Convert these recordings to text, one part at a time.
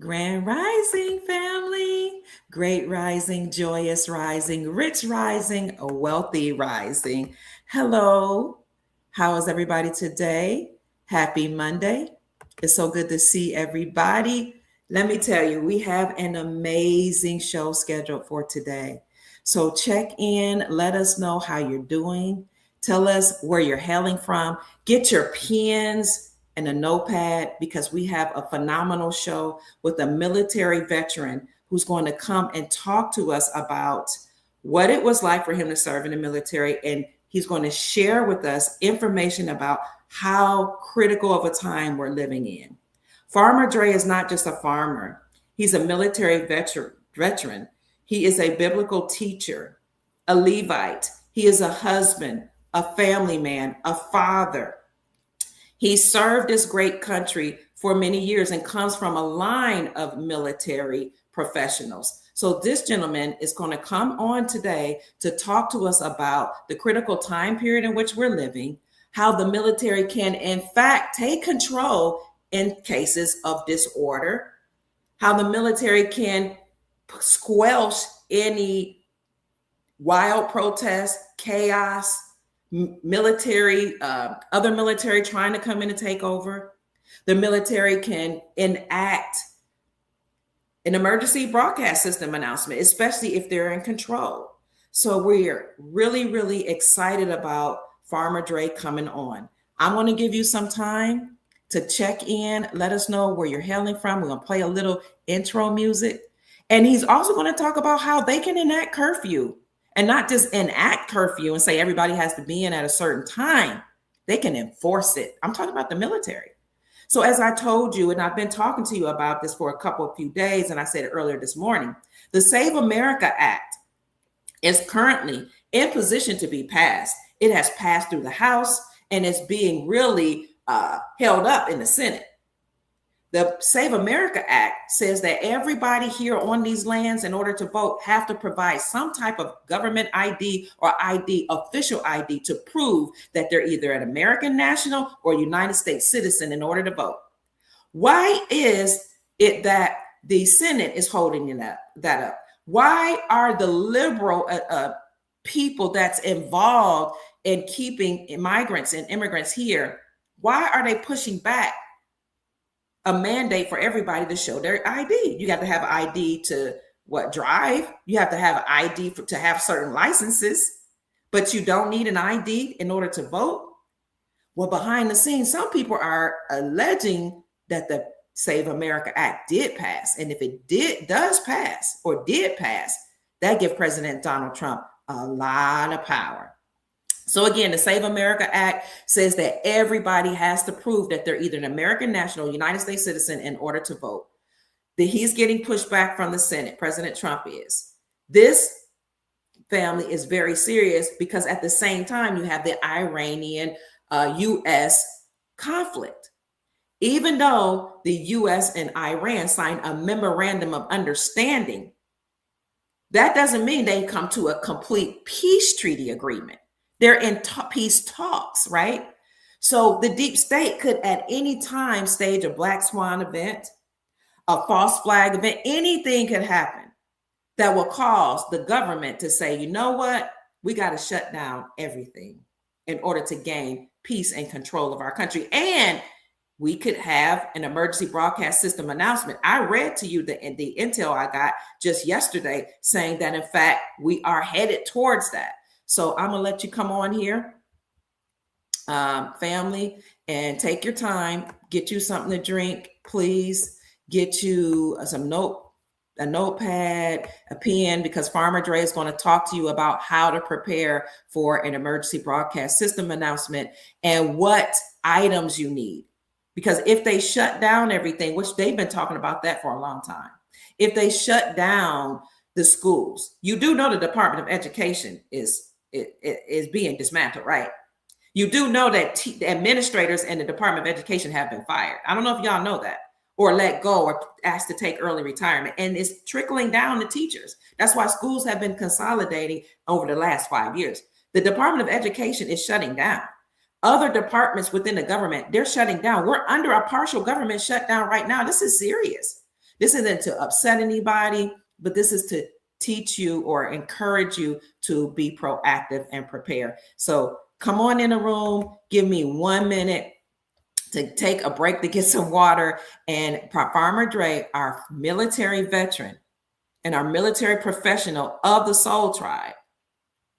Grand Rising family, great rising, joyous rising, rich rising, a wealthy rising. Hello, how is everybody today? Happy Monday. It's so good to see everybody. Let me tell you, we have an amazing show scheduled for today. So check in, let us know how you're doing. Tell us where you're hailing from. Get your pens and a notepad because we have a phenomenal show with a military veteran who's going to come and talk to us about what it was like for him to serve in the military. And he's going to share with us information about how critical of a time we're living in. Farmer Dre is not just a farmer, he's a military veteran. He is a biblical teacher, a Levite. He is a husband, a family man, a father. He served this great country for many years and comes from a line of military professionals. So, this gentleman is going to come on today to talk to us about the critical time period in which we're living, how the military can, in fact, take control in cases of disorder, how the military can squelch any wild protest, chaos, military, other military trying to come in and take over. The military can enact an emergency broadcast system announcement, especially if they're in control. So we're really, really excited about Farmer Dre coming on. I'm going to give you some time to check in. Let us know where you're hailing from. We're going to play a little intro music. And he's also going to talk about how they can enact curfew. And not just enact curfew and say everybody has to be in at a certain time. They can enforce it. I'm talking about the military. So as I told you, and I've been talking to you about this for a few days, and I said it earlier this morning, the Save America Act is currently in position to be passed. It has passed through the House and it's being really held up in the Senate. The Save America Act says that everybody here on these lands, in order to vote, have to provide some type of government ID or official ID to prove that they're either an American national or United States citizen in order to vote. Why is it that the Senate is holding that up? Why are the liberal people that's involved in keeping migrants and immigrants here, why are they pushing back a mandate for everybody to show their ID? You got to have ID to drive. You have to have ID to have certain licenses, but you don't need an ID in order to vote. Well, behind the scenes, some people are alleging that the Save America Act did pass. And if it did pass, that gives President Donald Trump a lot of power. So again, the Save America Act says that everybody has to prove that they're either an American national or United States citizen in order to vote. That he's getting pushed back from the Senate. President Trump is. This family is very serious because at the same time, you have the Iranian U.S. conflict. Even though the U.S. and Iran signed a memorandum of understanding, that doesn't mean they come to a complete peace treaty agreement. They're in peace talks, right? So the deep state could at any time stage a black swan event, a false flag event. Anything could happen that will cause the government to say, you know what? We got to shut down everything in order to gain peace and control of our country. And we could have an emergency broadcast system announcement. I read to you the intel I got just yesterday saying that, in fact, we are headed towards that. So I'm going to let you come on here, family, and take your time. Get you something to drink, please. Get you a notepad, a pen, because Farmer Dre is going to talk to you about how to prepare for an emergency broadcast system announcement and what items you need. Because if they shut down everything, which they've been talking about that for a long time, if they shut down the schools, you do know the Department of Education is being dismantled, right? You do know that the administrators in the Department of Education have been fired. I don't know if y'all know that, or let go, or asked to take early retirement, and it's trickling down to teachers. That's why schools have been consolidating over the last 5 years. The Department of Education is shutting down. Other departments within the government, they're shutting down. We're under a partial government shutdown right now. This is serious. This isn't to upset anybody, but this is to teach you or encourage you to be proactive and prepare. So come on in the room, give me 1 minute to take a break to get some water. And Farmer Dre, our military veteran and our military professional of the Soul Tribe,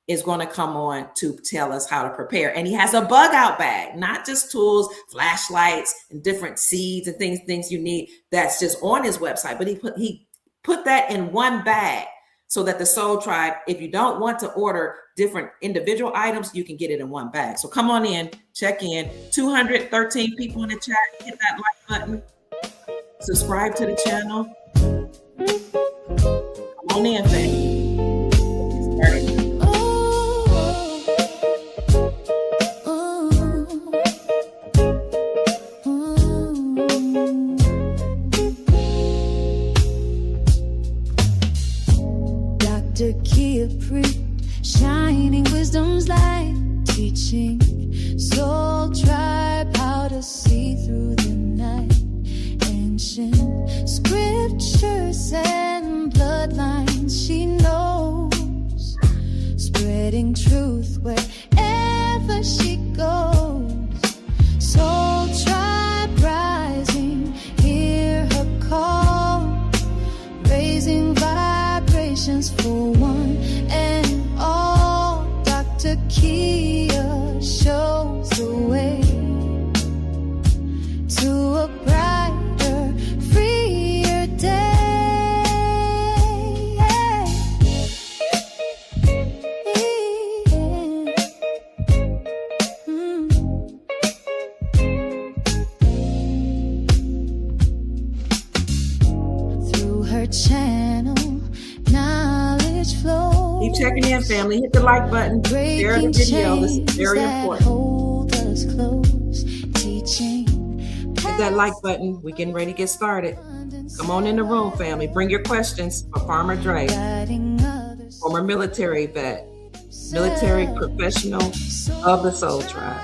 is going to come on to tell us how to prepare. And he has a bug out bag, not just tools, flashlights, and different seeds and things you need. That's just on his website. But he put that in one bag so that the Soul Tribe, if you don't want to order different individual items, you can get it in one bag. So come on in, check in. 213 people in the chat. Hit that like button. Subscribe to the channel. Come on in, fam. Get started. Shining wisdom's light, teaching Soul Tribe how to see through the night. Ancient scriptures and bloodlines she knows, spreading truth wherever she goes. Soul Tribe rising, hear her call, raising vibrations for one and all. Dr. Kia shows the way to a brighter, freer day. Through her channel, knowledge flows. Keep checking in, family. Hit the like button. Share the video. This is very important. Hit that like button. We're getting ready to get started. Come on in the room, family. Bring your questions for Farmer Dre, former military vet, military professional of the Soul Tribe.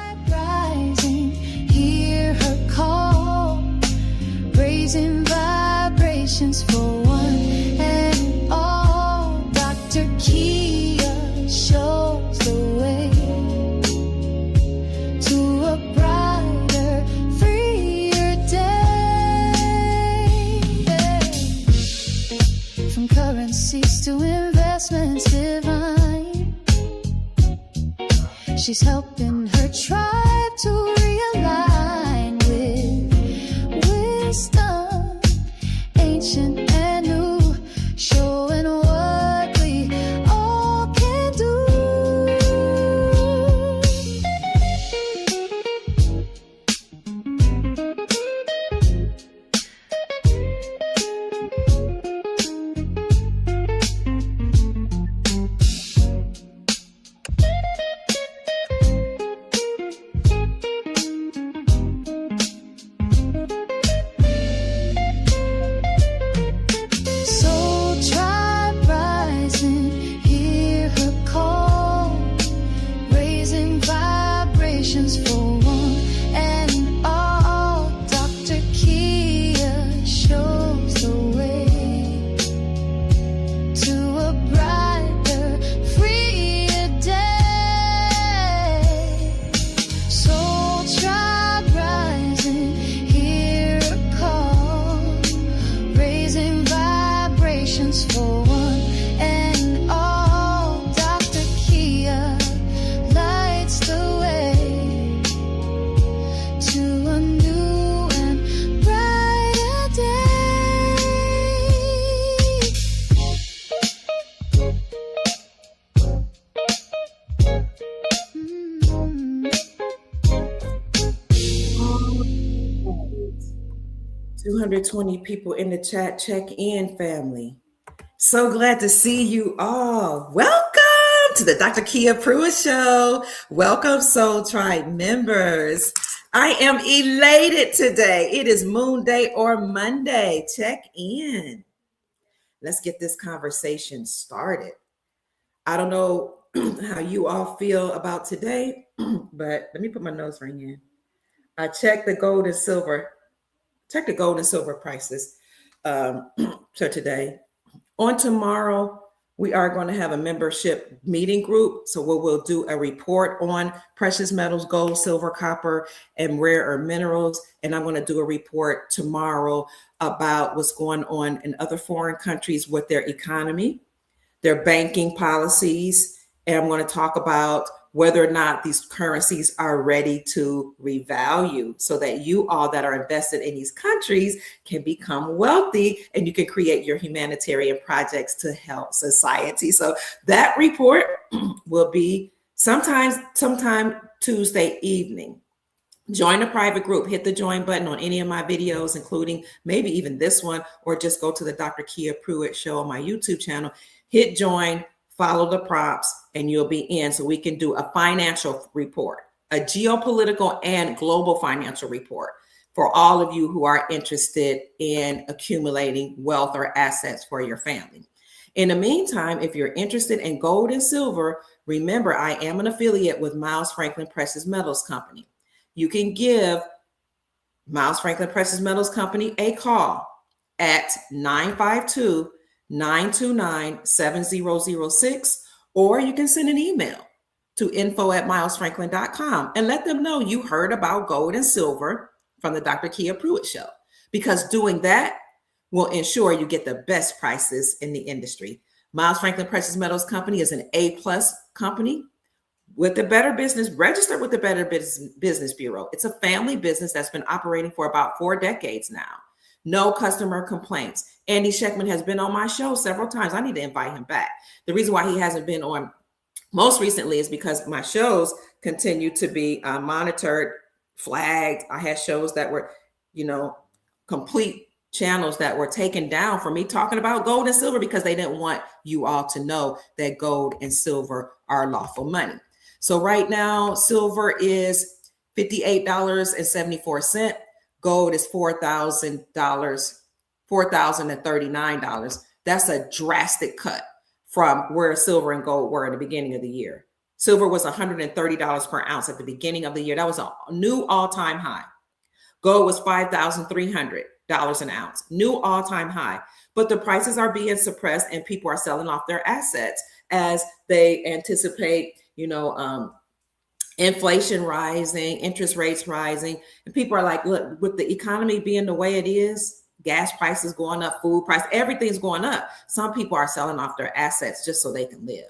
Hear her call, raising vibrations for one and all. Dr. Kia shows the way to a brighter, freer day. From currencies to investments divine, she's helping her tribe to realign with wisdom, ancient and new, showing what we all can do. Soul Tribe rising, hear her call, raising vibrations for one and all. Dr. Kia shows the way to a brighter, freer day. Soul Tribe rising, hear her call, raising vibrations for one and all. Dr. Kia lights the way to a new and brighter day. All right. 220 people in the chat. Check in, family. So glad to see you all. Welcome to the Dr. Kia Pruitt Show. Welcome, Soul Tribe members. I am elated today. It is Moon Day or Monday. Check in. Let's get this conversation started. I don't know how you all feel about today, but let me put my nose ring in. I checked the gold and silver. Check the gold and silver prices. so today. On tomorrow, we are going to have a membership meeting group. So we'll do a report on precious metals, gold, silver, copper, and rare earth minerals. And I'm going to do a report tomorrow about what's going on in other foreign countries with their economy, their banking policies, and I'm going to talk about whether or not these currencies are ready to revalue so that you all that are invested in these countries can become wealthy and you can create your humanitarian projects to help society. So that report will be sometime Tuesday evening. Join a private group, hit the join button on any of my videos, including maybe even this one, or just go to the Dr. Kia Pruitt show on my YouTube channel, hit join, follow the prompts, and you'll be in so we can do a financial report, a geopolitical and global financial report for all of you who are interested in accumulating wealth or assets for your family. In the meantime, if you're interested in gold and silver, remember I am an affiliate with Miles Franklin Precious Metals Company. You can give Miles Franklin Precious Metals Company a call at 952-929-7006, or you can send an email to info@milesfranklin.com and let them know you heard about gold and silver from the Dr. Kia Pruitt show, because doing that will ensure you get the best prices in the industry. Miles Franklin Precious Metals Company is an A+ company with the Better Business, registered with the Better Business Bureau. It's a family business that's been operating for about 4 decades now. No customer complaints. Andy Scheckman has been on my show several times. I need to invite him back. The reason why he hasn't been on most recently is because my shows continue to be monitored, flagged. I had shows that were, complete channels that were taken down for me talking about gold and silver because they didn't want you all to know that gold and silver are lawful money. So right now, silver is $58.74. Gold is $4,039. That's a drastic cut from where silver and gold were in the beginning of the year. Silver was $130 per ounce at the beginning of the year. That was a new all-time high. Gold was $5,300 an ounce, new all-time high. But the prices are being suppressed and people are selling off their assets as they anticipate, inflation rising, interest rates rising. And people are like, look, with the economy being the way it is, gas prices going up, food price, everything's going up. Some people are selling off their assets just so they can live.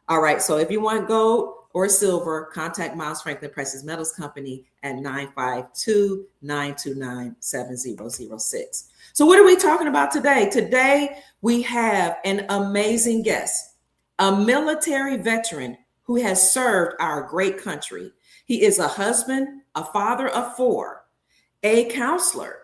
All right. So if you want gold or silver, contact Miles Franklin Precious Metals Company at 952-929-7006. So what are we talking about today? Today, we have an amazing guest, a military veteran who has served our great country. He is a husband, a father of 4, a counselor,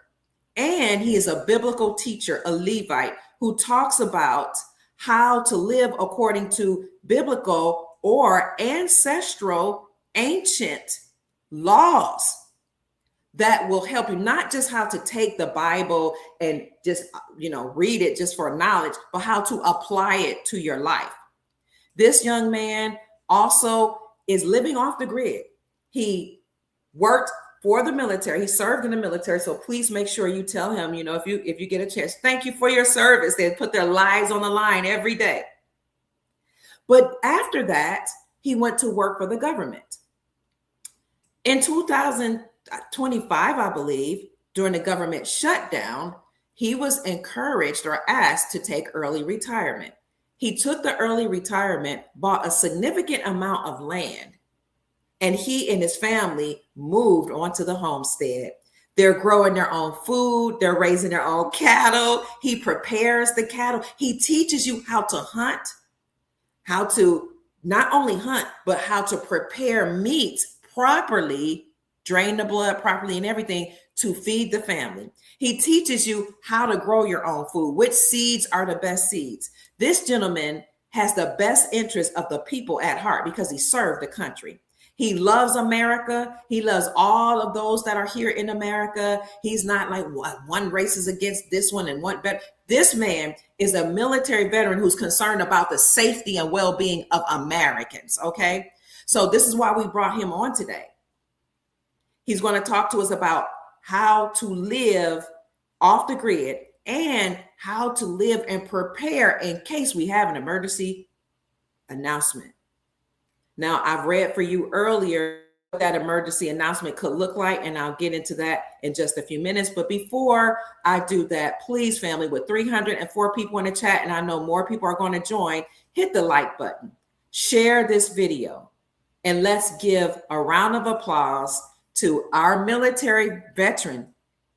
and he is a biblical teacher, a Levite, who talks about how to live according to biblical or ancestral ancient laws that will help you, not just how to take the Bible and just, read it just for knowledge, but how to apply it to your life. This young man also is living off the grid. He worked for the military. He served in the military. So please make sure you tell him, if you get a chance, thank you for your service. They put their lives on the line every day. But after that, he went to work for the government. In 2025, I believe, during the government shutdown, he was encouraged or asked to take early retirement. He took the early retirement, bought a significant amount of land, and he and his family moved onto the homestead. They're growing their own food. They're raising their own cattle. He prepares the cattle. He teaches you how to hunt, how to not only hunt, but how to prepare meats properly, drain the blood properly and everything to feed the family. He teaches you how to grow your own food, which seeds are the best seeds. This gentleman has the best interest of the people at heart because he served the country. He loves America. He loves all of those that are here in America. He's not like one race is against this one and one better. This man is a military veteran who's concerned about the safety and well-being of Americans. Okay. So this is why we brought him on today. He's going to talk to us about how to live off the grid and how to live and prepare in case we have an emergency announcement. Now, I've read for you earlier what that emergency announcement could look like, and I'll get into that in just a few minutes. But before I do that, please, family, with 304 people in the chat, and I know more people are going to join, hit the like button, share this video, and let's give a round of applause to our military veteran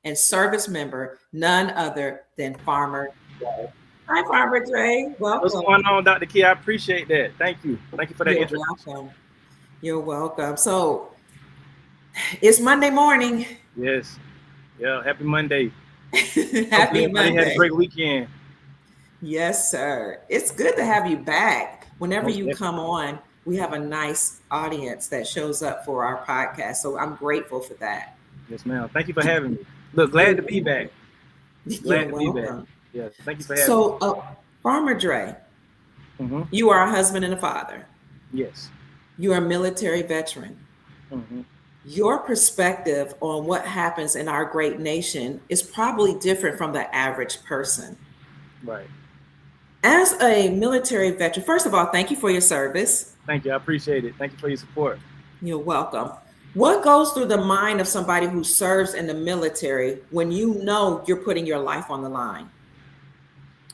and service member, none other than Farmer Dre. Hi, Farmer Dre. Welcome. What's going on, Dr. Key? I appreciate that. Thank you. Thank you for that You're introduction. welcome. You're welcome. So it's Monday morning. Yes. Yeah. Happy Monday. Happy Monday. Had a great weekend. Yes, sir. It's good to have you back. Whenever you come on, we have a nice audience that shows up for our podcast. So I'm grateful for that. Yes, ma'am. Thank you for having me. Look, glad to be back. Glad to be back. Yeah, thank you for having me. So, Farmer Dre, you are a husband and a father. Yes. You are a military veteran. Your perspective on what happens in our great nation is probably different from the average person. Right. As a military veteran, first of all, thank you for your service. Thank you. I appreciate it. Thank you for your support. You're welcome. What goes through the mind of somebody who serves in the military when you know you're putting your life on the line?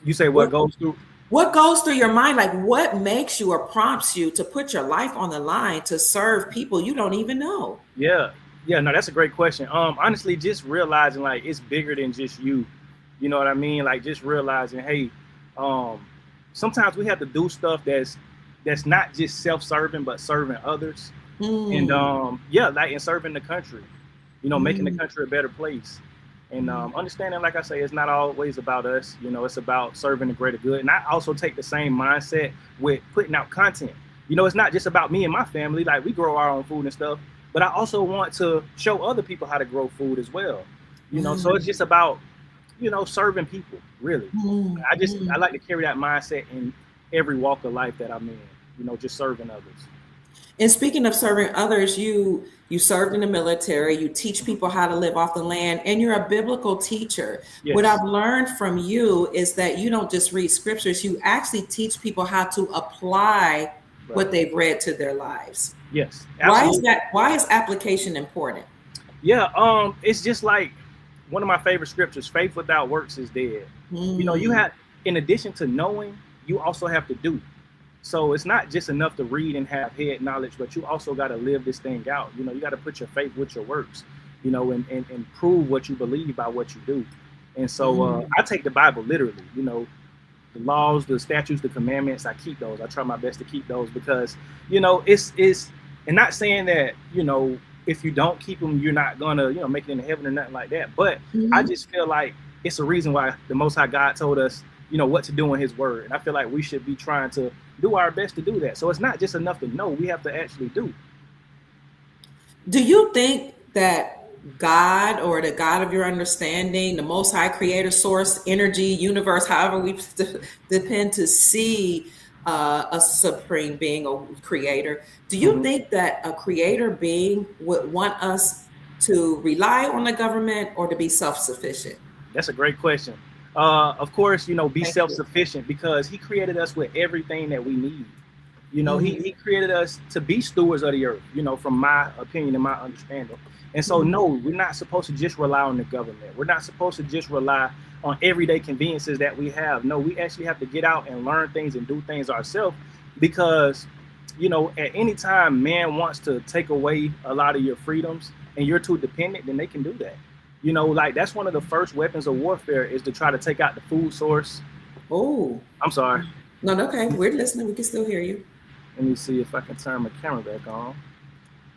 You say what goes through? What goes through your mind? Like, what makes you or prompts you to put your life on the line to serve people you don't even know? Yeah. No, that's a great question. Honestly, just realizing like it's bigger than just you. You know what I mean? Like just realizing, hey, sometimes we have to do stuff that's not just self-serving, but serving others. And like in serving the country, making the country a better place. And understanding, like I say, it's not always about us. It's about serving the greater good. And I also take the same mindset with putting out content. It's not just about me and my family. Like we grow our own food and stuff, but I also want to show other people how to grow food as well. So it's just about, serving people, really. I like to carry that mindset in every walk of life that I'm in, just serving others. And speaking of serving others, you served in the military, you teach people how to live off the land, and you're a biblical teacher. Yes. What I've learned from you is that you don't just read scriptures, you actually teach people how to apply what they've read to their lives. Yes. Absolutely. Why is application important? Yeah, it's just like one of my favorite scriptures, faith without works is dead. You have, in addition to knowing, you also have to do. So it's not just enough to read and have head knowledge, but you also got to live this thing out. You got to put your faith with your works, and prove what you believe by what you do. And so I take the Bible literally, the laws, the statutes, the commandments, I keep those. I try my best to keep those because, it's and not saying that, if you don't keep them, you're not going to, make it into heaven or nothing like that. But I just feel like it's a reason why the Most High God told us, what to do in his word. And I feel like we should be trying to do our best to do that. So it's not just enough to know, we have to actually do. Do you think that God or the God of your understanding, the Most High creator, source, energy, universe, however we depend to see a supreme being or creator, do you think that a creator being would want us to rely on the government or to be self-sufficient? That's a great question. Of course, be self-sufficient because he created us with everything that we need. He created us to be stewards of the earth, from my opinion and my understanding. And so, no, we're not supposed to just rely on the government. We're not supposed to just rely on everyday conveniences that we have. No, we actually have to get out and learn things and do things ourselves because, at any time man wants to take away a lot of your freedoms and you're too dependent, then they can do that. Like that's one of the first weapons of warfare is to try to take out the food source. Oh, I'm sorry. No, okay. We're listening. We can still hear you. Let me see if I can turn my camera back on.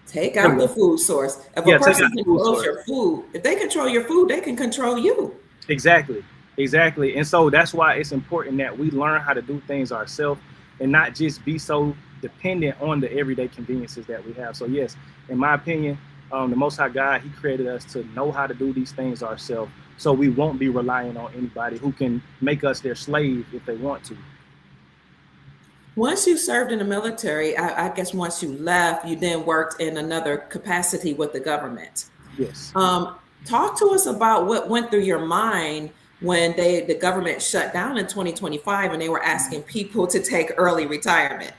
Take out the food source. If a person controls your food, if they control your food, they can control you. Exactly. And so that's why it's important that we learn how to do things ourselves and not just be so dependent on the everyday conveniences that we have. So yes, in my opinion, the Most High God, he created us to know how to do these things ourselves so we won't be relying on anybody who can make us their slave if they want to. Once you served in the military, I guess once you left, you then worked in another capacity with the government. Yes. Talk to us about what went through your mind when the government shut down in 2025 and they were asking people to take early retirement.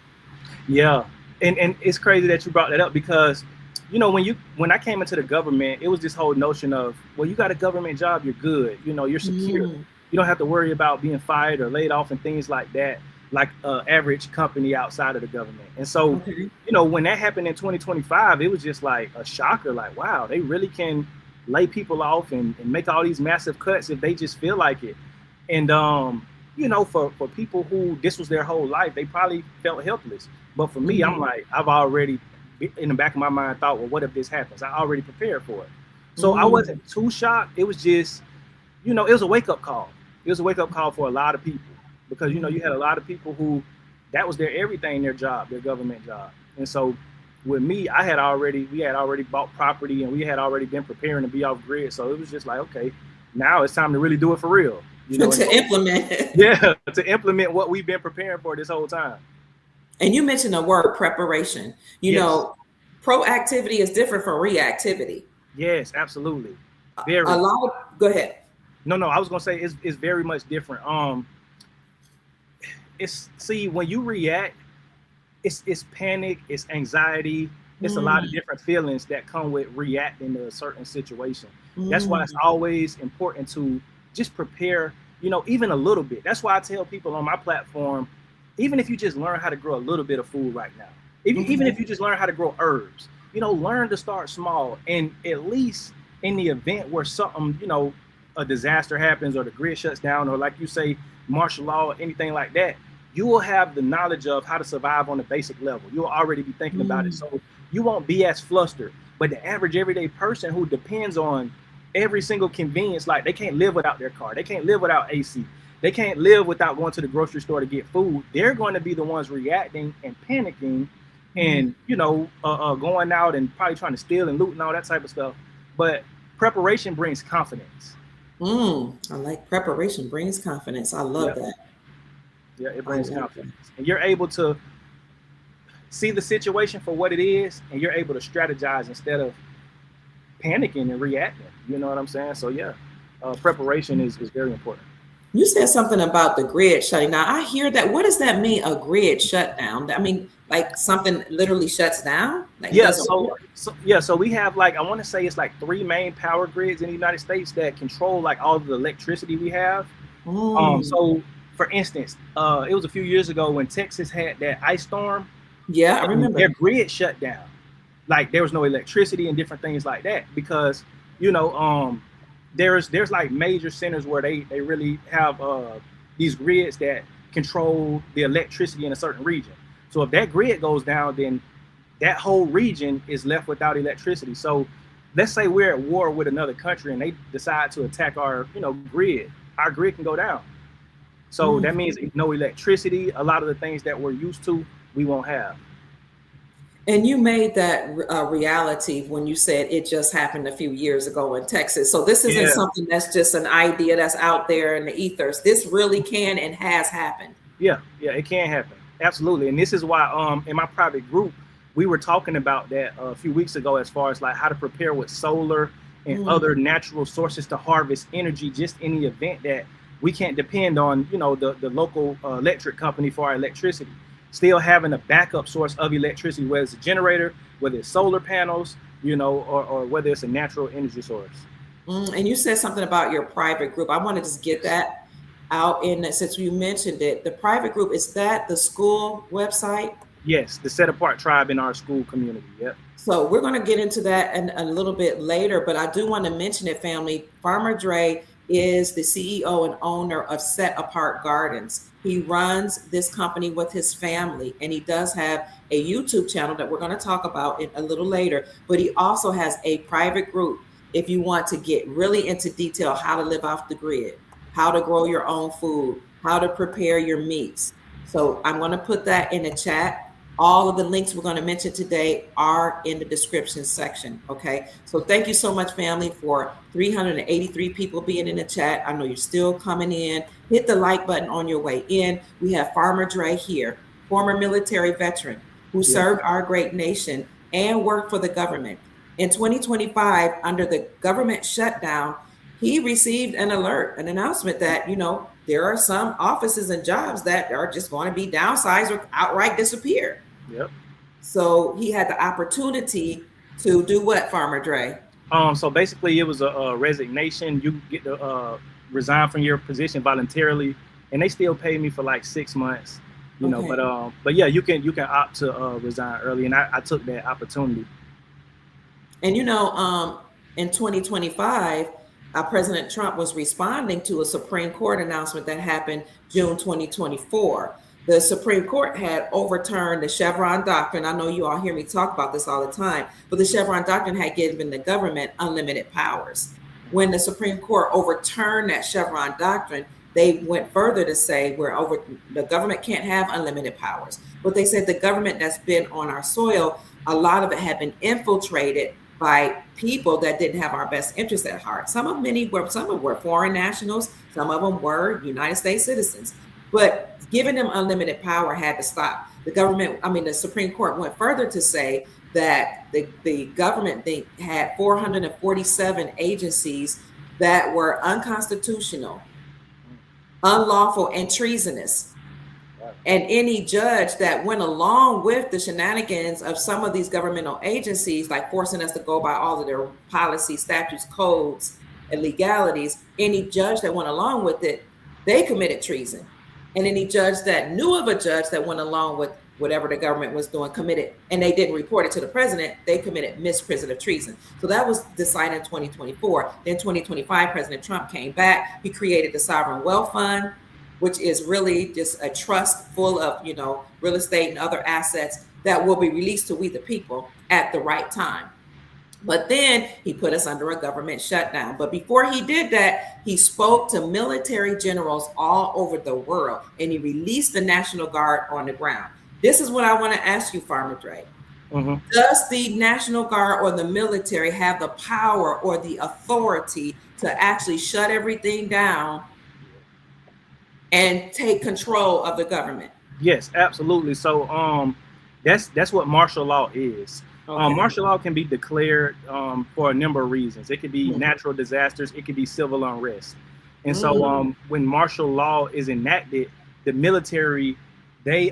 Yeah, and it's crazy that you brought that up because, when I came into the government, it was this whole notion of, well, you got a government job, you're good, you're secure. You don't have to worry about being fired or laid off and things like that, like average company outside of the government. And so, when that happened in 2025, it was just like a shocker, like, wow, they really can lay people off and make all these massive cuts if they just feel like it. And for people who this was their whole life, they probably felt helpless. But for me, I'm like, I've already in the back of my mind thought, well, what if this happens? I already prepared for it. So I wasn't too shocked. It was just, it was a wake-up call. It was a wake-up call for a lot of people because, you had a lot of people who that was their everything, their job, their government job. And so with me, we had already bought property and we had already been preparing to be off grid. So it was just like, okay, now it's time to really do it for real. To implement it. Yeah, to implement what we've been preparing for this whole time. And you mentioned the word preparation. Proactivity is different from reactivity. Yes, absolutely. Go ahead. No, I was gonna say it's very much different. When you react, it's panic, it's anxiety, it's a lot of different feelings that come with reacting to a certain situation. That's why it's always important to just prepare, even a little bit. That's why I tell people on my platform, even if you just learn how to grow a little bit of food right now, even if you just learn how to grow herbs, learn to start small. And at least in the event where something, a disaster happens or the grid shuts down, or like you say, martial law or anything like that, you will have the knowledge of how to survive on a basic level. You'll already be thinking about it. So you won't be as flustered. But the average everyday person who depends on every single convenience, like they can't live without their car, they can't live without AC, they can't live without going to the grocery store to get food, they're going to be the ones reacting and panicking and, going out and probably trying to steal and loot and all that type of stuff. But preparation brings confidence. I like preparation brings confidence. I love that. Yeah, it brings confidence. And you're able to see the situation for what it is, and you're able to strategize instead of panicking and reacting. You know what I'm saying? So yeah, preparation is very important. You said something about the grid shutting down. I hear that. What does that mean, a grid shutdown? I mean, like something literally shuts down? Like so we have, like, I want to say it's like 3 main power grids in the United States that control like all of the electricity we have. So for instance, it was a few years ago when Texas had that ice storm. Yeah, I remember. Their grid shut down. Like there was no electricity and different things like that because, there's like major centers where they really have these grids that control the electricity in a certain region. So if that grid goes down, then that whole region is left without electricity. So let's say we're at war with another country and they decide to attack our grid can go down. So that means no electricity. A lot of the things that we're used to, we won't have. And you made that reality when you said it just happened a few years ago in Texas. So this isn't something that's just an idea that's out there in the ethers. This really can and has happened. Yeah, it can happen. Absolutely. And this is why in my private group, we were talking about that a few weeks ago as far as like how to prepare with solar and other natural sources to harvest energy just in the event that we can't depend on, the local electric company for our electricity. Still having a backup source of electricity, whether it's a generator, whether it's solar panels, or whether it's a natural energy source. And you said something about your private group. I want to just get that out since you mentioned it. The private group, is that the school website? Yes, the Set Apart Tribe in our school community. Yep. So we're going to get into that a little bit later, but I do want to mention it, family. Farmer Dre is the CEO and owner of Set Apart Gardens. He runs this company with his family, and he does have a YouTube channel that we're going to talk about a little later, but he also has a private group if you want to get really into detail how to live off the grid, how to grow your own food, how to prepare your meats. So I'm going to put that in the chat. All of the links we're going to mention today are in the description section. Okay. So thank you so much, family, for 383 people being in the chat. I know you're still coming in. Hit the like button on your way in. We have Farmer Dre here, former military veteran who served our great nation and worked for the government. In 2025, under the government shutdown, he received an alert, an announcement that, there are some offices and jobs that are just going to be downsized or outright disappear. Yep. So he had the opportunity to do what, Farmer Dre? So basically, it was a resignation. You get to resign from your position voluntarily, and they still paid me for like 6 months. But yeah, you can opt to resign early, and I took that opportunity. And in 2025, President Trump was responding to a Supreme Court announcement that happened June 2024. The Supreme Court had overturned the Chevron doctrine. I know you all hear me talk about this all the time, but the Chevron doctrine had given the government unlimited powers. When the Supreme Court overturned that Chevron doctrine, they went further to say the government can't have unlimited powers. But they said the government that's been on our soil, a lot of it had been infiltrated by people that didn't have our best interests at heart. Some of them were foreign nationals, some of them were United States citizens. But giving them unlimited power had to stop. The Supreme Court went further to say that the government had 447 agencies that were unconstitutional, unlawful, and treasonous. And any judge that went along with the shenanigans of some of these governmental agencies, like forcing us to go by all of their policies, statutes, codes, and legalities, any judge that went along with it, they committed treason. And any judge that knew of a judge that went along with whatever the government was doing committed, and they didn't report it to the president, they committed misprision of treason. So that was decided in 2024. Then 2025, President Trump came back. He created the Sovereign Wealth Fund, which is really just a trust full of, real estate and other assets that will be released to we the people at the right time. But then he put us under a government shutdown. But before he did that, he spoke to military generals all over the world, and he released the National Guard on the ground. This is what I want to ask you, Farmer Dre. Mm-hmm. Does the National Guard or the military have the power or the authority to actually shut everything down and take control of the government? Yes, absolutely. So that's what martial law is. Okay. Martial law can be declared for a number of reasons. It could be natural disasters. It could be civil unrest. And so when martial law is enacted, the military, they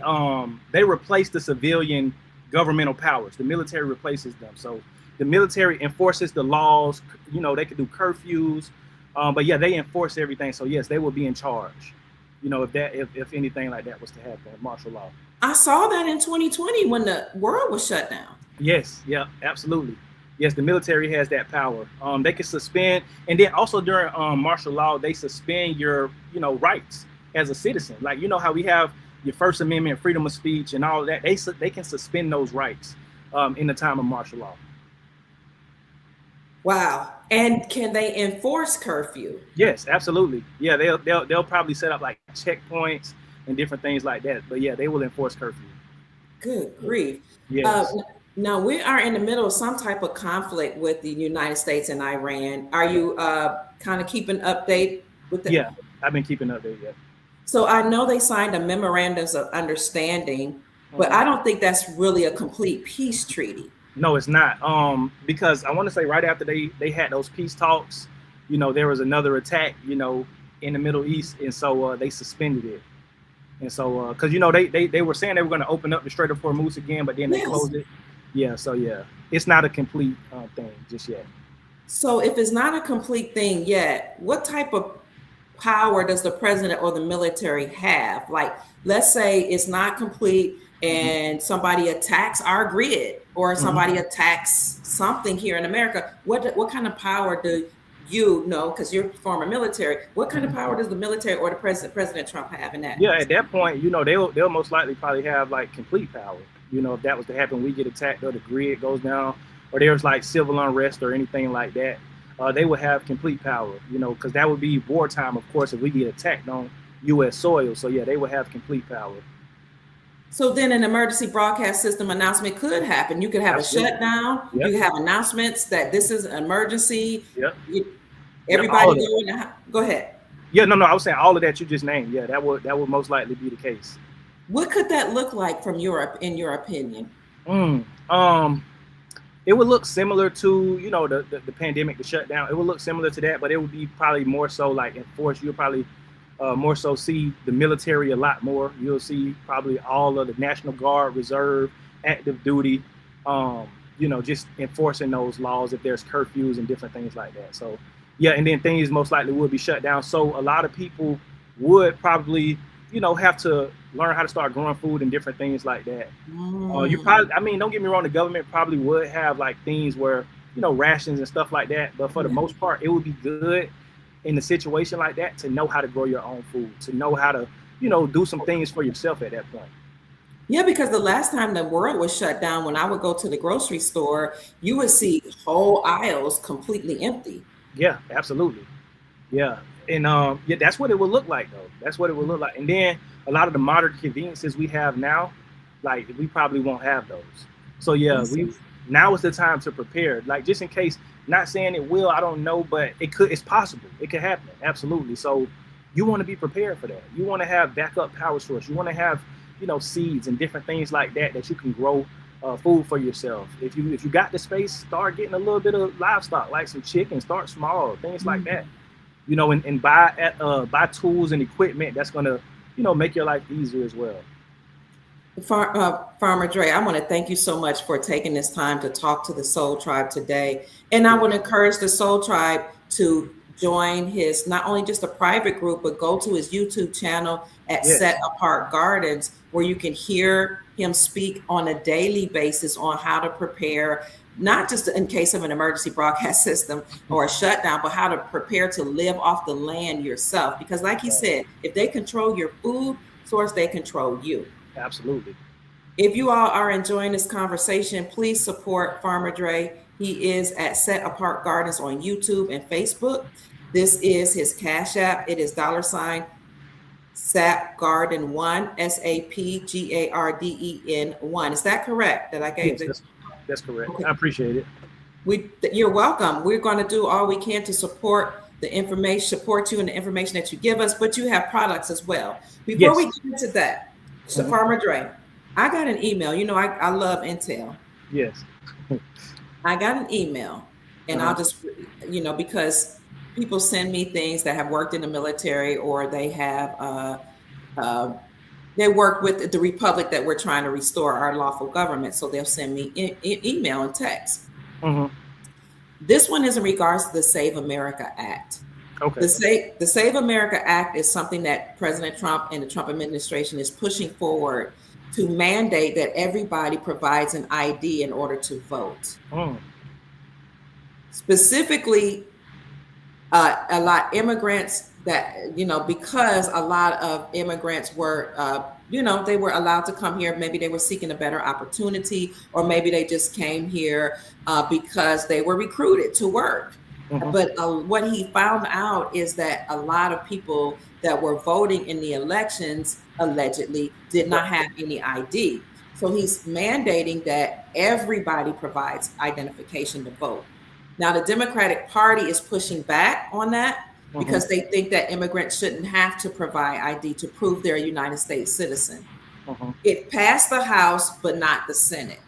replace the civilian governmental powers. The military replaces them. So the military enforces the laws. They could do curfews, but yeah, they enforce everything. So yes, they will be in charge. If anything like that was to happen, martial law. I saw that in 2020 when the world was shut down. Yes, yeah, absolutely. Yes, the military has that power. They can suspend, and then also during martial law, they suspend your, rights as a citizen. Like, how we have your First Amendment, freedom of speech, and all of that. They can suspend those rights in the time of martial law. Wow. And can they enforce curfew? Yes, absolutely. Yeah, they'll probably set up like checkpoints and different things like that. But yeah, they will enforce curfew. Good grief. Yes. Now we are in the middle of some type of conflict with the United States and Iran. Are you kind of keeping update with that? Yeah, I've been keeping update. Yeah. So I know they signed a memorandums of understanding, but I don't think that's really a complete peace treaty. No, it's not. Because I want to say right after they had those peace talks, there was another attack, in the Middle East, and so they suspended it. And so, because they were saying they were going to open up the Strait of Hormuz again, but then they closed it. Yeah, so yeah, it's not a complete thing just yet. So if it's not a complete thing yet, what type of power does the president or the military have? Like, let's say it's not complete and somebody attacks our grid or somebody attacks something here in America. What kind of power do because you're former military, what kind of power does the military or the President Trump have in that? Yeah, at that point, they'll most likely probably have like complete power. If that was to happen, we get attacked or the grid goes down or there's like civil unrest or anything like that, they would have complete power, because that would be wartime, of course, if we get attacked on U.S. soil. So yeah, they would have complete power. So then an emergency broadcast system announcement could happen. You could have Absolutely. A shutdown. Yep. You could have announcements that this is an emergency. Yep. Everybody go ahead. Yeah, no, I was saying all of that you just named. Yeah, that would most likely be the case. What could that look like in your opinion? it would look similar to, you know, the pandemic, the shutdown. It would look similar to that, but it would be probably more so like enforced. You'll probably more so see the military a lot more. You'll see probably all of the National Guard, Reserve, active duty, you know, just enforcing those laws if there's curfews and different things like that. So yeah, and then things most likely would be shut down. So a lot of people would probably, you know, have to learn how to start growing food and different things like that. You probably, I mean, don't get me wrong, the government probably would have like things where, you know, rations and stuff like that. But for the most part, it would be good in a situation like that to know how to grow your own food, to know how to, you know, do some things for yourself at that point. Yeah, because the last time the world was shut down, when I would go to the grocery store, you would see whole aisles completely empty. Yeah, absolutely. Yeah. And yeah, that's what it would look like though. That's what it would look like. And then a lot of the modern conveniences we have now, like we probably won't have those. So yeah, now is the time to prepare. Like just in case, not saying it will, I don't know, but it's possible. It could happen. Absolutely. So you want to be prepared for that. You want to have backup power source. You want to have, you know, seeds and different things like that you can grow food for yourself. If you got the space, start getting a little bit of livestock, like some chicken. Start small, things like that. You know, and buy tools and equipment that's gonna, you know, make your life easier as well. Farmer Dre, I want to thank you so much for taking this time to talk to the Soul Tribe today. And I want to encourage the Soul Tribe to join his, not only just a private group, but go to his YouTube channel at Set Apart Gardens, where you can hear him speak on a daily basis on how to prepare, not just in case of an emergency broadcast system or a shutdown, but how to prepare to live off the land yourself. Because like he said, if they control your food source, they control you. Absolutely. If you all are enjoying this conversation, please support Farmer Dre. He is at Set Apart Gardens on YouTube and Facebook. This is his Cash App. It is $SAP Garden 1, SAPGARDEN 1. Is that correct that I gave it? That's correct. Okay. I appreciate it. You're welcome. We're going to do all we can to support the information, support you and the information that you give us, but you have products as well. Before we get into that, so Farmer Dre, I got an email. You know, I love intel. Yes. I got an email, and I'll just, you know, because people send me things that have worked in the military, or they have, they work with the republic that we're trying to restore, our lawful government. So they'll send me email and text. This one is in regards to the Save America Act. Okay. The Save America Act is something that President Trump and the Trump administration is pushing forward to mandate that everybody provides an ID in order to vote. Specifically, a lot of immigrants that, you know, because a lot of immigrants were, you know, they were allowed to come here. Maybe they were seeking a better opportunity, or maybe they just came here because they were recruited to work. But what he found out is that a lot of people that were voting in the elections allegedly did not have any ID. So he's mandating that everybody provides identification to vote. Now, the Democratic Party is pushing back on that because they think that immigrants shouldn't have to provide ID to prove they're a United States citizen. It passed the House, but not the Senate.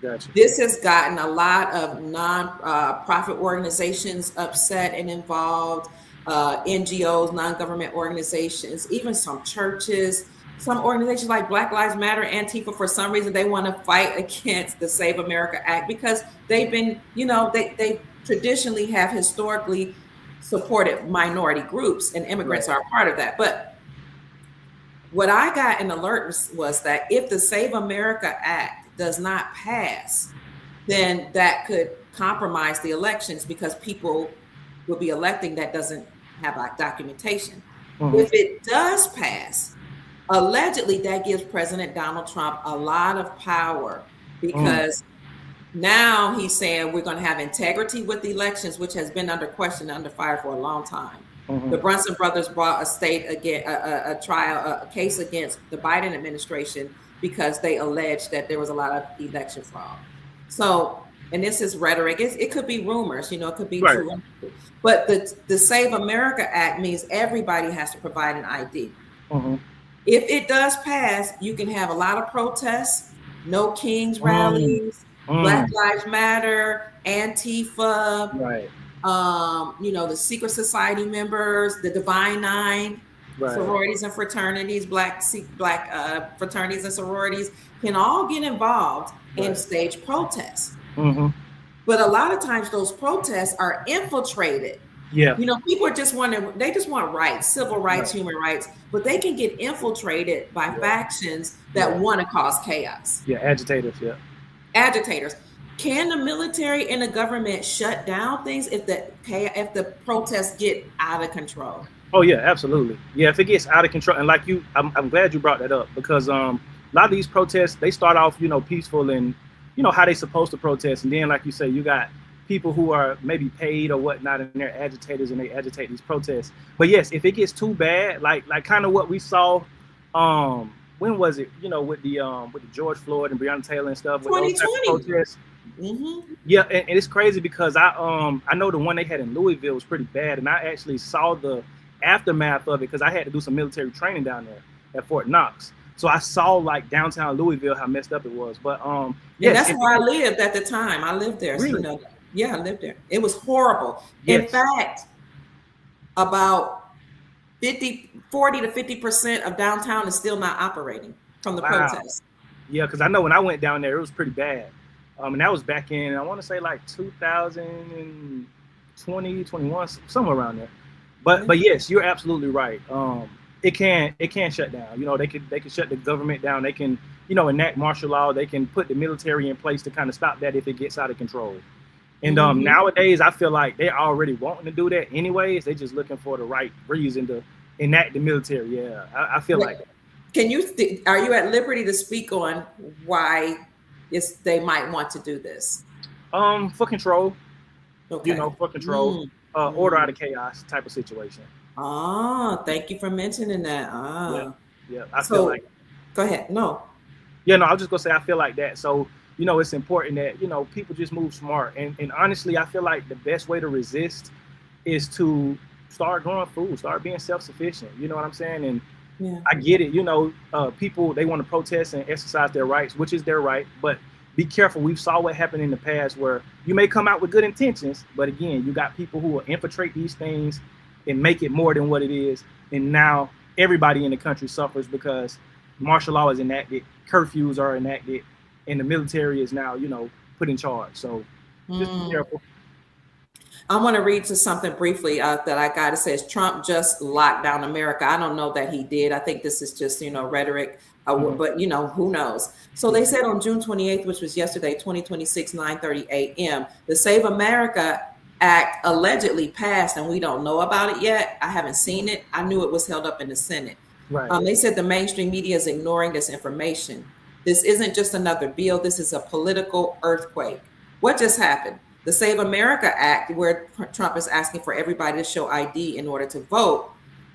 Gotcha. This has gotten a lot of non-profit organizations upset and involved, NGOs, non-government organizations, even some churches, some organizations like Black Lives Matter, Antifa. For some reason, they want to fight against the Save America Act because they've been, you know, they traditionally have historically supported minority groups, and immigrants are a part of that. But what I got an alert was that if the Save America Act does not pass, then that could compromise the elections because people will be electing that doesn't have like documentation. If it does pass, allegedly that gives President Donald Trump a lot of power because now he's saying we're going to have integrity with the elections, which has been under question, under fire for a long time. The Brunson brothers brought a case against the Biden administration because they alleged that there was a lot of election fraud. So, and this is rhetoric. It could be rumors, you know, it could be true. But the Save America Act means everybody has to provide an ID. If it does pass, you can have a lot of protests, no Kings rallies, Black Lives Matter, Antifa, Right. The secret society members, the Divine Nine, Right. sororities and fraternities, black fraternities and sororities can all get involved in stage protests. But a lot of times those protests are infiltrated. Yeah. People just they just want rights, civil rights, human rights, but they can get infiltrated by factions that want to cause chaos. Yeah, agitators, Agitators. Can the military and the government shut down things if the protests get out of control? Oh yeah, absolutely. Yeah, if it gets out of control, and like I'm glad you brought that up, because a lot of these protests, they start off peaceful, and how they supposed to protest, and then like you say, you got people who are maybe paid or whatnot, and they're agitators and they agitate these protests. But yes, if it gets too bad, like kind of what we saw, when was it? With the George Floyd and Breonna Taylor and stuff, with 2020 protests. Yeah, and it's crazy because I know the one they had in Louisville was pretty bad, and I actually saw the aftermath of it because I had to do some military training down there at Fort Knox. So I saw like downtown Louisville how messed up it was. But that's where I lived at the time. I lived there. Really? So, yeah, I lived there. It was horrible. Yes. In fact, about 40 to 50% of downtown is still not operating from the protests. Yeah, because I know when I went down there, it was pretty bad. And that was back in, I want to say like 2020, 21, somewhere around there. But yes, you're absolutely right. It can shut down. They can shut the government down. They can, enact martial law. They can put the military in place to kind of stop that if it gets out of control. And nowadays, I feel like they're already wanting to do that anyways. They're just looking for the right reason to enact the military. Yeah, I feel like that. Are you at liberty to speak on why they might want to do this? For control. Okay. For control. Order out of chaos type of situation. Thank you for mentioning that. Yeah. I feel like. Go ahead. No. Yeah, no, I was just gonna say I feel like that. So, it's important that, people just move smart. And honestly, I feel like the best way to resist is to start growing food, start being self-sufficient. You know what I'm saying? And I get it. People, they want to protest and exercise their rights, which is their right. But be careful. We saw what happened in the past where you may come out with good intentions, but again, you got people who will infiltrate these things and make it more than what it is. And now everybody in the country suffers because martial law is enacted, curfews are enacted, and the military is now, put in charge. So just be careful. I want to read to something briefly that I got. It says Trump just locked down America. I don't know that he did. I think this is just, rhetoric, but who knows? So they said on June 28th, which was yesterday, 2026, 9:30 a.m., the Save America Act allegedly passed, and we don't know about it yet. I haven't seen it. I knew it was held up in the Senate. Right. They said the mainstream media is ignoring this information. This isn't just another bill. This is a political earthquake. What just happened? The Save America Act, where Trump is asking for everybody to show ID in order to vote,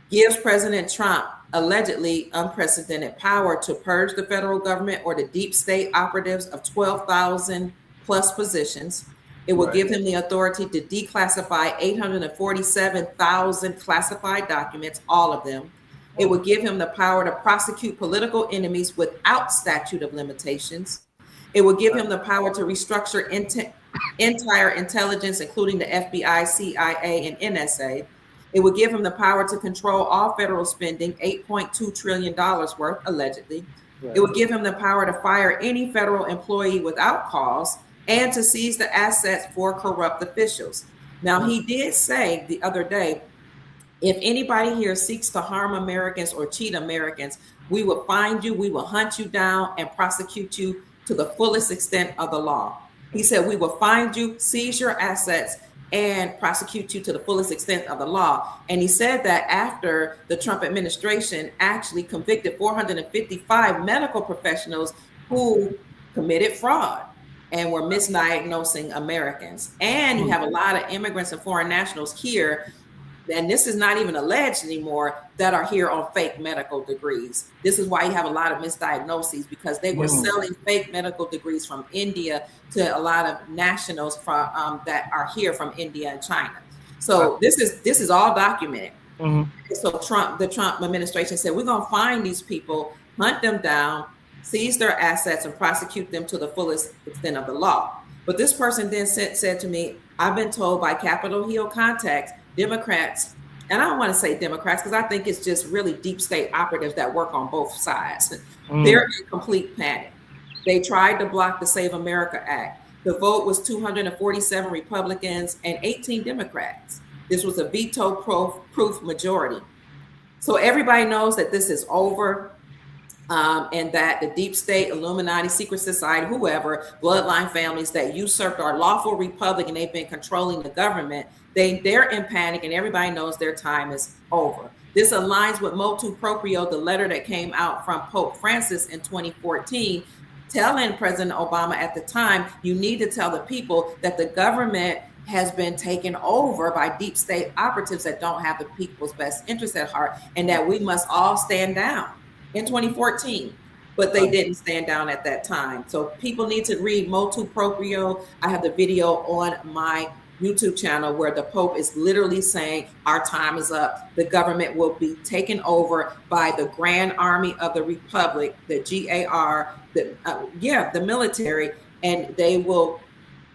gives President Trump allegedly unprecedented power to purge the federal government or the deep state operatives of 12,000 plus positions. It will give him the authority to declassify 847,000 classified documents, all of them. It would give him the power to prosecute political enemies without statute of limitations. It would give him the power to restructure entire intelligence, including the FBI, CIA, and NSA. It would give him the power to control all federal spending, $8.2 trillion worth, allegedly. It would give him the power to fire any federal employee without cause and to seize the assets for corrupt officials. Now, he did say the other day, if anybody here seeks to harm Americans or cheat Americans, we will find you, we will hunt you down and prosecute you to the fullest extent of the law. He said, we will find you, seize your assets, and prosecute you to the fullest extent of the law. And he said that after the Trump administration actually convicted 455 medical professionals who committed fraud and were misdiagnosing Americans. And you have a lot of immigrants and foreign nationals here, and this is not even alleged anymore, that are here on fake medical degrees. This is why you have a lot of misdiagnoses, because they were selling fake medical degrees from India to a lot of nationals from that are here from India and China. So this is all documented. So the Trump administration said, we're going to find these people, hunt them down, seize their assets, and prosecute them to the fullest extent of the law. But this person then said to me, I've been told by Capitol Hill contacts, Democrats, and I don't want to say Democrats because I think it's just really deep state operatives that work on both sides. They're in complete panic. They tried to block the Save America Act. The vote was 247 Republicans and 18 Democrats. This was a veto-proof majority. So everybody knows that this is over, and that the deep state, Illuminati, secret society, whoever, bloodline families that usurped our lawful republic and they've been controlling the government, they're in panic, and everybody knows their time is over. This aligns with motu proprio, the letter that came out from Pope Francis in 2014, telling President Obama at the time, you need to tell the people that the government has been taken over by deep state operatives that don't have the people's best interests at heart, and that we must all stand down in 2014. But they didn't stand down at that time. So people need to read motu proprio. I have the video on my YouTube channel where the Pope is literally saying our time is up. The government will be taken over by the Grand Army of the Republic, the GAR, the military, and they will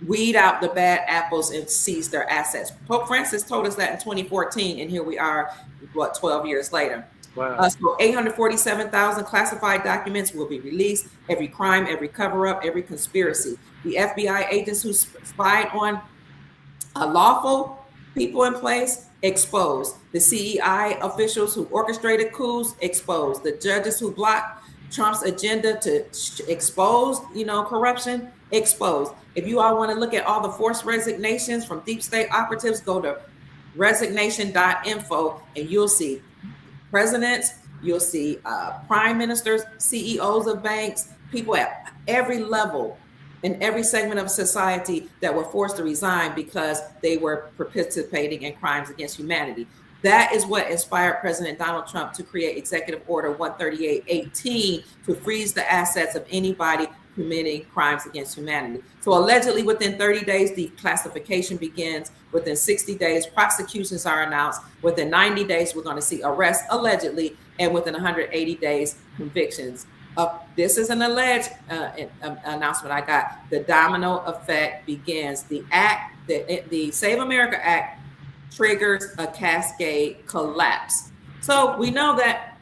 weed out the bad apples and seize their assets. Pope Francis told us that in 2014, and here we are, 12 years later. Wow. So 847,000 classified documents will be released. Every crime, every cover-up, every conspiracy. The FBI agents who spied on lawful people in place, exposed. The CEI officials who orchestrated coups, exposed. The judges who blocked Trump's agenda to expose, corruption, exposed. If you all want to look at all the forced resignations from deep state operatives, go to resignation.info and you'll see presidents, you'll see prime ministers, CEOs of banks, people at every level in every segment of society that were forced to resign because they were participating in crimes against humanity. That is what inspired President Donald Trump to create Executive Order 13818 to freeze the assets of anybody committing crimes against humanity. So allegedly within 30 days, declassification begins. Within 60 days, prosecutions are announced. Within 90 days, we're going to see arrests allegedly, and within 180 days, convictions. This is an alleged announcement I got. The domino effect begins. The Save America Act triggers a cascade collapse. So we know that,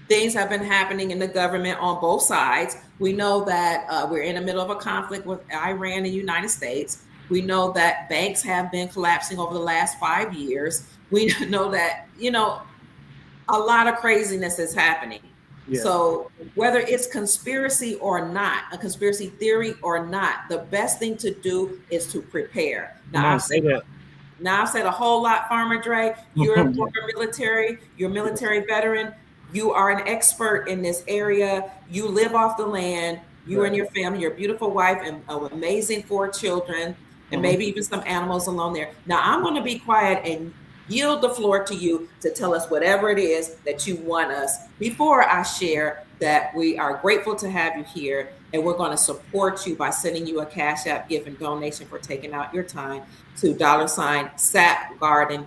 things have been happening in the government on both sides. We know that we're in the middle of a conflict with Iran and the United States. We know that banks have been collapsing over the last 5 years. We know that, a lot of craziness is happening. Yeah. So whether it's conspiracy or not, a conspiracy theory or not, the best thing to do is to prepare. Now, I've said a whole lot, Farmer Dre. You're a former military, you're a military veteran. You are an expert in this area. You live off the land. You and your family, your beautiful wife, and an amazing 4 children, and maybe even some animals along there. Now, I'm going to be quiet and yield the floor to you to tell us whatever it is that you want us before I share that we are grateful to have you here, and we're going to support you by sending you a Cash App gift and donation for taking out your time to $SAPGarden1,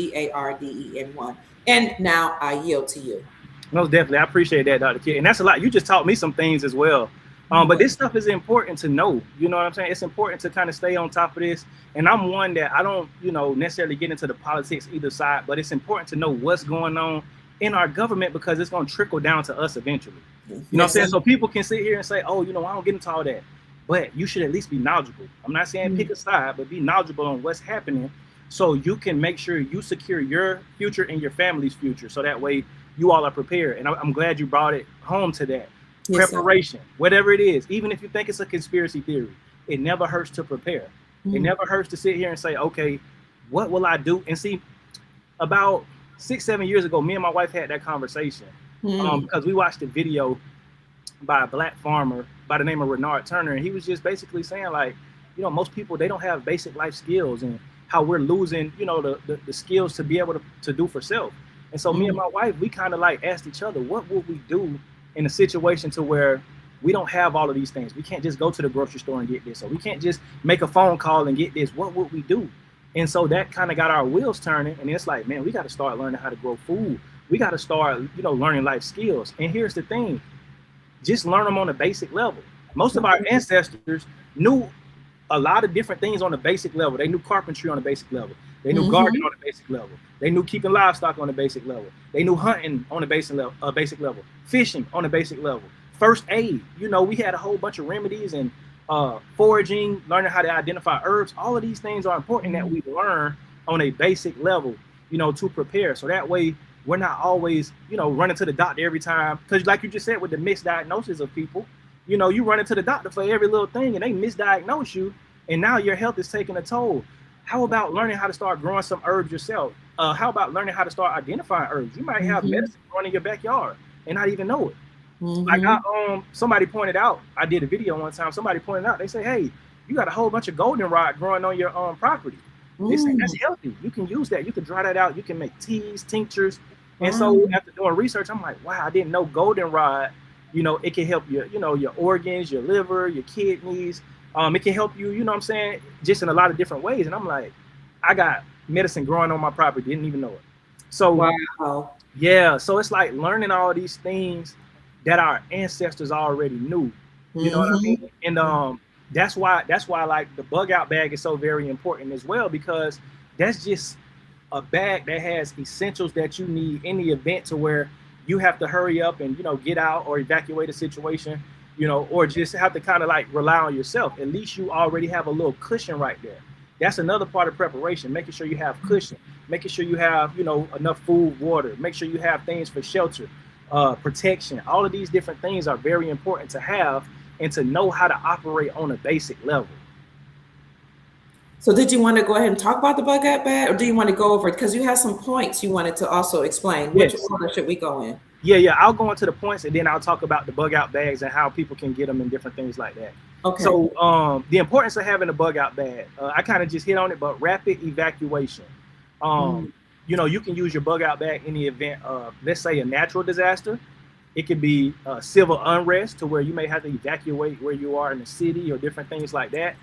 $SAPGARDEN1. And now I yield to you. Most definitely. I appreciate that, Dr. Kidd. And that's a lot. You just taught me some things as well. But this stuff is important to know. You know what I'm saying? It's important to kind of stay on top of this. And I'm one that I don't, necessarily get into the politics either side, but it's important to know what's going on in our government because it's going to trickle down to us eventually. You know what I'm saying? So people can sit here and say, oh, I don't get into all that. But you should at least be knowledgeable. I'm not saying pick a side, but be knowledgeable on what's happening so you can make sure you secure your future and your family's future. So that way you all are prepared. And I'm glad you brought it home to that. Yes, preparation, whatever it is, even if you think it's a conspiracy theory, it never hurts to prepare. It never hurts to sit here and say, okay, what will I do? And see, about 6-7 years ago, me and my wife had that conversation because we watched a video by a Black farmer by the name of Renard Turner. And he was just basically saying most people, they don't have basic life skills and how we're losing, the skills to be able to do for self. And so me and my wife, we kind of asked each other, what would we do in a situation to where we don't have all of these things? We can't just go to the grocery store and get this, or we can't just make a phone call and get this. What would we do? And so that kind of got our wheels turning. And it's man, we got to start learning how to grow food. we got to start, learning life skills. And here's the thing, just learn them on a basic level. Most of our ancestors knew a lot of different things on the basic level. They knew carpentry on the basic level. They knew gardening on the basic level. They knew keeping livestock on the basic level. They knew hunting on the basic level, fishing on the basic level, first aid. We had a whole bunch of remedies and foraging, learning how to identify herbs. All of these things are important that we learn on a basic level, to prepare. So that way we're not always, running to the doctor every time. Because like you just said, with the misdiagnosis of people, you run into the doctor for every little thing and they misdiagnose you. And now your health is taking a toll. How about learning how to start growing some herbs yourself? How about learning how to start identifying herbs? You might have medicine growing in your backyard and not even know it. Like somebody pointed out, I did a video one time, somebody pointed out, they say, hey, you got a whole bunch of goldenrod growing on your property. They say that's healthy. You can use that. You can dry that out. You can make teas, tinctures. And so after doing research, I'm like, wow, I didn't know goldenrod, it can help your, your organs, your liver, your kidneys. It can help you, just in a lot of different ways. And I'm like, I got medicine growing on my property, didn't even know it. So, wow. Yeah. So it's like learning all these things that our ancestors already knew, you know what I mean? And that's why like the bug out bag is so very important as well, because that's just a bag that has essentials that you need in the event to where you have to hurry up and, get out or evacuate a situation, or just have to kind of like rely on yourself. At least you already have a little cushion right there. That's another part of preparation, making sure you have cushion, making sure you have, enough food, water, make sure you have things for shelter, protection. All of these different things are very important to have and to know how to operate on a basic level. So did you want to go ahead and talk about the bug out bag, or do you want to go over it? Because you have some points you wanted to also explain. Which order should we go in? Yeah, I'll go into the points and then I'll talk about the bug out bags and how people can get them and different things like that. Okay. So the importance of having a bug out bag, I kind of just hit on it, but rapid evacuation. You can use your bug out bag in the event of, let's say, a natural disaster. It could be civil unrest to where you may have to evacuate where you are in the city or different things like that.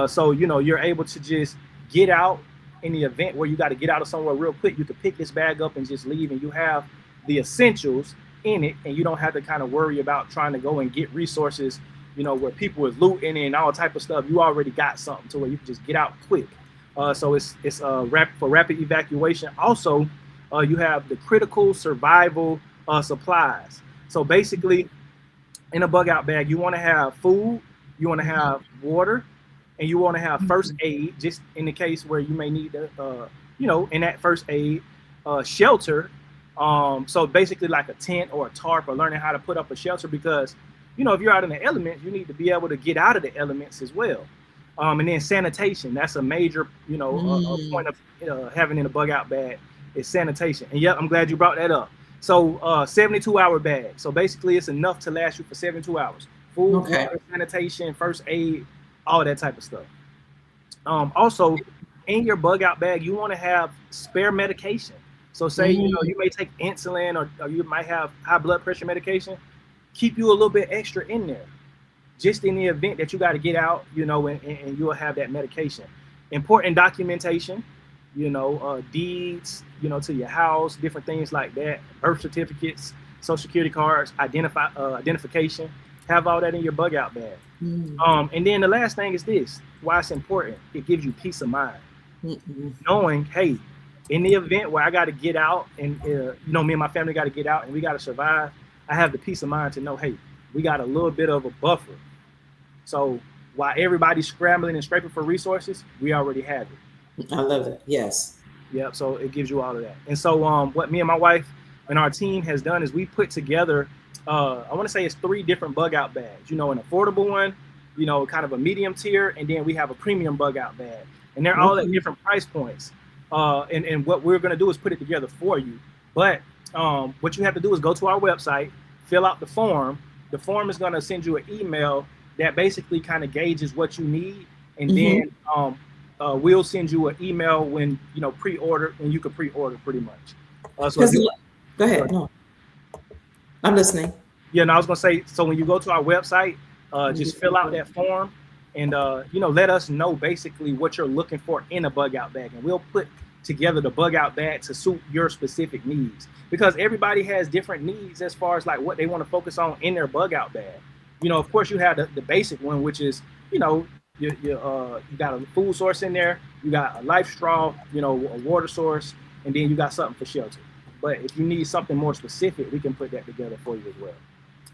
So, you're able to just get out in the event where you got to get out of somewhere real quick. You can pick this bag up and just leave, and you have the essentials in it, and you don't have to kind of worry about trying to go and get resources, where people is looting and all type of stuff. You already got something to where you can just get out quick. So it's for rapid evacuation. Also, you have the critical survival supplies. So basically, in a bug out bag, you want to have food, you want to have water, and you want to have first aid, just in the case where you may need to, in that first aid, shelter. So basically like a tent or a tarp, or learning how to put up a shelter, because, if you're out in the elements, you need to be able to get out of the elements as well. And then sanitation, that's a major, a point of having in a bug out bag is sanitation. And yeah, I'm glad you brought that up. So 72-hour bag. So basically it's enough to last you for 72 hours. Food, water, sanitation, first aid, all that type of stuff. Also, in your bug out bag, you want to have spare medication. So say, you may take insulin or you might have high blood pressure medication. Keep you a little bit extra in there, just in the event that you got to get out, and you'll have that medication. Important documentation, deeds, to your house, different things like that, birth certificates, social security cards, identification, have all that in your bug out bag. And then the last thing is this, why it's important. It gives you peace of mind, knowing, hey, in the event where I got to get out and, me and my family got to get out and we got to survive, I have the peace of mind to know, hey, we got a little bit of a buffer. So while everybody's scrambling and scraping for resources, we already have it. I love it. Yes. Yep. So it gives you all of that. And so what me and my wife and our team has done is we put together, I want to say it's 3 different bug out bags, an affordable one, kind of a medium tier, and then we have a premium bug out bag. And they're all at different price points. And what we're going to do is put it together for you. But what you have to do is go to our website, fill out the form. The form is going to send you an email that basically kind of gauges what you need. And then we'll send you an email when, pre-order, and you can pre-order pretty much. Go ahead. No. I'm listening. Yeah, and I was going to say, so when you go to our website, just fill out that form and, let us know basically what you're looking for in a bug out bag. And we'll put together the bug out bag to suit your specific needs, because everybody has different needs as far as like what they want to focus on in their bug out bag. You know, of course, you have the basic one, which is, you know, you got a food source in there, you got a life straw, you know, a water source, and then you got something for shelter. But if you need something more specific, we can put that together for you as well.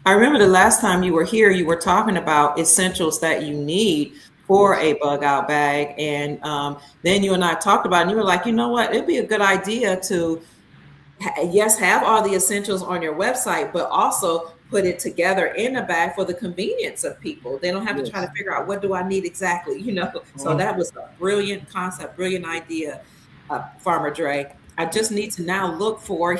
I remember the last time you were here, you were talking about essentials that you need for a bug out bag. And then you and I talked about it, and you were like, you know what, it'd be a good idea to, yes, have all the essentials on your website, but also put it together in a bag for the convenience of people. They don't have to try to figure out what do I need exactly, you know. So that was a brilliant concept, brilliant idea, Farmer Dre. I just need to now look for,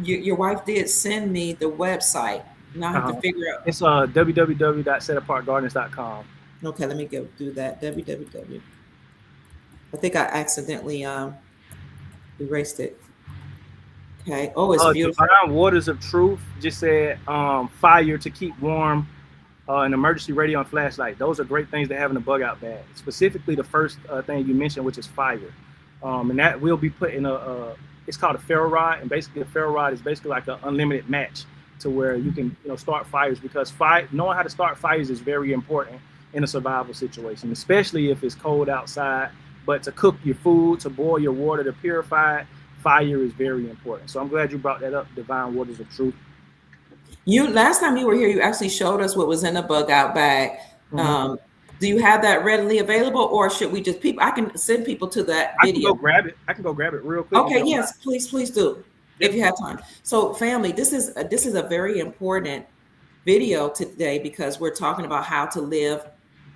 your wife did send me the website. Now I have to figure out. It's www.setapartgardens.com. Okay, let me go do that. www. I think I accidentally erased it. Okay. Oh, it's beautiful. Divine Waters of Truth just said fire to keep warm, an emergency radio and flashlight. Those are great things to have in a bug out bag. Specifically, the first thing you mentioned, which is fire, and that will be put in it's called a ferro rod, and basically a ferro rod is basically like an unlimited match to where you can, you know, start fires, because knowing how to start fires is very important in a survival situation, especially if it's cold outside. But to cook your food, to boil your water, to purify it, fire is very important. So I'm glad you brought that up, Divine Waters of Truth. Last time you were here, you actually showed us what was in a bug out bag. Do you have that readily available, or should we just I can send people to that video? I can go grab it real quick. Okay, yes, please do. If you have time. So family, this is a very important video today, because we're talking about how to live,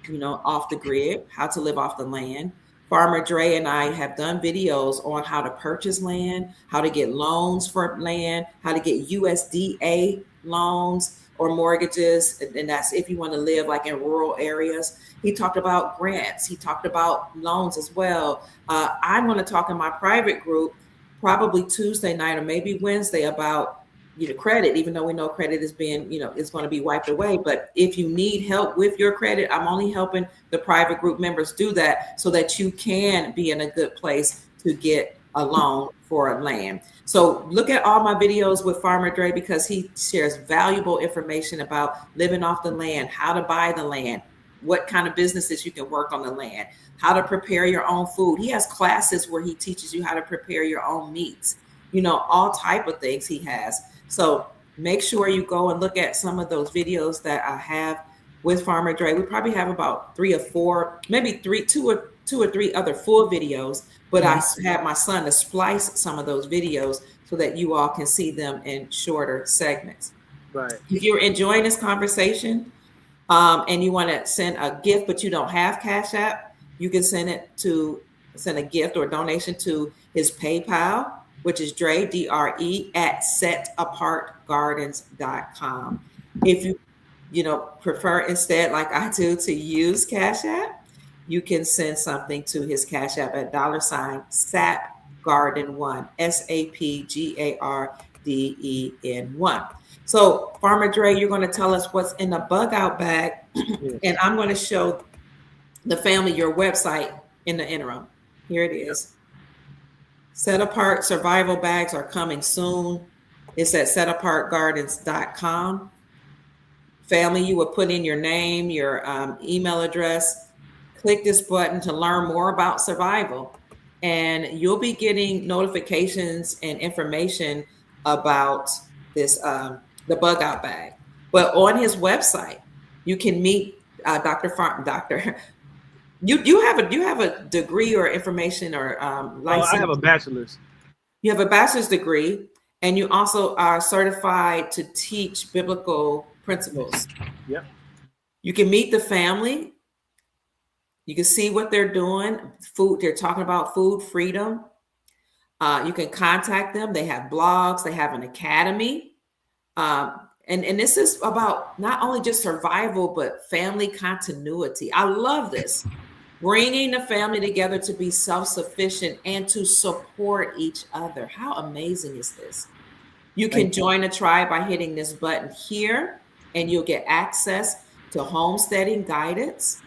you know, off the grid, how to live off the land. Farmer Dre and I have done videos on how to purchase land, how to get loans for land, how to get USDA loans or mortgages. And that's if you want to live like in rural areas. He talked about grants. He talked about loans as well. I'm going to talk in my private group probably Tuesday night or maybe Wednesday about, you know, credit, even though we know credit is being, you know, it's going to be wiped away. But if you need help with your credit, I'm only helping the private group members do that so that you can be in a good place to get a loan for a land. So look at all my videos with Farmer Dre, because he shares valuable information about living off the land, how to buy the land, what kind of businesses you can work on the land, how to prepare your own food. He has classes where he teaches you how to prepare your own meats, you know, all type of things he has. So make sure you go and look at some of those videos that I have with Farmer Dre. We probably have about 3 or 4, maybe two or three other full videos, but I had my son to splice some of those videos so that you all can see them in shorter segments. Right. If you're enjoying this conversation and you want to send a gift, but you don't have Cash App, you can send a gift or donation to his PayPal, which is Dre, DRE, at setapartgardens.com. If you prefer instead, like I do, to use Cash App, you can send something to his Cash App at $SAPGarden1, SAPGARDEN1. So Farmer Dre, you're going to tell us what's in the bug out bag, and I'm going to show the family your website in the interim. Here it is. Set Apart survival bags are coming soon. It's at setapartgardens.com. Family, you will put in your name, your email address. Click this button to learn more about survival, and you'll be getting notifications and information about this, the bug out bag. But on his website, you can meet Dr. You have a degree or information or license? I have a bachelor's. You have a bachelor's degree, and you also are certified to teach biblical principles. Yep. You can meet the family. You can see what they're doing. Food, they're talking about food freedom. You can contact them. They have blogs. They have an academy. And this is about not only just survival, but family continuity. I love this. Bringing the family together to be self-sufficient and to support each other. How amazing is this? You can join a tribe by hitting this button here, and you'll get access to homesteading guidance,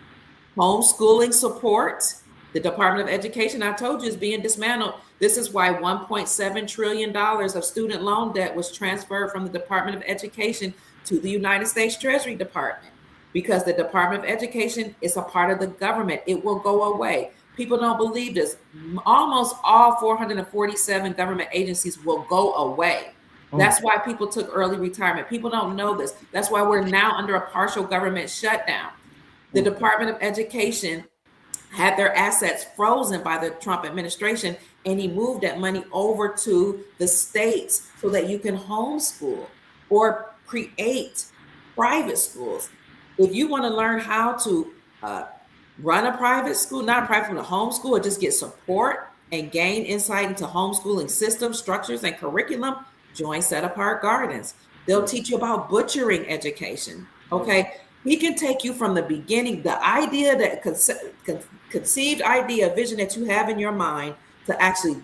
homeschooling support, The Department of Education, I told you, is being dismantled. This is why $1.7 trillion of student loan debt was transferred from the Department of Education to the United States Treasury Department, because the Department of Education is a part of the government. It will go away. People don't believe this. Almost all 447 government agencies will go away. That's why people took early retirement. People don't know this. That's why we're now under a partial government shutdown. The Department of Education had their assets frozen by the Trump administration, and he moved that money over to the states so that you can homeschool or create private schools. If you want to learn how to run a private school, not a private school, a homeschool, or just get support and gain insight into homeschooling systems, structures, and curriculum, join Set Apart Gardens. They'll teach you about butchering education. Okay. He can take you from the beginning, the idea, that conceived idea, vision that you have in your mind, to actually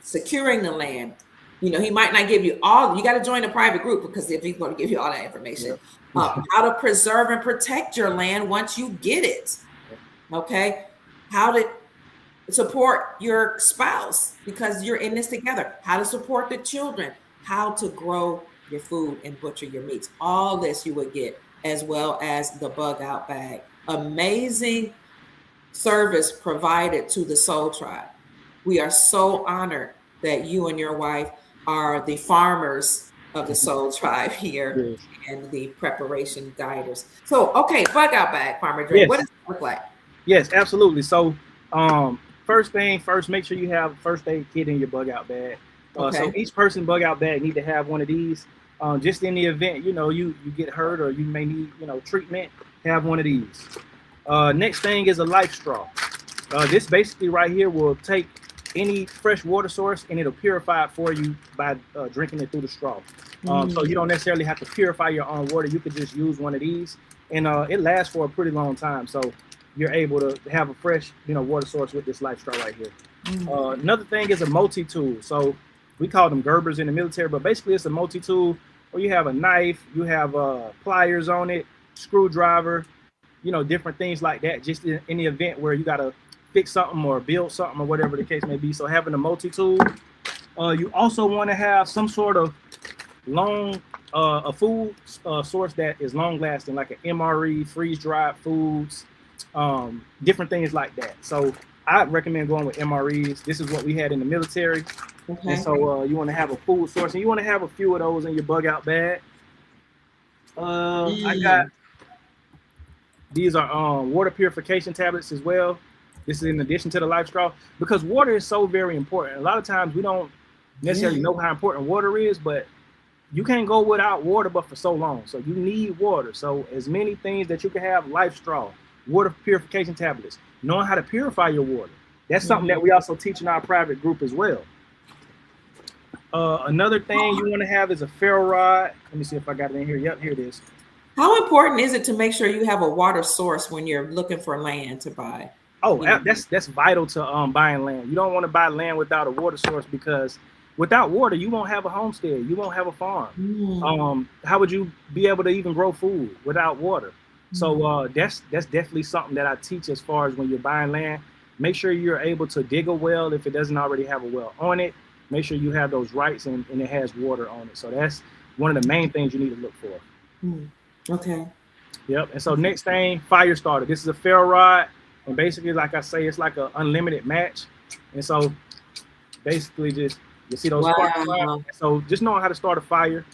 securing the land. You know, he might not give you all, you got to join a private group, because if he's going to give you all that information, how to preserve and protect your land once you get it. Okay. How to support your spouse, because you're in this together. How to support the children, how to grow your food and butcher your meats. All this you would get, as well as the bug out bag. Amazing service provided to the Soul Tribe. We are so honored that you and your wife are the farmers of the Soul Tribe here, and the preparation guiders. So, okay, bug out bag, Farmer Dre. Yes. What does it look like? Yes, absolutely. So, first thing first, make sure you have a first aid kit in your bug out bag. So each person bug out bag need to have one of these. Just in the event, you know, you get hurt or you may need, you know, treatment, have one of these. Next thing is a life straw. This basically right here will take any fresh water source and it'll purify it for you by drinking it through the straw. So you don't necessarily have to purify your own water. You could just use one of these, and it lasts for a pretty long time. So you're able to have a fresh, you know, water source with this life straw right here. Another thing is a multi-tool. So we call them Gerbers in the military, but basically it's a multi-tool where you have a knife, you have pliers on it, screwdriver, you know, different things like that, just in the event where you got to fix something or build something or whatever the case may be. So having a multi-tool. You also want to have some sort of a food source that is long lasting, like an MRE, freeze-dried foods, different things like that. So I recommend going with MREs. This is what we had in the military. And so you want to have a food source, and you want to have a few of those in your bug out bag. I got these are water purification tablets as well. This is in addition to the life straw, because water is so very important. A lot of times we don't necessarily know how important water is, but you can't go without water but for so long. So you need water. So as many things that you can have: life straw, water purification tablets, knowing how to purify your water. That's something that we also teach in our private group as well. Another thing you want to have is a ferro rod. Let me see if I got it in here. Yep, here it is. How important is it to make sure you have a water source when you're looking for land to buy? Oh, that's vital to buying land. You don't want to buy land without a water source, because without water, you won't have a homestead. You won't have a farm. How would you be able to even grow food without water? So that's definitely something that I teach as far as when you're buying land. Make sure you're able to dig a well if it doesn't already have a well on it. Make sure you have those rights and it has water on it. So that's one of the main things you need to look for. Okay. Yep. And so next thing, fire starter. This is a ferro rod. And basically, like I say, it's like an unlimited match. And so basically just, you see those sparks. So just knowing how to start a fire,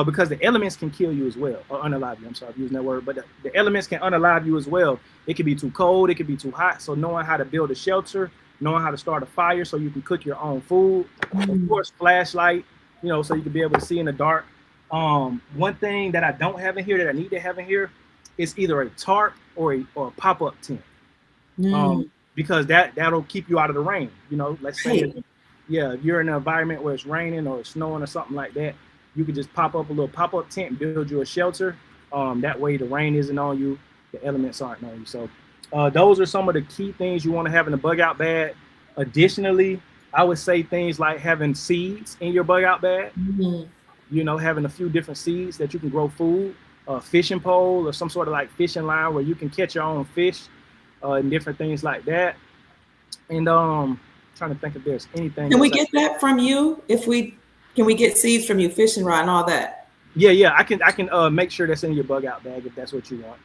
because the elements can kill you as well, or unalive you. I'm sorry for using that word, but the elements can unalive you as well. It could be too cold, it could be too hot. So knowing how to build a shelter, knowing how to start a fire so you can cook your own food. Of course, flashlight, you know, so you can be able to see in the dark. One thing that I don't have in here that I need to have in here is either a tarp or a pop-up tent. Because that'll keep you out of the rain. You know, let's say, if you're in an environment where it's raining or it's snowing or something like that, you could just pop up a little pop-up tent, build you a shelter. That way the rain isn't on you, the elements aren't on you. So those are some of the key things you want to have in the bug out bag. Additionally, I would say things like having seeds in your bug out bag. You know, having a few different seeds that you can grow food, a fishing pole or some sort of like fishing line where you can catch your own fish, and different things like that. And trying to think if there's anything Can we else. get that from you? Can we get seeds from you, fishing rod and all that? Yeah, I can make sure that's in your bug out bag if that's what you want.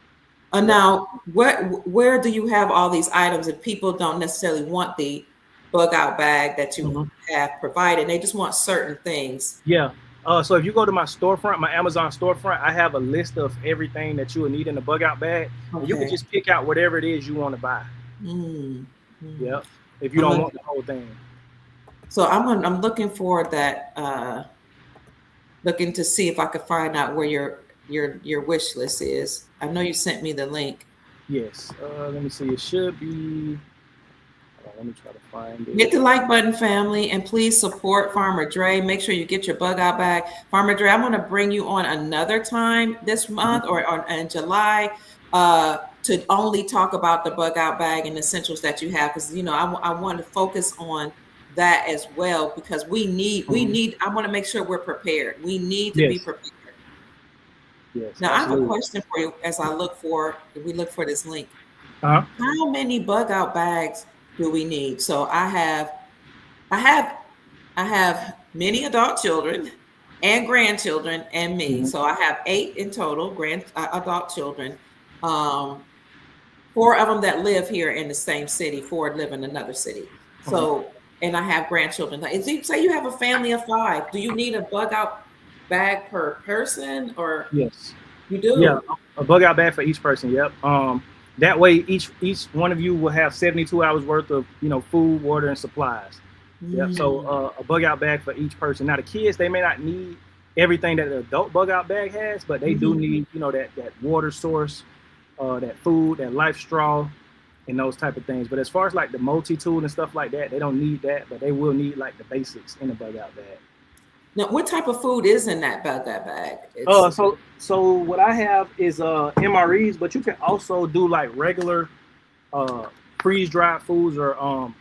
Yep. Now, where do you have all these items if people don't necessarily want the bug out bag that you Mm-hmm. have provided? They just want certain things. Yeah. So if you go to my storefront, my Amazon storefront, I have a list of everything that you will need in the bug out bag, and you can Okay. just pick out whatever it is you want to buy. Mm. Yep. If you I'm don't looking, want the whole thing. so I'm looking for that. Looking to see if I could find out where your wish list is. I know you sent me the link. Yes. Let me see. It should be. Hold on, let me try to find Hit it. the like button, family, and please support Farmer Dre. Make sure you get your bug out bag. Farmer Dre, I'm going to bring you on another time this month or in July to only talk about the bug out bag and essentials that you have, because I want to focus on that as well, because Mhm. I want to make sure we're prepared. We need to be Yes. prepared. Yes. Now, I have a Absolutely. question for you as we look for this link. Uh huh. How many bug out bags do we need? So I have I have many adult children and grandchildren and me. Hmm. So I have 8 in total adult children. Um, 4 of them that live here in the same city, 4 live in another city. Uh-huh. So, and I have grandchildren. Say you have a family of 5, do you need a bug out bag per person, or Yes. you Yeah. do? A bug out bag for each person. Yep. That way each one of you will have 72 hours worth of food, water, and supplies. Yep. So Mm, a bug out bag for each person. Now the kids, they may not need everything that the adult bug out bag has, but they do mhm. need that water source, that food, that life straw, and those type of things. But as far as like the multi tool and stuff like that, they don't need that, but they will need like the basics in the bug out bag. Now, what type of food is in that bag? Uh, It's so so what I have is MREs, but you can also do like regular uh freeze dried foods or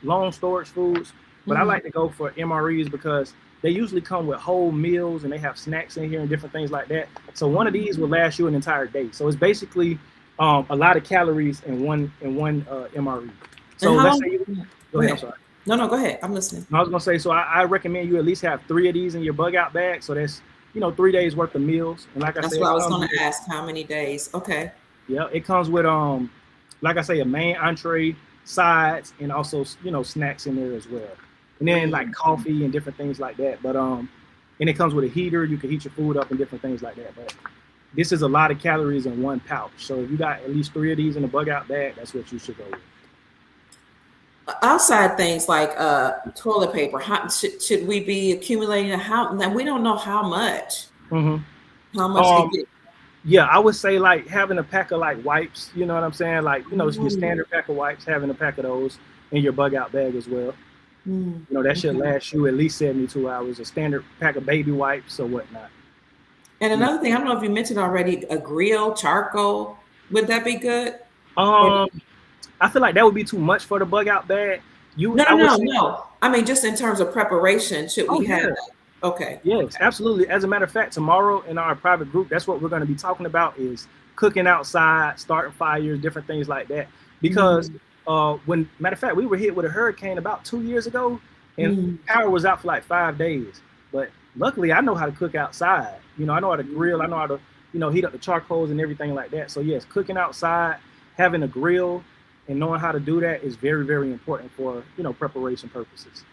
long storage foods. But I mhm. like to go for MREs because they usually come with whole meals and they have snacks in here and different things like that. So one of these will last you an entire day. So it's basically a lot of calories in one MRE. And So how let's long? say you Yeah, go go ahead. I'm ahead. sorry. No, go ahead. I'm listening. I was gonna say, so I recommend you at least have 3 of these in your bug out bag. So that's 3 days worth of meals. And like I That's said, what I it was comes going with to ask. How many days? Okay. yeah, it comes with like I say, a main entree, sides, and also snacks in there as well. And then like Mm. coffee and different things like that. But and it comes with a heater. You can heat your food up and different things like that. But this is a lot of calories in one pouch. So if you got at least 3 of these in a bug out bag, that's what you should go with. Outside things like toilet paper. Should we be accumulating how? Now we don't know how much. How Mm-hmm. much to get? Yeah, I would say like having a pack of like wipes, you know what I'm saying? Like, your Mm, standard pack of wipes, having a pack of those in your bug out bag as well. That should okay. last you at least 72 hours. A standard pack of baby wipes or whatnot. And Yeah. another thing, I don't know if you mentioned already, a grill, charcoal. Would that be good? Or Um, I feel like that would be too much for the bug out bag. no, I no, would no, say, no. I mean, just in terms of preparation, should oh we have yeah, that? Okay. yes, Okay. absolutely. As a matter of fact, tomorrow in our private group, that's what we're going to be talking about is cooking outside, starting fires, different things like that. Because Mm, when matter of fact, we were hit with a hurricane about 2 years ago, and mm, power was out for like 5 days. But luckily, I know how to cook outside. I know how to grill. I know how to heat up the charcoals and everything like that. So yes, cooking outside, having a grill, and knowing how to do that is very very important for preparation purposes.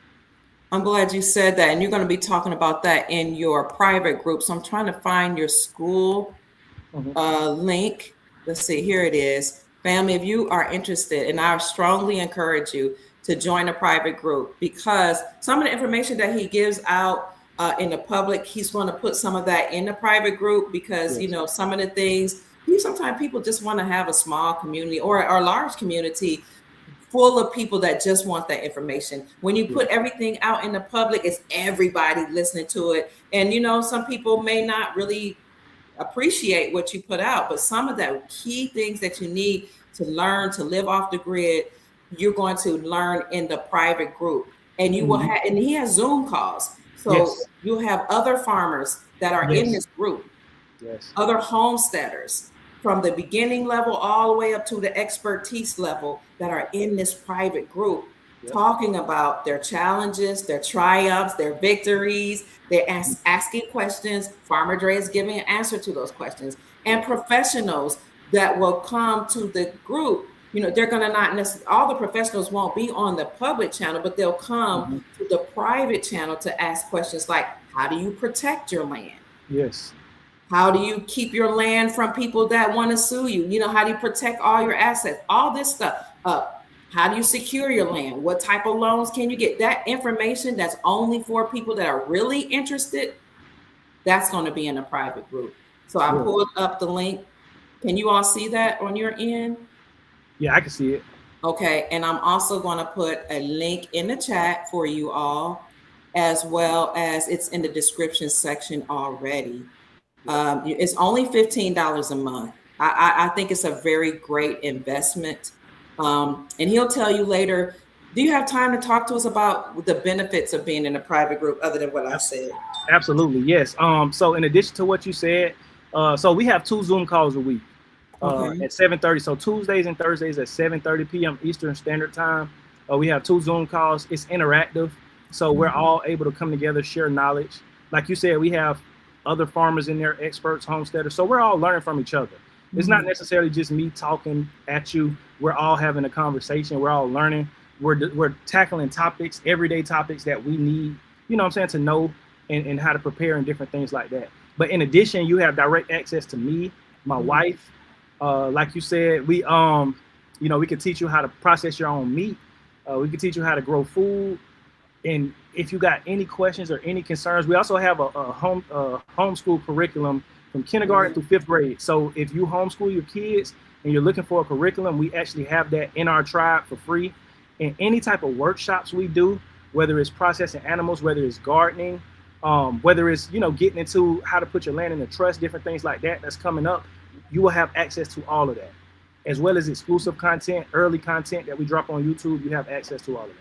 I'm glad you said that. And you're going to be talking about that in your private group. So I'm trying to find your school Hmm. link. Let's see, here it is. Family, if you are interested, and I strongly encourage you to join a private group, because some of the information that he gives out in the public, he's going to put some of that in the private group, because Yes. some of the things, sometimes people just want to have a small community or a large community full of people that just want that information. When you put Yes. everything out in the public, it's everybody listening to it. And some people may not really appreciate what you put out, but some of the key things that you need to learn to live off the grid, you're going to learn in the private group. And you will Hmm. have, and he has Zoom calls. So Yes. you'll have other farmers that are in Yes. this group, Yes. other homesteaders from the beginning level all the way up to the expertise level that are in this private group. talking about their challenges, their triumphs, their victories. They're asking questions. Farmer Dre is giving an answer to those questions. And professionals that will come to the group, they're going to not necessarily, all the professionals won't be on the public channel, but they'll come to the private channel to ask questions like, how do you protect your land? Yes. How do you keep your land from people that want to sue you? How do you protect all your assets? All this stuff. How do you secure your land? What type of loans can you get? That information that's only for people that are really interested, that's going to be in a private group. So I pulled up the link. Can you all see that on your end? Yeah, I can see it. Okay, and I'm also going to put a link in the chat for you all, as well as it's in the description section already. It's only $15 a month. I think it's a very great investment. And he'll tell you later. Do you have time to talk to us about the benefits of being in a private group other than what I said? Absolutely, yes. So in addition to what you said, so we have 2 Zoom calls a week at 7:30. So Tuesdays and Thursdays at 7:30 p.m. Eastern Standard Time. We have 2 Zoom calls. It's interactive. So we're all able to come together, share knowledge. Like you said, we have other farmers in there, experts, homesteaders. So we're all learning from each other. It's not necessarily just me talking at you. We're all having a conversation. We're all learning. We're tackling topics, everyday topics that we need, to know and how to prepare and different things like that. But in addition, you have direct access to me, my wife. Like you said, we can teach you how to process your own meat. We can teach you how to grow food. And if you got any questions or any concerns, we also have a homeschool curriculum from kindergarten through 5th grade. So if you homeschool your kids and you're looking for a curriculum, we actually have that in our tribe for free. And any type of workshops we do, whether it's processing animals, whether it's gardening, whether it's, getting into how to put your land in a trust, different things like that that's coming up, you will have access to all of that, as well as exclusive content, early content that we drop on YouTube. You have access to all of that.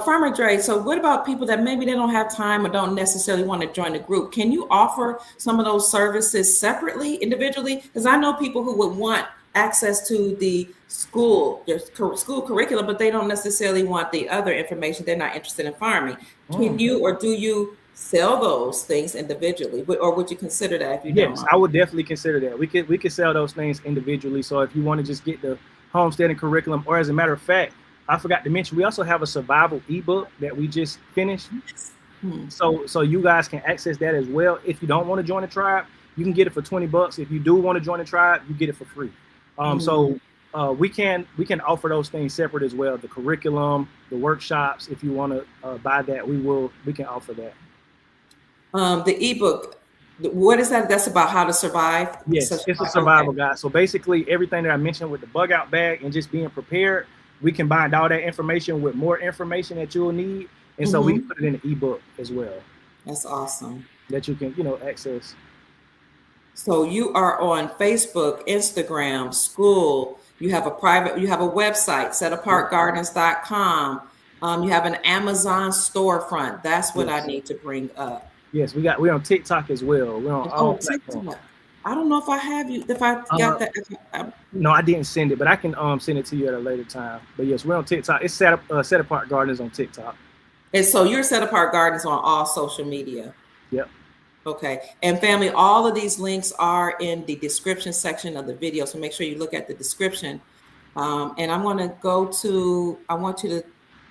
Farmer Dre, so what about people that maybe they don't have time or don't necessarily want to join the group? Can you offer some of those services separately, individually? Because I know people who would want access to the school curriculum, but they don't necessarily want the other information. They're not interested in farming. Can you, or do you sell those things individually, or would you consider that if you don't? Yes, I would definitely consider that. We could sell those things individually. So if you want to just get the homesteading curriculum, or as a matter of fact, I forgot to mention, we also have a survival ebook that we just finished. So you guys can access that as well. If you don't want to join the tribe, you can get it for $20. If you do want to join the tribe, you get it for free. So we can offer those things separate as well. The curriculum, the workshops. If you want to buy that, we can offer that. The ebook, what is that? That's about how to survive. Yes, it's a survival guide. So basically, everything that I mentioned with the bug out bag and just being prepared, we combined all that information with more information that you'll need, and so we can put it in an ebook as well. That's awesome. That you can, access. So you are on Facebook, Instagram, school. You have a website, setapartgardens.com. You have an Amazon storefront. That's what I need to bring up. Yes, we're on TikTok as well. We're on all platforms. TikTok. I don't know if I have you. If I got that. No, I didn't send it, but I can send it to you at a later time. But yes, we're on TikTok. It's Set Apart Gardens on TikTok. And so you're Set Apart Gardens on all social media. Yep. Okay. And family, all of these links are in the description section of the video. So make sure you look at the description. And I want you to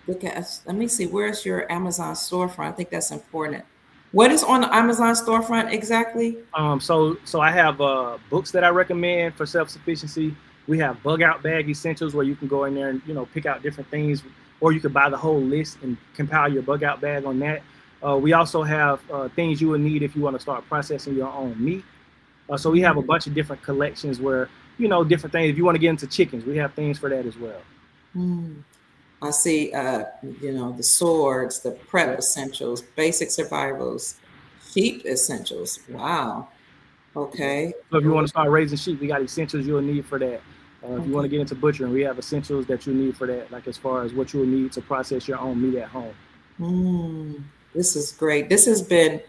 look at, let me see, where's your Amazon storefront? I think that's important. What is on the Amazon storefront exactly? So I have books that I recommend for self-sufficiency. We have bug out bag essentials where you can go in there and pick out different things, or you could buy the whole list and compile your bug out bag on that. We also have things you would need if you want to start processing your own meat. So we have a bunch of different collections where different things. If you want to get into chickens, we have things for that as well. I see, the swords, the prep essentials, basic survivals, sheep essentials. Wow. Okay. So if you want to start raising sheep, we got essentials you'll need for that. If you want to get into butchering, we have essentials that you need for that, like as far as what you will need to process your own meat at home. This is great. This has been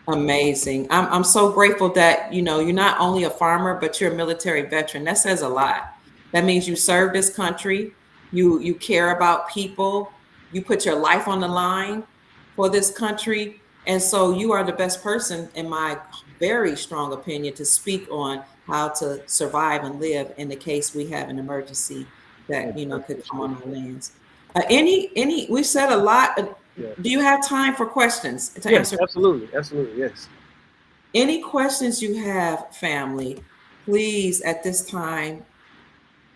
amazing. I'm so grateful that, you're not only a farmer, but you're a military veteran. That says a lot. That means you served this country. You care about people. You put your life on the line for this country. And so you are the best person, in my very strong opinion, to speak on how to survive and live in the case we have an emergency that, could come on our lands. We said a lot. Do you have time for questions to Yes, answer? absolutely. Yes. Any questions you have, family, please at this time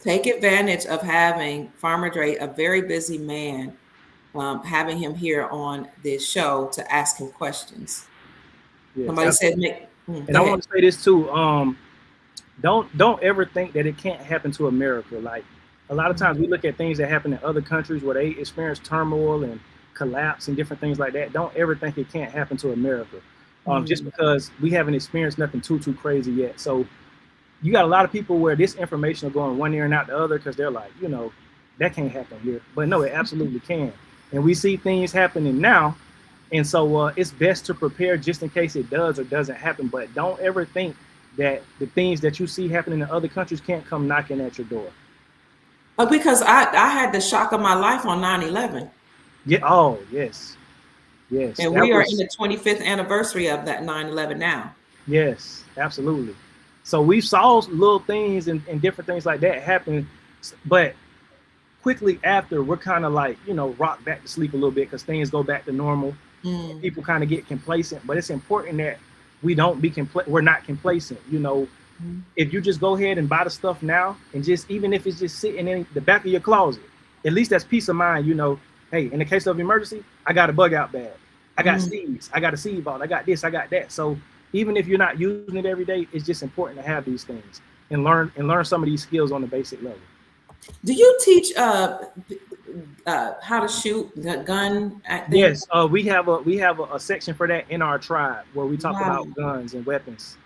take advantage of having Farmer Dre, a very busy man, having him here on this show to ask him questions. Yes, Somebody absolutely. said, And I want to say this too. Don't ever think that it can't happen to America. Like a lot of times we look at things that happen in other countries where they experience turmoil and collapse and different things like that. Don't ever think it can't happen to America. Just because we haven't experienced nothing too crazy yet. So you got a lot of people where this information are going one ear and out the other because they're like, that can't happen here. But no, it absolutely can. And we see things happening now. And so it's best to prepare just in case it does or doesn't happen. But don't ever think that the things that you see happening in other countries can't come knocking at your door. Because I had the shock of my life on 9/11. Yeah. Oh, yes. Yes. And we are in the 25th anniversary of that 9/11 now. Yes, absolutely. So we saw little things and different things like that happen. But quickly after, we're kind of like, rock back to sleep a little bit because things go back to normal. People kind of get complacent. But it's important that we don't be we're not complacent. If you just go ahead and buy the stuff now and just, even if it's just sitting in the back of your closet, at least that's peace of mind. Hey, in the case of emergency, I got a bug out bag. I got seeds. I got a seed vault. I got this. I got that. So even if you're not using it every day, it's just important to have these things and learn some of these skills on the basic level. Do you teach how to shoot the gun? Yes, we have a section for that in our tribe where we talk about guns and weapons.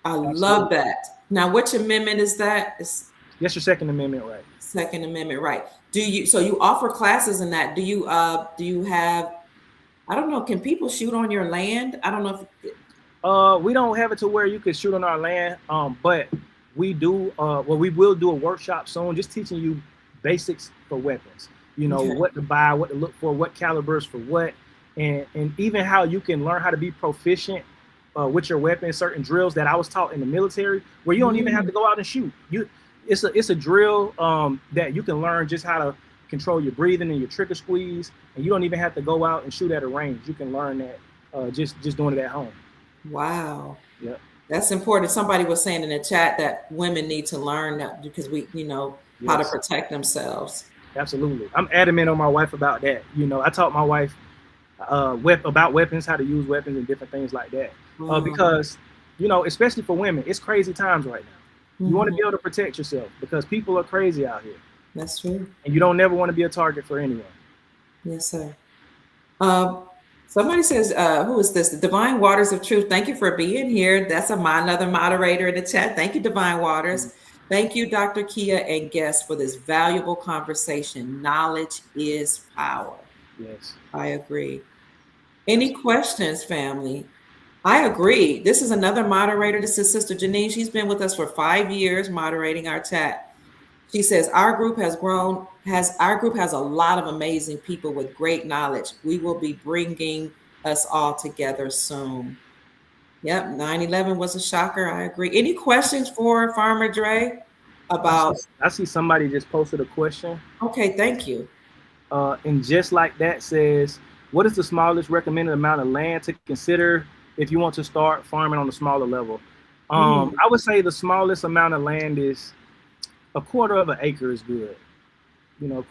I love that. Now, which amendment is that? That's your Second Amendment right. Second Amendment right. So you offer classes in that? Do you have? I don't know. Can people shoot on your land? I don't know if. We don't have it to where you can shoot on our land. But we do. We will do a workshop soon, just teaching you basics for weapons. What to buy, what to look for, what calibers for what, and even how you can learn how to be proficient with your weapon. Certain drills that I was taught in the military, where you don't even have to go out and shoot. It's a drill that you can learn just how to control your breathing and your trigger squeeze, and you don't even have to go out and shoot at a range. You can learn that just doing it at home. Wow. Yep. That's important. Somebody was saying in the chat that women need to learn that because how to protect themselves. Absolutely. I'm adamant on my wife about that. I taught my wife about weapons, how to use weapons and different things like that. Because, especially for women, it's crazy times right now. You want to be able to protect yourself because people are crazy out here. That's true. And you don't never want to be a target for anyone. Yes, sir. Somebody says, who is this? The Divine Waters of Truth. Thank you for being here. That's another moderator in the chat. Thank you, Divine Waters. Thank you, Dr. Kia and guests, for this valuable conversation. Knowledge is power. Yes. I agree. Any questions, family? I agree. This is another moderator. This is Sister Janine. She's been with us for 5 years moderating our chat. She says, our group has a lot of amazing people with great knowledge. We will be bringing us all together soon. Yep, 9/11 was a shocker. I agree. Any questions for Farmer Dre about? I see somebody just posted a question. Okay, thank you. And just like that says, what is the smallest recommended amount of land to consider if you want to start farming on a smaller level? I would say the smallest amount of land is a quarter of an acre is good. A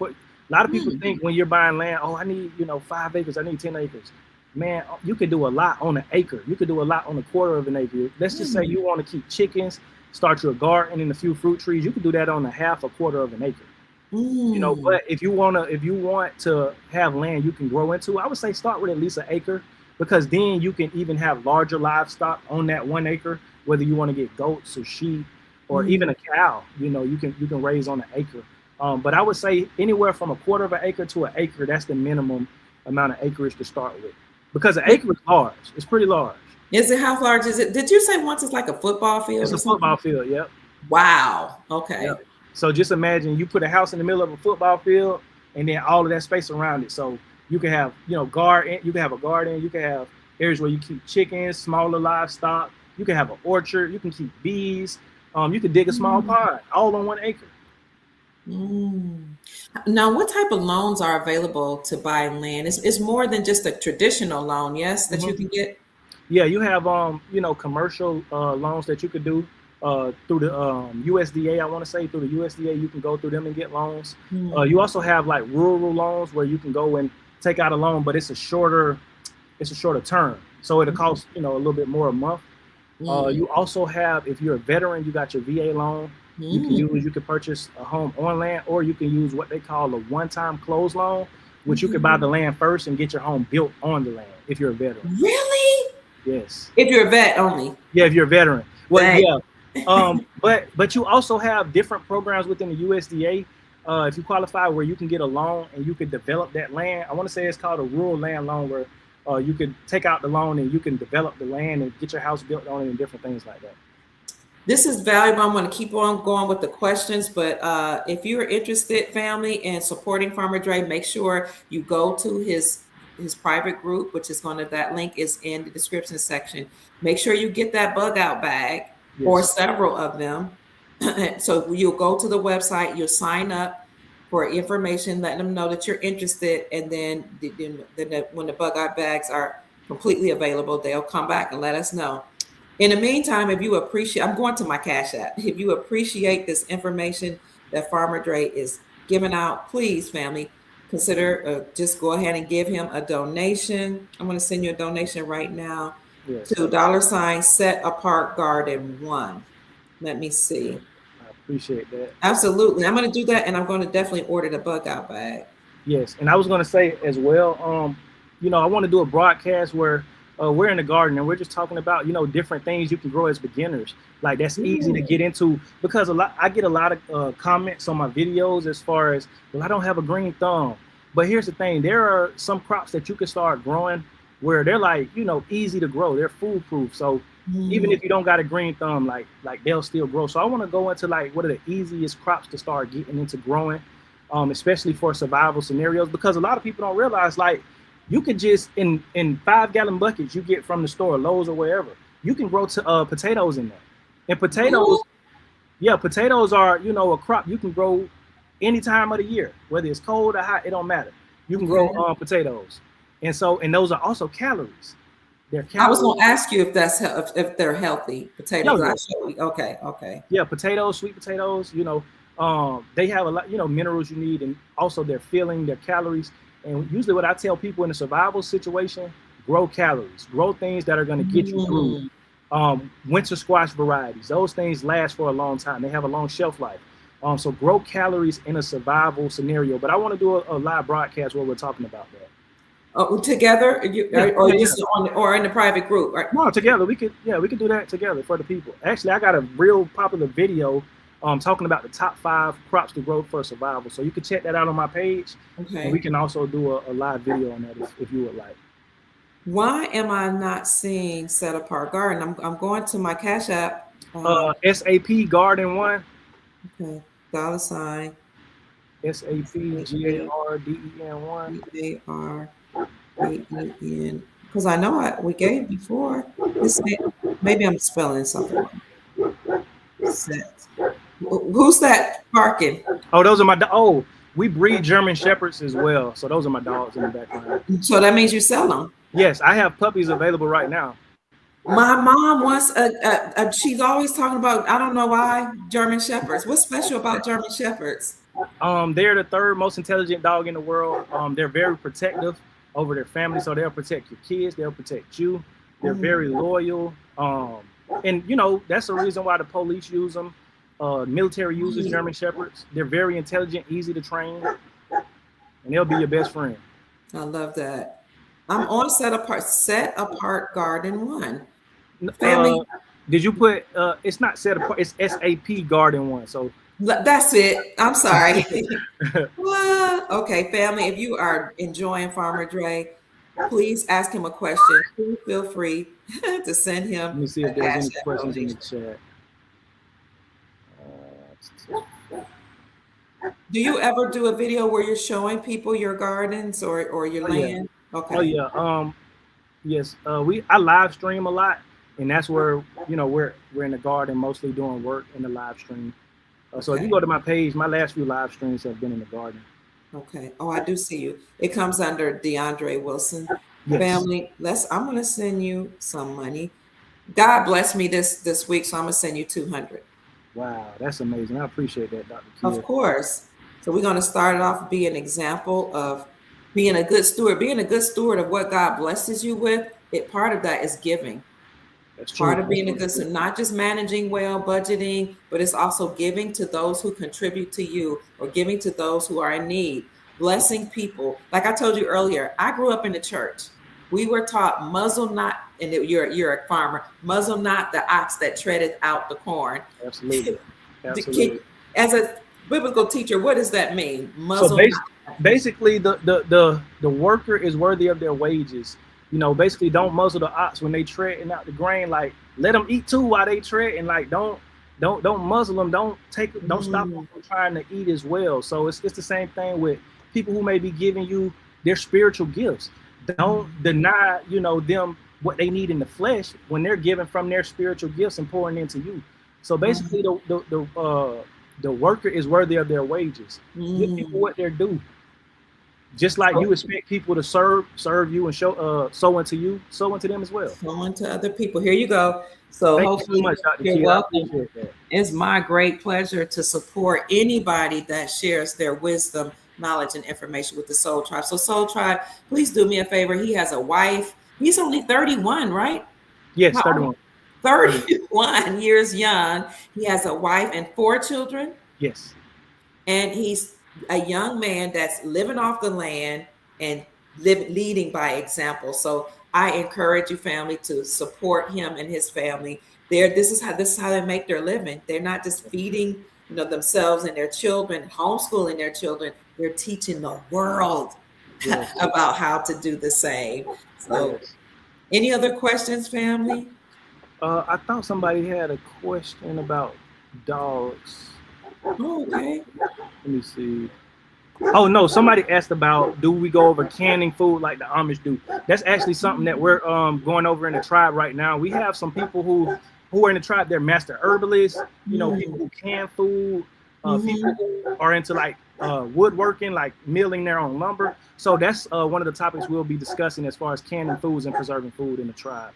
lot of people think when you're buying land, I need 5 acres, I need 10 acres. Man, you can do a lot on an acre. You could do a lot on a quarter of an acre. Let's just say you want to keep chickens, start your garden and a few fruit trees. You can do that on a quarter of an acre. But if you want to have land you can grow into, I would say start with at least an acre, because then you can even have larger livestock on that 1 acre, whether you want to get goats or sheep or even a cow. You can raise on an acre. But I would say anywhere from a quarter of an acre to an acre, that's the minimum amount of acreage to start with. Because an acre is large. It's pretty large. Is it? How large is it? Did you say once it's like a football field? It's a football field, yep. Wow. Okay. Yep. So just imagine you put a house in the middle of a football field, and then all of that space around it. So you can have, garden. You can have a garden. You can have areas where you keep chickens, smaller livestock. You can have an orchard. You can keep bees. You can dig a small pond, all on 1 acre. Now, what type of loans are available to buy land? It's more than just a traditional loan, yes, that you can get? Yeah, you have commercial loans that you could do through the USDA. I want to say through the USDA, you can go through them and get loans. You also have like rural loans where you can go and take out a loan, but it's a shorter term, so it'll cost a little bit more a month. You also have, if you're a veteran, you got your VA loan. You can purchase a home on land, or you can use what they call a one-time close loan, which you can buy the land first and get your home built on the land if you're a veteran. Really? Yes. If you're a vet only. Yeah, if you're a veteran. Well, yeah. But you also have different programs within the USDA. If you qualify, where you can get a loan and you can develop that land. I want to say it's called a rural land loan, where you can take out the loan and you can develop the land and get your house built on it and different things like that. This is valuable. I'm going to keep on going with the questions, but if you're interested, family, in supporting Farmer Dre, make sure you go to his private group, which is that link is in the description section. Make sure you get that bug out bag, or several of them. So you'll go to the website, you'll sign up for information, letting them know that you're interested, and then when the bug out bags are completely available, they'll come back and let us know. In the meantime, if you appreciate, I'm going to my Cash App. If you appreciate this information that Farmer Dre is giving out, please, family, consider just go ahead and give him a donation. I'm going to send you a donation right now to $ Set Apart Garden 1. Let me see. I appreciate that. Absolutely. I'm going to do that, and I'm going to definitely order the bug out bag. Yes, and I was going to say as well, I want to do a broadcast where we're in the garden and we're just talking about, different things you can grow as beginners. Like that's easy to get into, because I get a lot of comments on my videos as far as, well, I don't have a green thumb. But here's the thing, there are some crops that you can start growing where they're like, easy to grow. They're foolproof. So even if you don't got a green thumb, like they'll still grow. So I want to go into like what are the easiest crops to start getting into growing, especially for survival scenarios, because a lot of people don't realize, like, you can just in 5-gallon buckets you get from the store, Lowe's or wherever, you can grow potatoes in there. And potatoes are, a crop you can grow any time of the year, whether it's cold or hot, it don't matter. You can grow potatoes. And those are also calories. They're calories. I was going to ask you if they're healthy potatoes. Okay. Yeah, potatoes, sweet potatoes, they have a lot, minerals you need, and also they're filling, their calories. And usually what I tell people in a survival situation, grow calories, grow things that are going to get you through. Winter squash varieties, those things last for a long time. They have a long shelf life. So grow calories in a survival scenario. But I want to do a live broadcast where we're talking about that. Together, or in the private group, right? No, together. We could do that together for the people. Actually, I got a real popular video talking about the top 5 crops to grow for survival. So you can check that out on my page. Okay. And we can also do a live video on that if you would like. Why am I not seeing Set Apart Garden? I'm going to my Cash App. SAP Garden 1. Okay. $. SAP GARDEN 1. Because I know we gave before. Maybe I'm spelling something wrong. Set. Who's that barking? Oh, those are my we breed German Shepherds as well. So those are my dogs in the background. So that means you sell them? Yes, I have puppies available right now. My mom wants she's always talking about, I don't know why, German Shepherds. What's special about German Shepherds? They're the 3rd most intelligent dog in the world. They're very protective over their family. So they'll protect your kids. They'll protect you. They're very loyal. And that's the reason why the police use them. Military uses German Shepherds. They're very intelligent, easy to train, and they'll be your best friend. I love that. I'm on Set Apart Garden 1. Family. Did you put? It's not Set Apart. It's SAP Garden 1. So that's it. I'm sorry. Okay, family. If you are enjoying Farmer Dre, please ask him a question. Please feel free to send him. Let me see if there's any questions in the chat. Do you ever do a video where you're showing people your gardens or your Oh yeah. land? Oh Okay. yeah. Yes. I live stream a lot, and that's where we're in the garden mostly doing work in the live stream. So if you Okay. go to my page, my last few live streams have been in the garden. Okay. Oh, I do see you. It comes under DeAndre Wilson. Yes. Family, I'm gonna send you some money. God bless me this week, so I'm gonna send you 200. Wow, that's amazing. I appreciate that, Dr. Of Kia. course. So we're gonna start it off be an example of being a good steward, being a good steward of what God blesses you with. Part of that is giving. That's Part true. of That's being a true. good steward, not just managing well, budgeting, but it's also giving to those who contribute to you or giving to those who are in need, blessing people. Like I told you earlier, I grew up in the church. We were taught muzzle not, and you're a farmer, muzzle not the ox that treadeth out the corn. Absolutely. Absolutely. As a biblical teacher, what does that mean? So Muzzle not. basically, the worker is worthy of their wages. Basically, don't muzzle the ox when they treading out the grain. Like, let them eat too while they tread, and like, don't muzzle them. Don't stop them from trying to eat as well. So it's the same thing with people who may be giving you their spiritual gifts. Don't deny them what they need in the flesh when they're giving from their spiritual gifts and pouring into you. So basically, the worker is worthy of their wages. Give people what they're due. Just like you expect people to serve you and sow into you, sow into them as well. Sow into other people. Here you go. So Thank hopefully you so much, Dr. you're Kia. welcome. It's my great pleasure to support anybody that shares their wisdom, knowledge, and information with the Soul Tribe. So Soul Tribe, please do me a favor. He has a wife. He's only 31, right? Yes, How 31. 31 years young. He has a wife and 4 children. Yes. And he's a young man that's living off the land and leading by example. So I encourage you, family, to support him and his family. This is how they make their living. They're not just feeding themselves and their children, homeschooling their children. They're teaching the world about how to do the same. So, any other questions, family? I thought somebody had a question about dogs. Oh, okay. Let me see. Oh no, somebody asked about do we go over canning food like the Amish do? That's actually something that we're going over in the tribe right now. We have some people who are in the tribe. They're master herbalists. People who can food. People who are into like woodworking, like milling their own lumber. So that's one of the topics we'll be discussing as far as canning foods and preserving food in the tribe.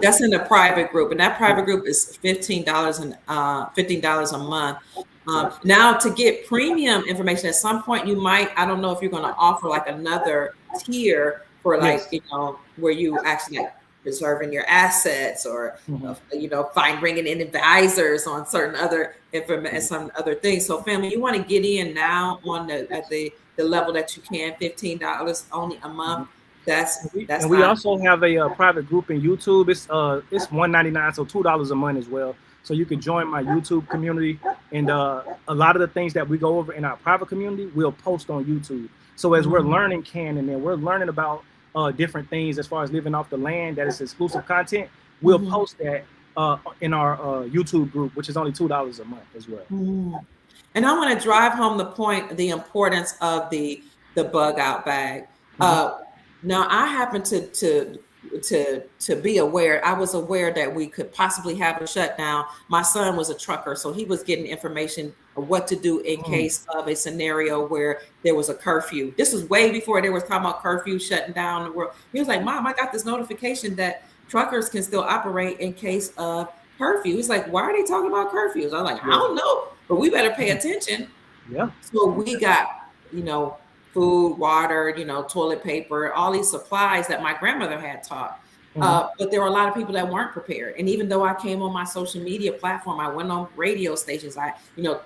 That's in the private group, and that private group is $15 and $15 a month. Now, to get premium information, at some point you might, I don't know if you're going to offer like another tier for like, where you actually like preserving your assets or, bringing in advisors on certain other information, some other things. So family, you want to get in now at the level that you can, $15 only a month. We also have a private group in YouTube. It's $1.99, so $2 a month as well. So you can join my YouTube community, and a lot of the things that we go over in our private community, we'll post on YouTube. So as we're learning canning and we're learning about different things as far as living off the land, that is exclusive content, we'll post that in our YouTube group, which is only $2 a month as well. And I want to drive home the importance of the bug out bag. Now I happen to be aware. I was aware that we could possibly have a shutdown. My son was a trucker, so he was getting information of what to do in case of a scenario where there was a curfew. This was way before they were talking about curfew shutting down the world. He was like, "Mom, I got this notification that truckers can still operate in case of curfew." He's like, "Why are they talking about curfews?" I'm like, "I don't know, but we better pay attention." Yeah. So we got, food, water, toilet paper, all these supplies that my grandmother had taught. But there were a lot of people that weren't prepared. And even though I came on my social media platform, I went on radio stations, I,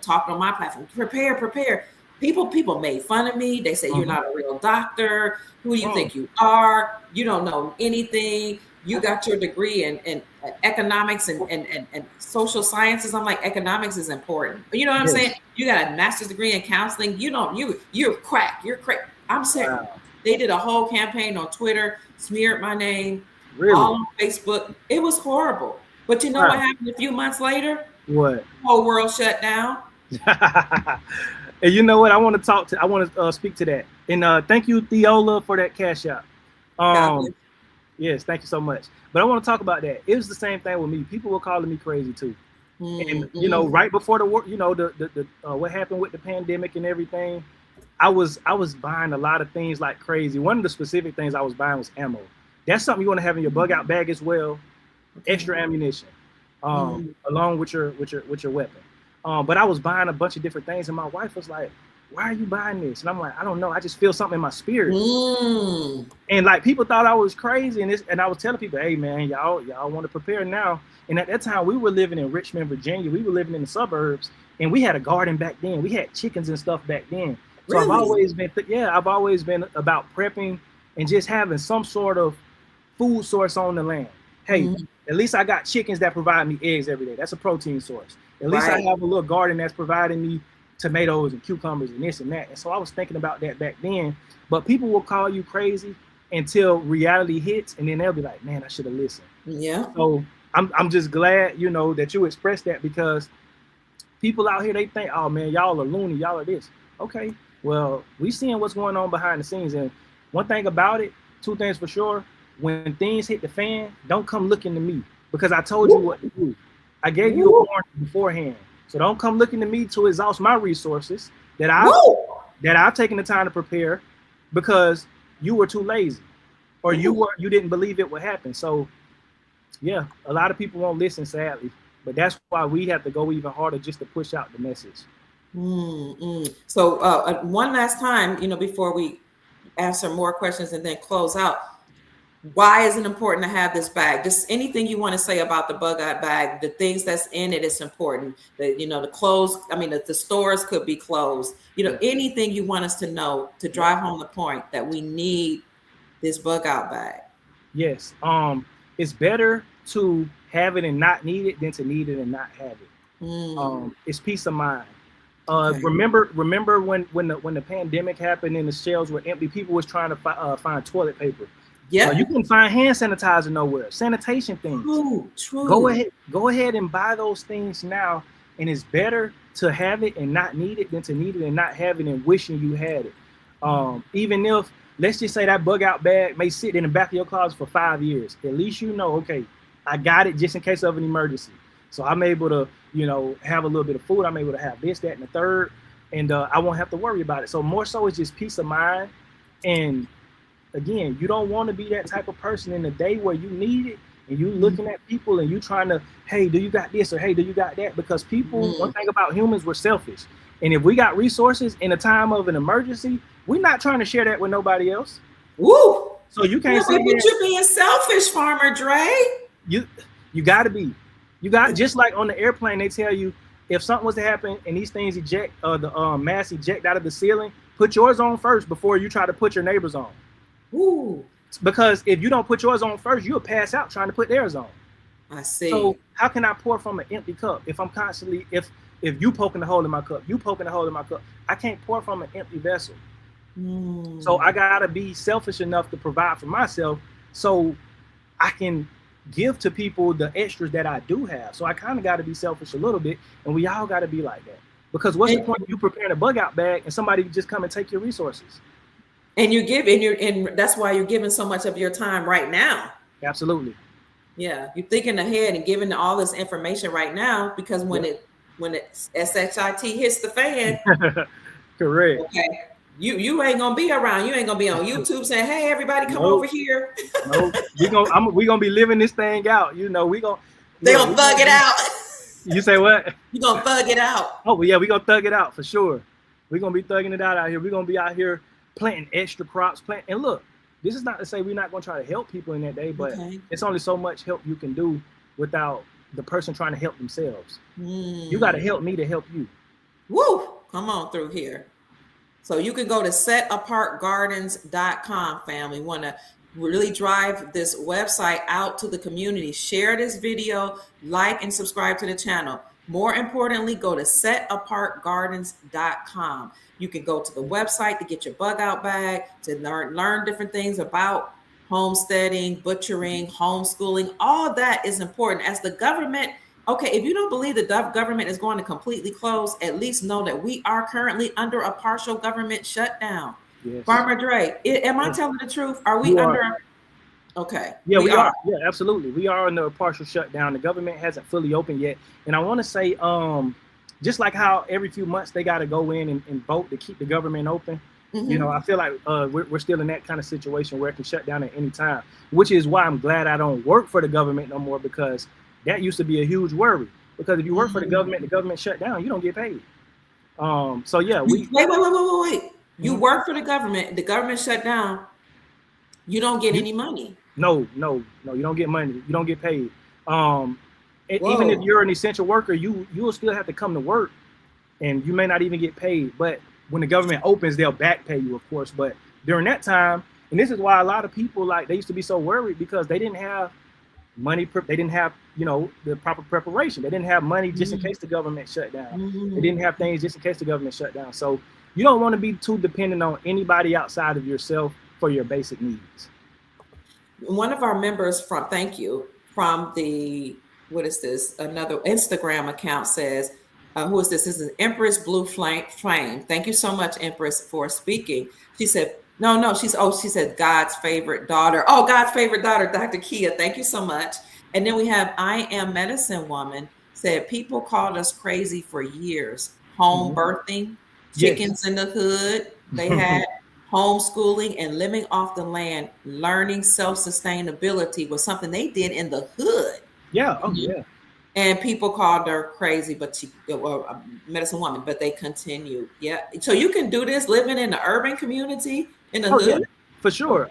talked on my platform, prepare. People made fun of me. They say, "You're not a real doctor. Who do you think you are? You don't know anything. You got your degree in economics and social sciences." I'm like, economics is important. You know what I'm saying? You got a master's degree in counseling. You're crack. You're crack. I'm saying they did a whole campaign on Twitter, smeared my name, all on Facebook. It was horrible. But you know what happened a few months later? What? The whole world shut down. And you know what? I want to speak to that. And thank you, Theola, for that cash out. Yes, thank you so much. But I want to talk about that. It was the same thing with me. People were calling me crazy too. And you know, right before the war, you know, the what happened with the pandemic and everything, I was buying a lot of things like crazy. One of the specific things I was buying was ammo. That's something you want to have in your bug out bag as well. Extra ammunition, along with your weapon. But I was buying a bunch of different things, and my wife was like, "Why are you buying this?" And I'm like, "I don't know. I just feel something in my spirit." And like people thought I was crazy, and I was telling people, "Hey man, y'all want to prepare now." And at that time, we were living in Richmond, Virginia. We were living in the suburbs, and we had a garden back then. We had chickens and stuff back then. So really? I've always been about prepping and just having some sort of food source on the land. Hey, at least I got chickens that provide me eggs every day. That's a protein source. At least I have a little garden that's providing me tomatoes and cucumbers and this and that. And so I was thinking about that back then. But people will call you crazy until reality hits, and then they'll be like, "Man, I should have listened." Yeah. So I'm just glad, you know, that you expressed that, because people out here, they think, "Oh man, y'all are loony, y'all are this." Okay, well, we seeing what's going on behind the scenes, and one thing about it, two things for sure: when things hit the fan, don't come looking to me, because I told you what to do. I gave you a warning beforehand, so don't come looking to me to exhaust my resources that I've taken the time to prepare, because you were too lazy, or you didn't believe it would happen. So yeah, a lot of people won't listen, sadly, but that's why we have to go even harder just to push out the message. So one last time, you know, before we answer more questions and then close out, why is it important to have this bag? Just anything you want to say about the bug out bag, the things that's in it is important. The, you know, the clothes, I mean, the stores could be closed. You know, anything you want us to know to drive home the point that we need this bug out bag. Yes. It's better to have it and not need it than to need it and not have it. It's peace of mind. Remember when the pandemic happened and the shelves were empty, people was trying to find toilet paper. Yeah, you couldn't find hand sanitizer nowhere. Sanitation things. True. Go ahead and buy those things now, and it's better to have it and not need it than to need it and not have it and wishing you had it. Even if, let's just say, that bug out bag may sit in the back of your closet for 5 years, at least you know, okay, I got it just in case of an emergency. So I'm able to, you know, have a little bit of food. I'm able to have this, that, and the third, and I won't have to worry about it. So more so it's just peace of mind. And again, you don't want to be that type of person in the day where you need it and you looking at people and you trying to, hey, do you got this, or hey, do you got that? Because people, one thing about humans, we're selfish. And if we got resources in a time of an emergency, we're not trying to share that with nobody else. Woo! So you can't say you're being selfish, Farmer Dre. You got to be. You got, just like on the airplane, they tell you if something was to happen and these things eject, the mass eject out of the ceiling, put yours on first before you try to put your neighbors on. Ooh. Because if you don't put yours on first, you'll pass out trying to put theirs on. I see. So how can I pour from an empty cup if I'm constantly, if you poking the hole in my cup, you poking the hole in my cup, I can't pour from an empty vessel. So I gotta be selfish enough to provide for myself so I can give to people the extras that I do have. So I kind of got to be selfish a little bit, and we all got to be like that. Because what's the point of you preparing a bug out bag and somebody just come and take your resources? And you give, and that's why you're giving so much of your time right now. Absolutely. Yeah, you're thinking ahead and giving all this information right now, because when it SHIT hits the fan, correct. Okay, you ain't gonna be around. You ain't gonna be on YouTube saying, "Hey, everybody, come over here." No, we gonna be living this thing out. You know, they gonna thug it out. You say what? You gonna thug it out? Oh yeah, we gonna thug it out for sure. We gonna be thugging it out here. We gonna be out here planting extra crops. And look, this is not to say we're not gonna try to help people in that day, but it's only so much help you can do without the person trying to help themselves. You got to help me to help you. Woo! Come on through here. So you can go to setapartgardens.com, family. Want to really drive this website out to the community. Share this video, like and subscribe to the channel. More importantly, go to setapartgardens.com. You can go to the website to get your bug out bag, to learn different things about homesteading, butchering, homeschooling. All that is important. As the government Okay, if you don't believe the government is going to completely close, at least know that we are currently under a partial government shutdown. Yes. Farmer Dre, am I Yes. telling the truth? Are we You are. under? Okay, Yeah, we we are. are. Yeah, absolutely. We are under a partial shutdown. The government hasn't fully opened yet. And I want to say, just like how every few months they got to go in and vote to keep the government open, I feel like we're still in that kind of situation where it can shut down at any time, which is why I'm glad I don't work for the government no more, because that used to be a huge worry. Because if you work for the government shut down, you don't get paid. So yeah, wait. You work for the government shut down, you don't get any money. No, you don't get money. You don't get paid. Even if you're an essential worker, you'll still have to come to work, and you may not even get paid. But when the government opens, they'll back pay you, of course. But during that time, and this is why a lot of people, like, they used to be so worried, because they didn't have money. They didn't have, the proper preparation. They didn't have money just in case the government shut down. They didn't have things just in case the government shut down. So you don't want to be too dependent on anybody outside of yourself for your basic needs. One of our members from the, what is this? Another Instagram account says, who is this? This is Empress Blue Flame. Thank you so much, Empress, for speaking. She said, no, she said God's favorite daughter. Oh, God's favorite daughter, Dr. Kia. Thank you so much. And then we have I Am Medicine Woman said, people called us crazy for years. Home birthing, chickens in the hood. They had homeschooling and living off the land. Learning self-sustainability was something they did in the hood. Yeah. Oh, yeah. And people called her crazy, but she, medicine woman, but they continue. Yeah. So you can do this living in the urban community in the hood. Yeah, for sure.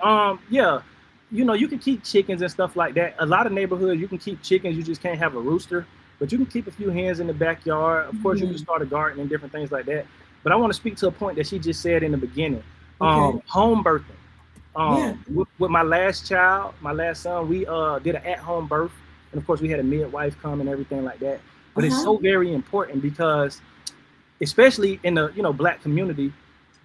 Yeah. You can keep chickens and stuff like that. A lot of neighborhoods, you can keep chickens. You just can't have a rooster, but you can keep a few hens in the backyard. Of course, you can start a garden and different things like that. But I want to speak to a point that she just said in the beginning. Home birthing. With my last child, my last son, we did an at-home birth. And of course, we had a midwife come and everything like that. But it's so very important, because especially in the Black community,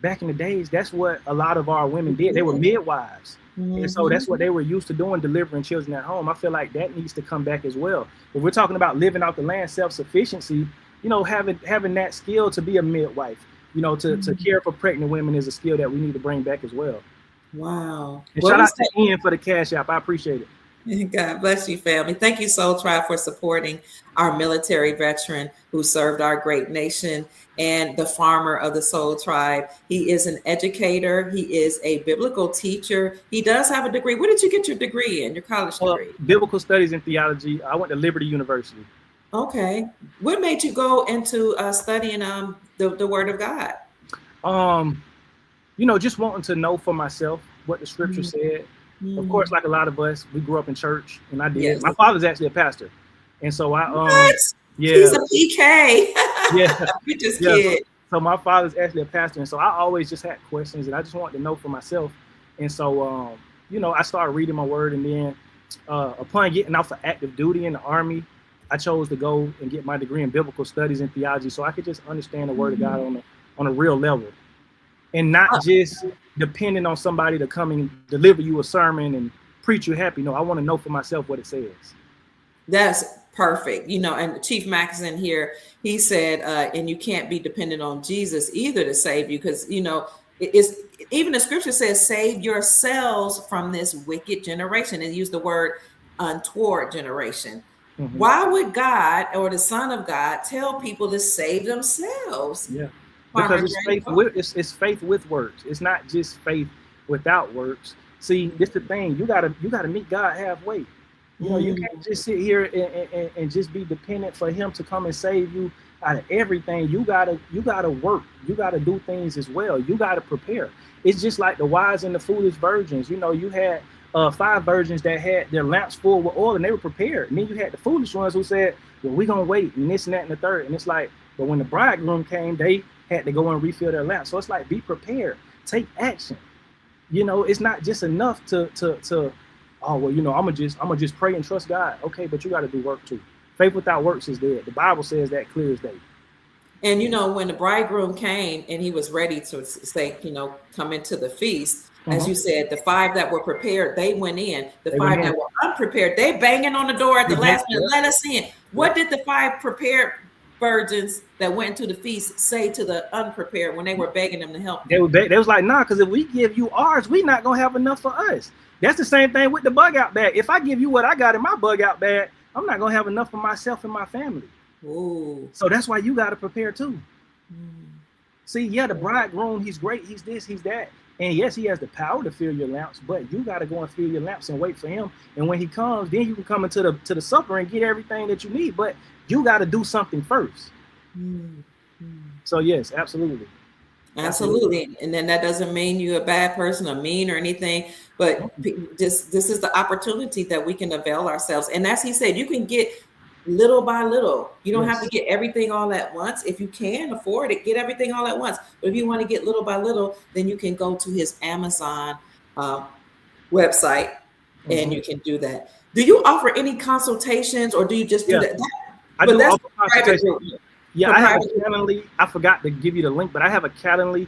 back in the days, that's what a lot of our women did. They were midwives. And so that's what they were used to doing, delivering children at home. I feel like that needs to come back as well. If we're talking about living off the land, self-sufficiency, having that skill to be a midwife, to care for pregnant women is a skill that we need to bring back as well. Wow. And shout out to Ian for the Cash App. I appreciate it. God bless you, family. Thank you, Soul Tribe, for supporting our military veteran who served our great nation and the farmer of the Soul Tribe. He is an educator. He is a biblical teacher. He does have a degree. Where did you get your degree in, your college degree? Biblical studies and theology. I went to Liberty University. Okay. What made you go into studying the Word of God? Just wanting to know for myself what the scripture said. Of course, like a lot of us, we grew up in church, and I did. Yes. My father's actually a pastor, and so he's a PK. You just kid. So my father's actually a pastor, and so I always just had questions, and I just wanted to know for myself. And so, I started reading my word, and then upon getting out for active duty in the Army, I chose to go and get my degree in biblical studies and theology, so I could just understand the word of God on a real level, and not just depending on somebody to come and deliver you a sermon and preach you happy. No, I want to know for myself what it says. That's perfect. And Chief Max in here, he said, and you can't be dependent on Jesus either to save you, because, it's even the scripture says, save yourselves from this wicked generation, and use the word untoward generation. Why would God or the Son of God tell people to save themselves? Yeah. Because it's faith with works. It's not just faith without works. See, this is the thing. You gotta meet God halfway. You can't just sit here and just be dependent for Him to come and save you out of everything. You gotta work. You gotta do things as well. You gotta prepare. It's just like the wise and the foolish virgins. You had 5 virgins that had their lamps full with oil and they were prepared. And then you had the foolish ones who said, well, we're gonna wait, and this and that and the third. And it's like, but when the bridegroom came, they had to go and refill their lamp. So it's like, be prepared, take action. It's not just enough to I'm gonna just pray and trust God. Okay, but you got to do work too. Faith without works is dead. The Bible says that clear as day. And when the bridegroom came and he was ready to say, come into the feast, as you said, the 5 that were prepared, they went in. The They 5 went in. that were unprepared, they banging on the door at the last minute, Yep. let us in. What did the 5 prepared virgins that went to the feast say to the unprepared when they were begging them to help them? They was like, nah, because if we give you ours, we not gonna have enough for us. That's the same thing with the bug out bag. If I give you what I got in my bug out bag, I'm not gonna have enough for myself and my family. Ooh. So that's why you got to prepare too. See, yeah, the bridegroom, he's great, he's this, he's that. And yes, he has the power to fill your lamps, but you got to go and fill your lamps and wait for him. And when he comes, then you can come into the supper and get everything that you need. But you got to do something first. So yes, absolutely. Absolutely. And then that doesn't mean you're a bad person or mean or anything, but this is the opportunity that we can avail ourselves. And as he said, you can get little by little. You don't have to get everything all at once. If you can afford it, get everything all at once. But if you want to get little by little, then you can go to his Amazon website and you can do that. Do you offer any consultations or do you just do that? I do offer consultations. Yeah, I have a Calendly. I forgot to give you the link, but I have a Calendly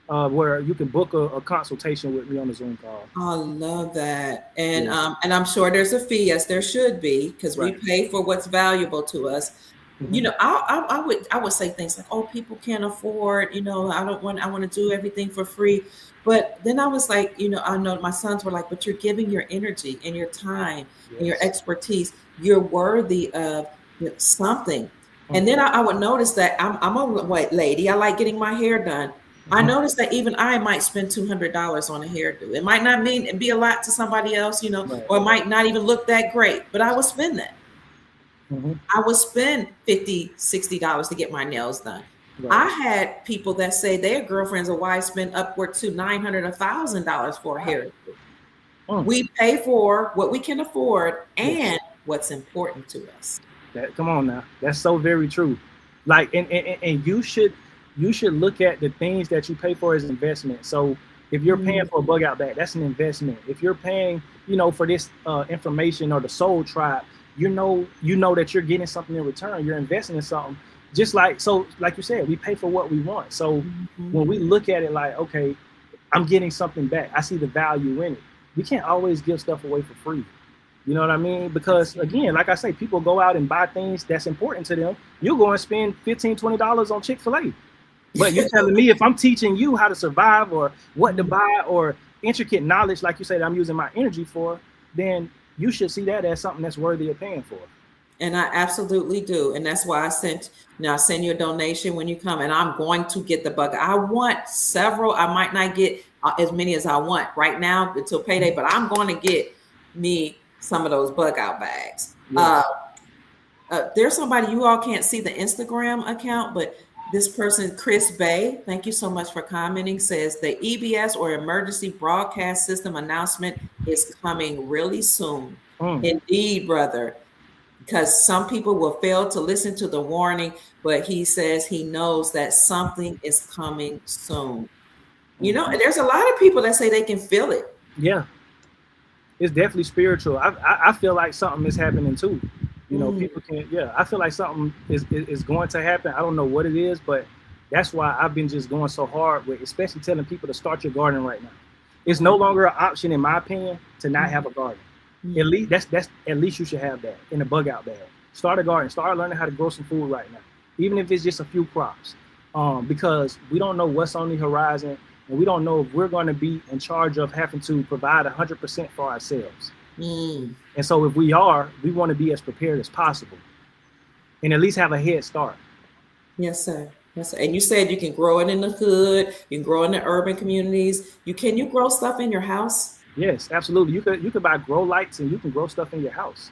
where you can book a consultation with me on the Zoom call. I love that. And and I'm sure there's a fee, yes, there should be, because we pay for what's valuable to us. You know, I would say things like, oh, people can't afford, you know, I want to do everything for free. But then I was like, you know, I know my sons were like, but you're giving your energy and your time and your expertise. You're worthy of something. And then I would notice that I'm a white lady. I like getting my hair done. I noticed that even I might spend $200 on a hairdo. It might not mean and be a lot to somebody else, you know, or it might not even look that great, but I will spend that. I would spend $50, $60 to get my nails done. I had people that say their girlfriends or wives spend upward to $900 or $1,000 for a hairdo. We pay for what we can afford and what's important to us. Come on now, that's so very true. Like, and you should look at the things that you pay for as investment. So if you're paying for a bug out bag, that's an investment. If you're paying, you know, for this information or the Soul Tribe, you know that you're getting something in return. You're investing in something. Just like you said, we pay for what we want. So when we look at it like, okay, I'm getting something back, I see the value in it. We can't always give stuff away for free. You know what I mean? Because again, like I say, people go out and buy things that's important to them. You go and spend $15, $20 on Chick-fil-A. But you're telling me if I'm teaching you how to survive or what to buy or intricate knowledge, like you said, I'm using my energy for, then you should see that as something that's worthy of paying for. And I absolutely do. And that's why I send you a donation when you come. And I'm going to get the bug. I want several. I might not get as many as I want right now until payday, but I'm going to get me some of those bug out bags. There's somebody, you all can't see the Instagram account, but this person, Chris Bay, thank you so much for commenting, says the EBS or emergency broadcast system announcement is coming really soon. Indeed, brother, because some people will fail to listen to the warning, but he says he knows that something is coming soon. You know, there's a lot of people that say they can feel it. Yeah. It's definitely spiritual. I feel like something is happening too. You know, people can, I feel like something is going to happen. I don't know what it is, but that's why I've been just going so hard with, especially telling people to start your garden right now. It's no longer an option, in my opinion, to not have a garden. At least that's at least you should have that in a bug out bag. Start a garden, start learning how to grow some food right now, even if it's just a few crops. Because we don't know what's on the horizon. And we don't know if we're going to be in charge of having to provide 100% for ourselves. And so if we are, we want to be as prepared as possible and at least have a head start. Yes, sir. Yes, sir. And you said you can grow it in the hood, you can grow in the urban communities. Can you grow stuff in your house? Yes, absolutely. You could buy grow lights and you can grow stuff in your house.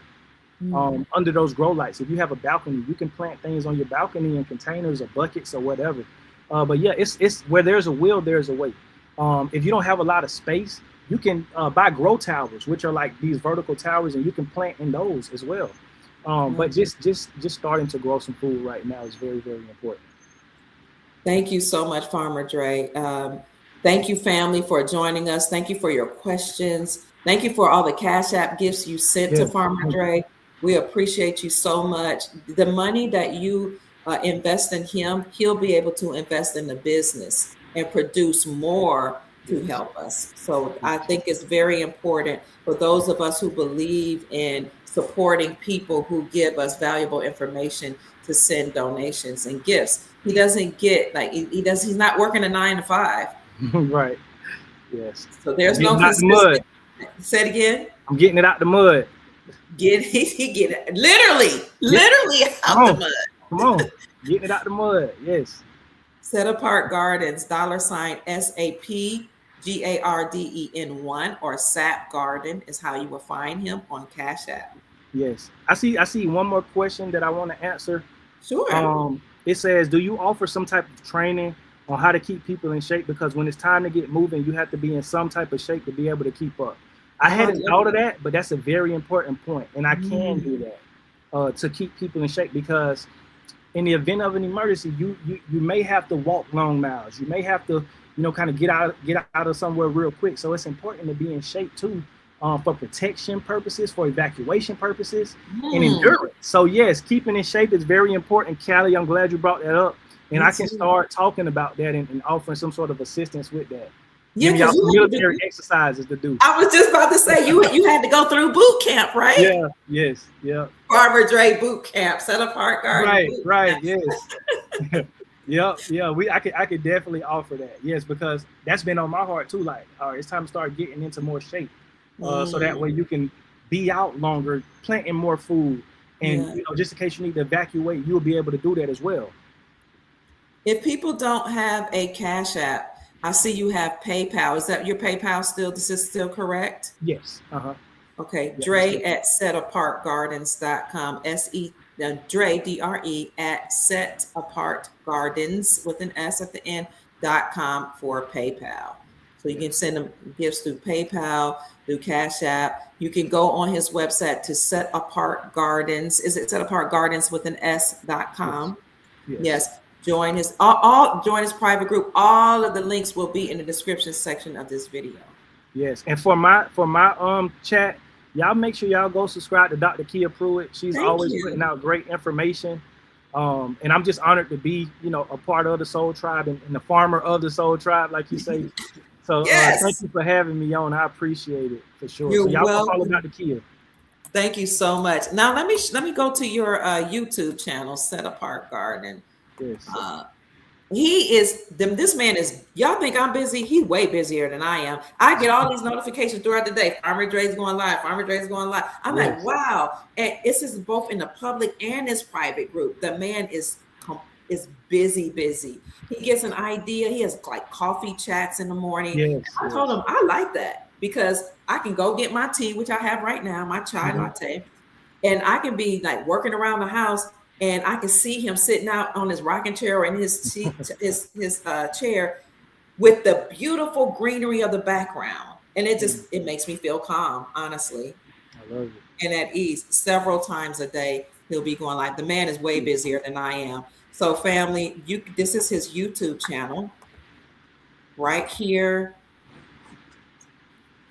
Under those grow lights. If you have a balcony, you can plant things on your balcony in containers or buckets or whatever. But yeah, it's where there's a will, there's a way. If you don't have a lot of space, you can buy grow towers, which are like these vertical towers, and you can plant in those as well. But just starting to grow some food right now is very, very important. Thank you so much, Farmer Dre. Thank you, family, for joining us. Thank you for your questions. Thank you for all the Cash App gifts you sent to Farmer Dre. We appreciate you so much. The money that you invest in him, he'll be able to invest in the business and produce more to help us. So I think it's very important for those of us who believe in supporting people who give us valuable information to send donations and gifts. He doesn't get like he's not working a 9 to 5. Right. Yes. So there's no out the mud. Say it again. I'm getting it out the mud. He get it literally out the mud. Come on. Getting it out the mud. Yes. Set Apart Gardens, $SAPGARDEN1 or SAP Garden is how you will find him on Cash App. Yes. I see one more question that I want to answer. Sure. It says, do you offer some type of training on how to keep people in shape? Because when it's time to get moving, you have to be in some type of shape to be able to keep up. I hadn't thought of that, but that's a very important point. And I can do that to keep people in shape, because in the event of an emergency, you may have to walk long miles. You may have to, kind of get out of somewhere real quick. So it's important to be in shape too, for protection purposes, for evacuation purposes, and endurance. So yes, keeping in shape is very important. Callie, I'm glad you brought that up. And I can start talking about that and offering some sort of assistance with that. Yeah, y'all military exercises to do. I was just about to say you had to go through boot camp, right? Yeah. Yes. Yeah. Farmer Dre boot camp, Set Apart Garden. Right. Yes. Yeah. I could definitely offer that. Yes, because that's been on my heart too. Like, all right, it's time to start getting into more shape, so that way you can be out longer, planting more food, and just in case you need to evacuate, you'll be able to do that as well. If people don't have a Cash App, I see you have PayPal. Is that your PayPal still? This is still correct? Yes. Okay. Yeah, Dre at setapartgardens.com. Dre, DRE at setapartgardens with an S at the end.com for PayPal. So you can send them gifts through PayPal, through Cash App. You can go on his website to Set Apart Gardens. Is it setapartgardens with an S.com? Yes. Join his join his private group. All of the links will be in the description section of this video. Yes, and for my chat, y'all make sure y'all go subscribe to Dr. Kia Pruitt. She's always putting out great information. And I'm just honored to be, a part of the Soul Tribe and the farmer of the Soul Tribe, like you say. So thank you for having me on. I appreciate it for sure. You're so y'all welcome. Follow Dr. Kia. Thank you so much. Now let me go to your YouTube channel, Set Apart Garden. Yes. This man is, y'all think I'm busy? He's way busier than I am. I get all these notifications throughout the day. Farmer Dre's going live. Farmer Dre's going live. I'm like, wow. And this is both in the public and his private group. The man is busy. He gets an idea. He has like coffee chats in the morning. Yes, I told him I like that because I can go get my tea, which I have right now, my chai latte, and I can be like working around the house. And I can see him sitting out on his rocking chair or in his chair with the beautiful greenery of the background. And it makes me feel calm, honestly. I love it. And at ease. Several times a day, he'll be going like, the man is way busier than I am. So family, this is his YouTube channel. Right here.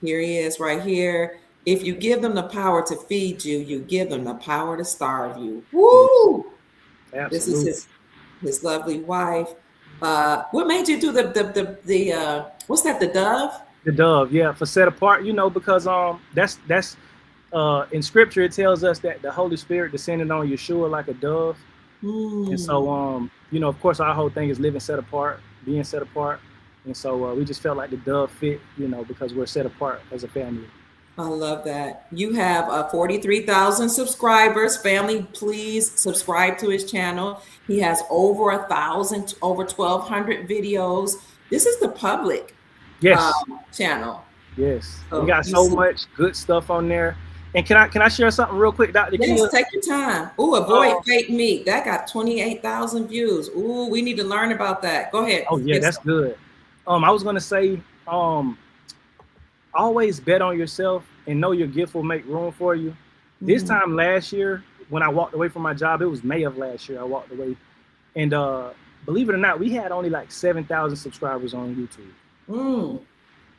Here he is right here. If you give them the power to feed you, you give them the power to starve you. Woo! Absolutely. This is his lovely wife. What made you do the what's that? The dove? The dove, yeah, for Set Apart. Because that's in Scripture it tells us that the Holy Spirit descended on Yeshua like a dove, and so of course our whole thing is living set apart, being set apart, and so we just felt like the dove fit, because we're set apart as a family. I love that. You have 43,000 subscribers. Family, please subscribe to his channel. He has over 1,000, over 1,200 videos. This is the public channel. Yes, so we got so much good stuff on there. And can I share something real quick, Dr. Kia? Yes, take your time. Ooh, avoid fake meat. That got 28,000 views. Ooh, we need to learn about that. Go ahead. Oh yeah, that's good. I was gonna say, always bet on yourself and know your gift will make room for you. This time last year, when I walked away from my job, it was May of last year, I walked away. And believe it or not, we had only like 7,000 subscribers on YouTube.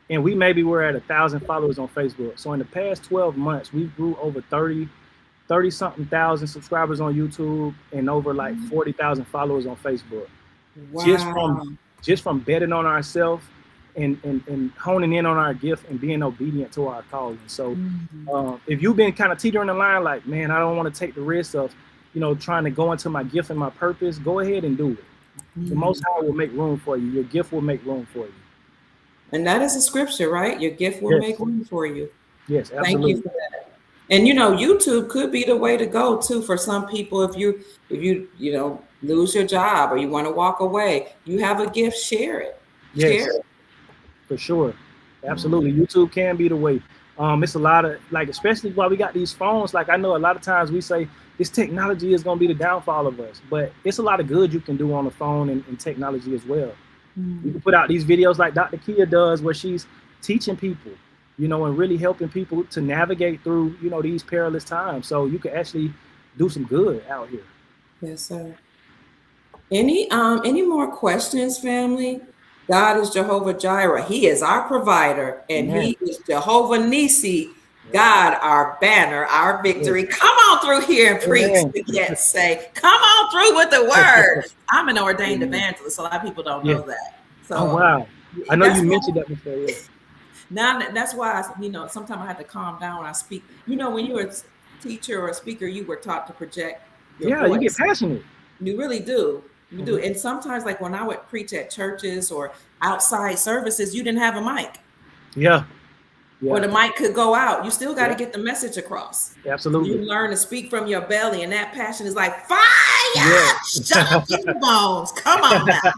And we maybe were at 1,000 followers on Facebook. So in the past 12 months, we grew over 30-something thousand subscribers on YouTube and over like 40,000 followers on Facebook. Wow. Just from betting on ourselves and honing in on our gift and being obedient to our calling. So if you've been kind of teetering the line, like, man, I don't want to take the risk of, trying to go into my gift and my purpose, go ahead and do it. The Most High will make room for you. Your gift will make room for you. And that is a scripture, right? Your gift will make room for you. Yes, absolutely. Thank you for that. And YouTube could be the way to go too for some people. If you lose your job or you want to walk away, you have a gift, share it. Yes, share it. For sure. Absolutely. YouTube can be the way. It's a lot of, like, especially while we got these phones, like, I know a lot of times we say this technology is going to be the downfall of us, but it's a lot of good you can do on the phone and technology as well. You can put out these videos like Dr. Kia does, where she's teaching people, and really helping people to navigate through, these perilous times. So you can actually do some good out here. Yes, sir. Any more questions, family? God is Jehovah Jireh. He is our provider, and He is Jehovah Nissi, God, our banner, our victory. Come on through here and preach. Yes, say, come on through with the word. I'm an ordained evangelist. A lot of people don't know that. So, oh, wow. I know you mentioned that before. Yeah. Now that's why sometimes I have to calm down when I speak. When you're a teacher or a speaker, you were taught to project your voice. You get passionate. You really do. You do. And sometimes, like when I would preach at churches or outside services, you didn't have a mic. Yeah. Or the mic could go out. You still got to get the message across. Absolutely. You learn to speak from your belly, and that passion is like fire. Shut up in the bones. Come on now.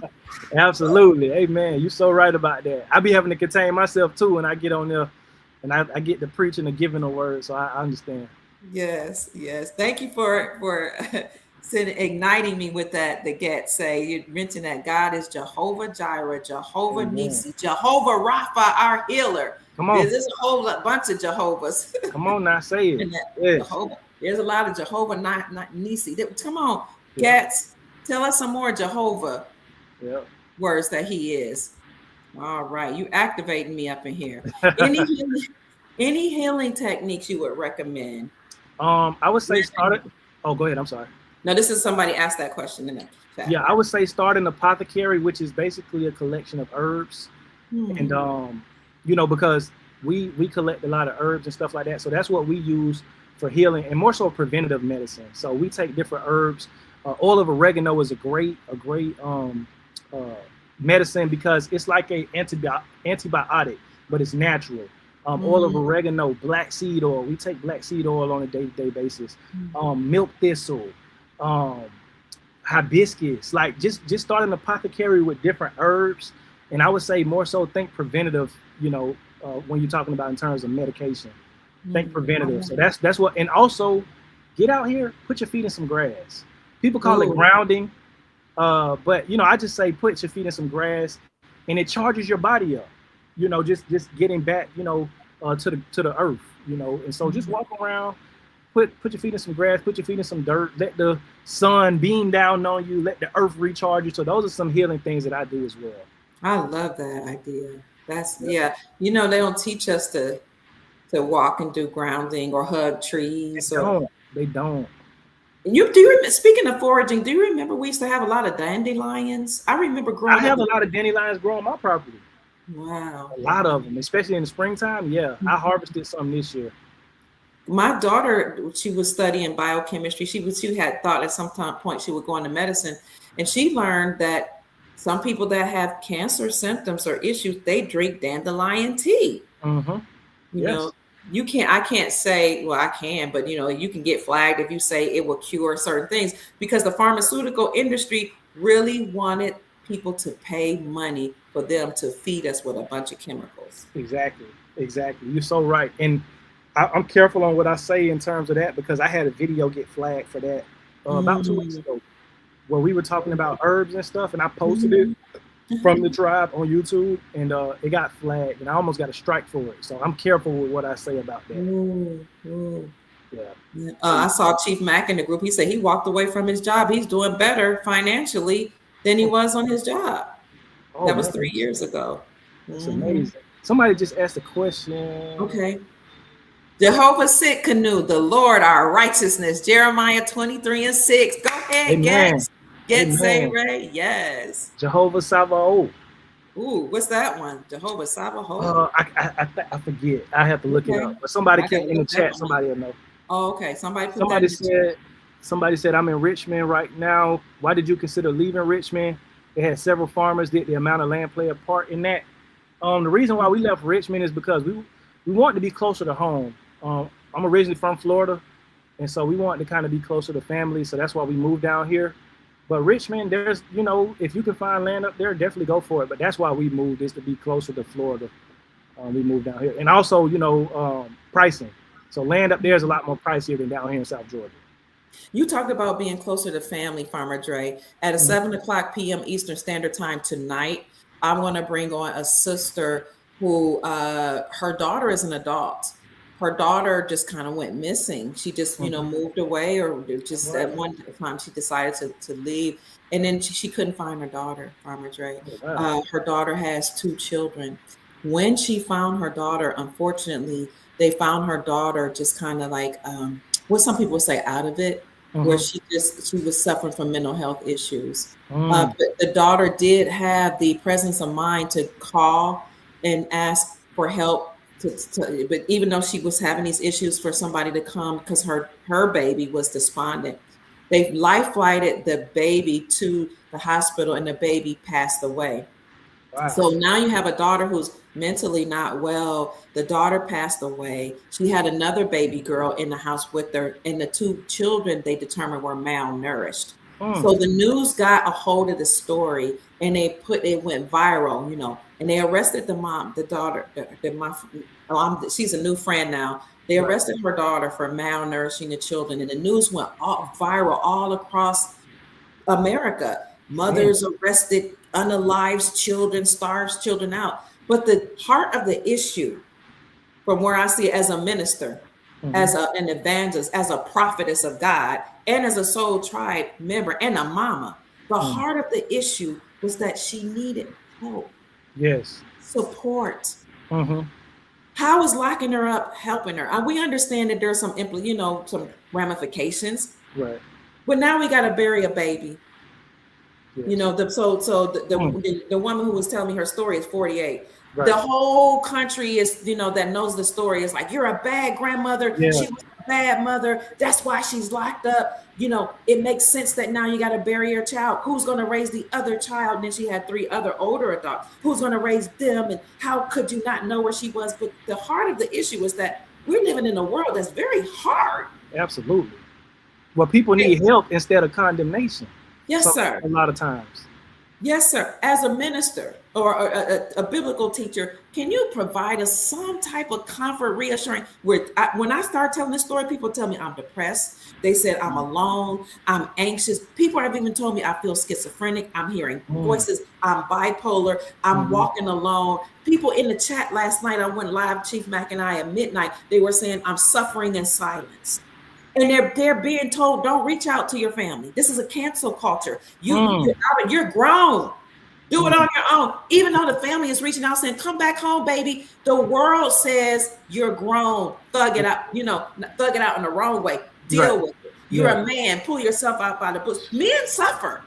Absolutely. Amen. You're so right about that. I be having to contain myself too when I get on there and I get to preaching and giving a word. So I understand. Yes. Thank you for igniting me with that. You mentioned that God is Jehovah Jireh, Jehovah Nissi, Jehovah Rapha, our healer. Come on. There's a whole bunch of Jehovahs. Come on now, say it. Yes. There's a lot of Jehovah Nissi. Come on, Gats. Tell us some more Jehovah words that He is. All right, you activating me up in here. Any healing techniques you would recommend? I would say Oh, go ahead. I'm sorry. No, this is somebody asked that question in the chat. Yeah, I would say start an apothecary, which is basically a collection of herbs, and because we collect a lot of herbs and stuff like that, so that's what we use for healing and more so preventative medicine. So we take different herbs. Oil of oregano is a great medicine because it's like a antibiotic, but it's natural. Oil of oregano, black seed oil. We take black seed oil on a day-to-day basis. Milk thistle, hibiscus. Like just start an apothecary with different herbs. And I would say more so think preventative. When you're talking about in terms of medication, think preventative. So that's what. And also, get out here, put your feet in some grass. People call it grounding, but I just say put your feet in some grass, and it charges your body up. Just getting back, to the earth, and so just walk around, put your feet in some grass, put your feet in some dirt, let the sun beam down on you, let the earth recharge you. So those are some healing things that I do as well. I love that idea. That's they don't teach us to walk and do grounding or hug trees. They don't. Speaking of foraging, do you remember we used to have a lot of dandelions? I remember growing up. I have a lot of dandelions growing on my property. Wow. A lot of them, especially in the springtime. Yeah, I harvested some this year. My daughter, she was studying biochemistry. She had thought at some point she would go into medicine, and she learned that some people that have cancer symptoms or issues, they drink dandelion tea. I can't say, well, I can, but you can get flagged if you say it will cure certain things, because the pharmaceutical industry really wanted people to pay money for them to feed us with a bunch of chemicals. Exactly. You're so right. And I'm careful on what I say in terms of that, because I had a video get flagged for that about 2 weeks ago, where we were talking about herbs and stuff, and I posted it from the tribe on YouTube, and it got flagged, and I almost got a strike for it. So I'm careful with what I say about that. Yeah. I saw Chief Mack in the group. He said he walked away from his job. He's doing better financially than he was on his job. That was 3 years ago. It's amazing. Somebody just asked a question. Okay. Jehovah Sitkanu, the Lord our righteousness. Jeremiah 23:6. Go ahead, get say Ray. Yes. Jehovah Sabaoth. Ooh, what's that one? Jehovah Sabaoth? I forget. I have to look it Okay. up. But somebody I gotta can in the look that chat. one up. Somebody will know. Oh, okay. Somebody put that Somebody in the chat. said. Somebody said, I'm in Richmond right now. Why did you consider leaving Richmond? It had several farmers. Did the amount of land play a part in that? The reason why we left Richmond is because we wanted to be closer to home. I'm originally from Florida, and so we wanted to kind of be closer to family. So that's why we moved down here. But Richmond, there's, if you can find land up there, definitely go for it. But that's why we moved, is to be closer to Florida. We moved down here. And also, pricing. So land up there is a lot more pricier than down here in South Georgia. You talked about being closer to family, Farmer Dre. At a 7:00 p.m. Eastern Standard Time tonight, I'm going to bring on a sister who her daughter is an adult. Her daughter just kind of went missing. She just, moved away, or just at one time she decided to leave. And then she couldn't find her daughter, Farmer Dre. Her daughter has 2 children. When she found her daughter, unfortunately, they found her daughter just kind of like, what some people say, out of it, where she was suffering from mental health issues. But the daughter did have the presence of mind to call and ask for help. But even though she was having these issues, for somebody to come, because her baby was despondent, they life flighted the baby to the hospital, and the baby passed away. Wow. So now you have a daughter who's mentally not well. The daughter passed away. She had another baby girl in the house with her, and the 2 children they determined were malnourished. So the news got a hold of the story, and it went viral, and they arrested the mom, the daughter, she's a new friend now. They arrested her daughter for malnourishing the children, and the news went viral all across America. Mothers arrested, unalives children, starves children out. But the heart of the issue, from where I see it as a minister, as an evangelist, as a prophetess of God, and as a Soul Tribe member and a mama, the heart of the issue was that she needed help. Yes. Support. How is locking her up helping her? We understand that there's some some ramifications. Right. But now we got to bury a baby. Yes. The woman who was telling me her story is 48. Right. The whole country is, that knows the story is like, you're a bad grandmother. Yeah. She was a bad mother. That's why she's locked up. It makes sense that now you got to bury your child. Who's going to raise the other child? And then she had 3 other older adults. Who's going to raise them? And how could you not know where she was? But the heart of the issue is that we're living in a world that's very hard. Absolutely. Well, people need help instead of condemnation. Yes, sir. A lot of times. Yes, sir. As a minister or a biblical teacher, can you provide us some type of comfort, reassuring? When I start telling this story, people tell me I'm depressed. They said I'm alone. I'm anxious. People have even told me I feel schizophrenic. I'm hearing voices. I'm bipolar. I'm walking alone. People in the chat last night, I went live, Chief Mack and I, at midnight. They were saying I'm suffering in silence. And they're being told, don't reach out to your family. This is a cancel culture. You're grown. Do it on your own. Even though the family is reaching out saying, come back home, baby. The world says you're grown. Thug it out, thug it out in the wrong way. Deal with it. You're a man. Pull yourself out by the bush. Men suffer.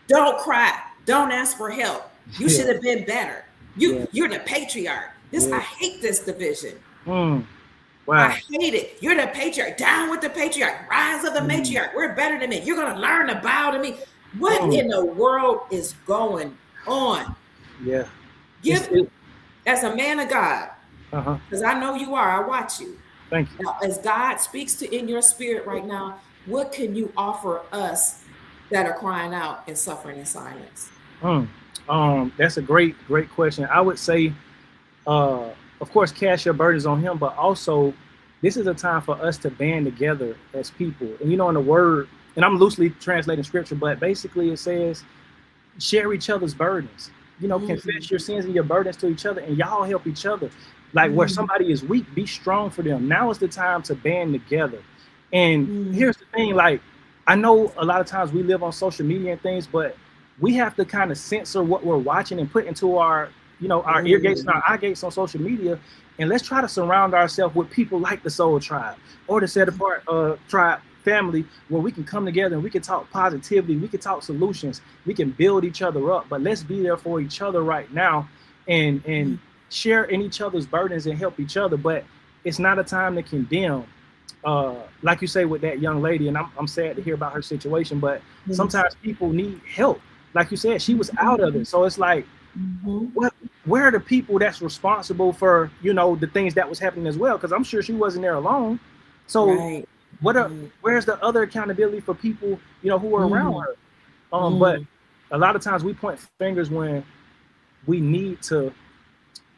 Don't cry. Don't ask for help. You should have been better. You're the patriarch. I hate this division. Wow. I hate it. You're the patriarch. Down with the patriarch. Rise of the matriarch. We're better than men. You're going to learn to bow to me. What in the world is going on? Yeah. As a man of God, because I know you are, I watch you. Thank you. Now, as God speaks to in your spirit right now, what can you offer us that are crying out and suffering in silence? That's a great question. I would say, of course, cast your burdens on him, but also this is a time for us to band together as people. And in the word, and I'm loosely translating scripture, but basically it says, share each other's burdens. Confess your sins and your burdens to each other, and y'all help each other. Like where somebody is weak, be strong for them. Now is the time to band together. And here's the thing, like, I know a lot of times we live on social media and things, but we have to kind of censor what we're watching and put into our our ear gates and our eye gates on social media, and let's try to surround ourselves with people like the Soul Tribe or the Set Apart Tribe family where we can come together and we can talk positivity, we can talk solutions, we can build each other up. But let's be there for each other right now and share in each other's burdens and help each other. But it's not a time to condemn. Like you say with that young lady, and I'm sad to hear about her situation, but sometimes people need help. Like you said, she was out of it. So it's like, where are the people that's responsible for, you know, the things that was happening as well? Because I'm sure she wasn't there alone. So where's the other accountability for people, you know, who were around her? But a lot of times we point fingers when we need to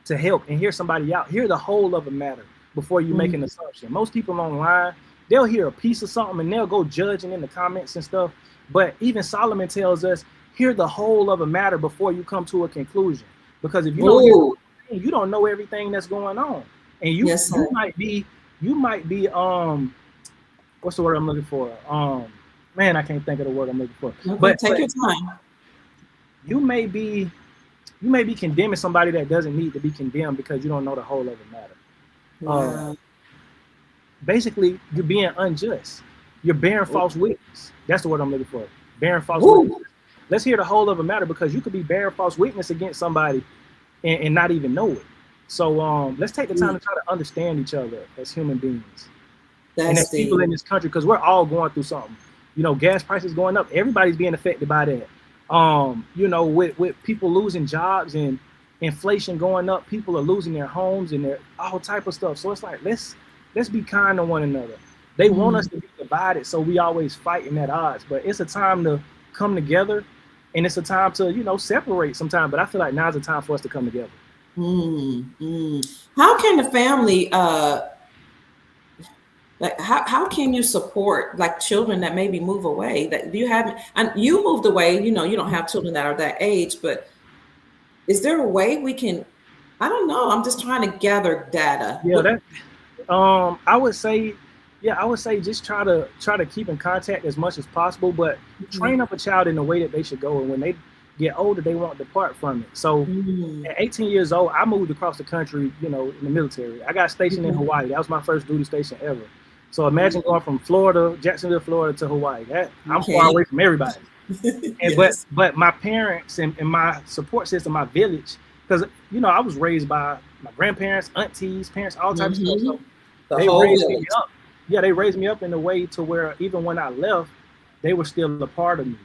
help and hear somebody out, hear the whole of a matter before you make an assumption. Most people online, they'll hear a piece of something and they'll go judging in the comments and stuff. But even Solomon tells us, hear the whole of a matter before you come to a conclusion. Because if you don't, you don't know everything that's going on, and you might be what's the word I'm looking for? Man, I can't think of the word I'm looking for. Okay, but take your time. You may be condemning somebody that doesn't need to be condemned because you don't know the whole of the matter. Basically, you're being unjust. You're bearing false witness. That's the word I'm looking for. Bearing false witness. Let's hear the whole of a matter, because you could be bearing false witness against somebody and not even know it. So let's take the time to try to understand each other as human beings. And as people in this country, because we're all going through something. You know, gas prices going up. Everybody's being affected by that. You know, with people losing jobs and inflation going up, people are losing their homes and their all type of stuff. So it's like, let's be kind to one another. They want us to be divided, so we always fighting at odds. But it's a time to come together, and it's a time to, you know, separate sometimes. But I feel like now's the time for us to come together. How can the family, like, how can you support like children that maybe move away? That you haven't, and you moved away, you know, you don't have children that are that age, but is there a way we can, I don't know, I'm just trying to gather data. I would say just try to keep in contact as much as possible, but train up a child in the way that they should go. And when they get older, they won't depart from it. So at 18 years old, I moved across the country, you know, in the military. I got stationed in Hawaii. That was my first duty station ever. So imagine going from Florida, Jacksonville, Florida to Hawaii. I'm far away from everybody. But my parents and my support system, my village, because, you know, I was raised by my grandparents, aunties, parents, all types of stuff. So they raised me up. Yeah, they raised me up in a way to where even when I left, they were still a part of me.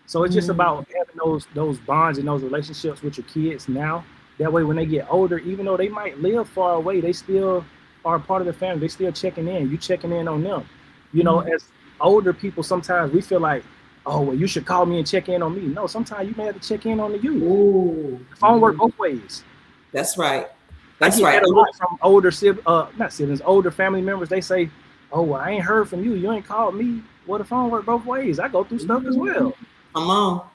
So it's just about having those bonds and those relationships with your kids now. That way, when they get older, even though they might live far away, they still are a part of the family. They still checking in. You checking in on them. You know, as older people, sometimes we feel like, oh, well, you should call me and check in on me. No, sometimes you may have to check in on the youth. The phone work both ways. That's right. That's right. A lot from older older family members. They say, oh, well, I ain't heard from you. You ain't called me. Well, the phone work both ways. I go through stuff as well. Come on.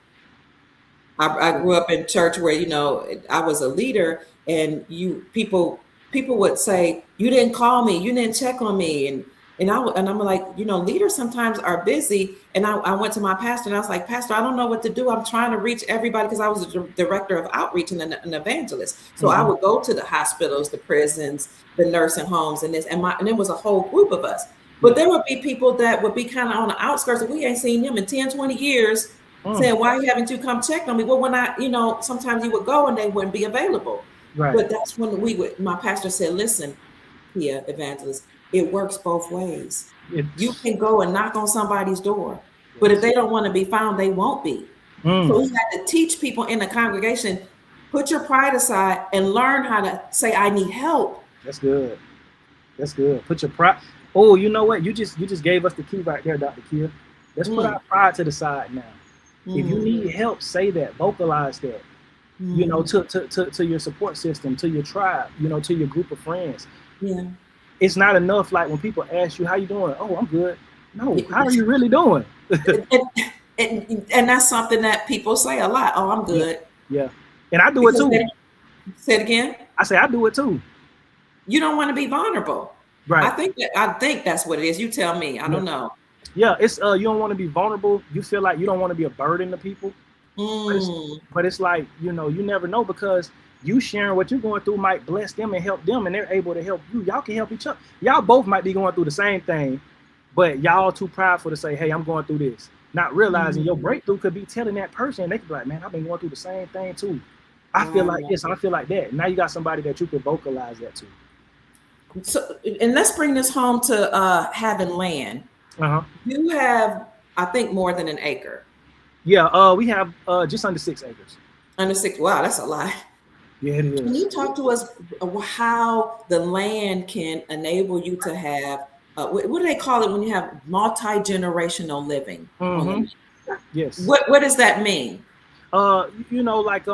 I grew up in church where, you know, I was a leader, and people would say, you didn't call me, you didn't check on me, and I'm like, you know, leaders sometimes are busy. And I went to my pastor and I was like, Pastor, I don't know what to do. I'm trying to reach everybody, because I was a director of outreach and an evangelist. So I would go to the hospitals, the prisons, the nursing homes, and it was a whole group of us. But there would be people that would be kind of on the outskirts, and we ain't seen them in 10, 20 years, saying, why haven't you come check on me? Well, when sometimes you would go and they wouldn't be available. Right. But that's when my pastor said, listen, here, evangelist, it works both ways. You can go and knock on somebody's door, but if they don't want to be found, they won't be. So he had to teach people in the congregation, put your pride aside and learn how to say, I need help. That's good. Put your pride. Oh, you know what? You just gave us the key right there, Dr. Kia. Let's put our pride to the side now. If you need help, say that, vocalize that. You know, to your support system, to your tribe, you know, to your group of friends. Yeah. It's not enough, like when people ask you, how you doing? Oh, I'm good. No, how are you really doing? and that's something that people say a lot. Oh, I'm good. Yeah. And I do it too. Say it again. I say I do it too. You don't want to be vulnerable. Right. I think that's what it is. You tell me. I don't know. Yeah, it's you don't want to be vulnerable. You feel like you don't want to be a burden to people. But it's like, you know, you never know, because you sharing what you're going through might bless them and help them, and they're able to help you. Y'all can help each other. Y'all both might be going through the same thing, but y'all too prideful to say, hey, I'm going through this. Not realizing your breakthrough could be telling that person, and they could be like, man, I've been going through the same thing too. I feel like this, I feel like that. Now you got somebody that you could vocalize that to. So, and let's bring this home to having land. You have, I think, more than an acre. Yeah, we have just under 6 acres. Under 6, wow, that's a lot. Yeah, it is. Can you talk to us how the land can enable you to have, what do they call it when you have multi-generational living? Yes. What does that mean? You know, like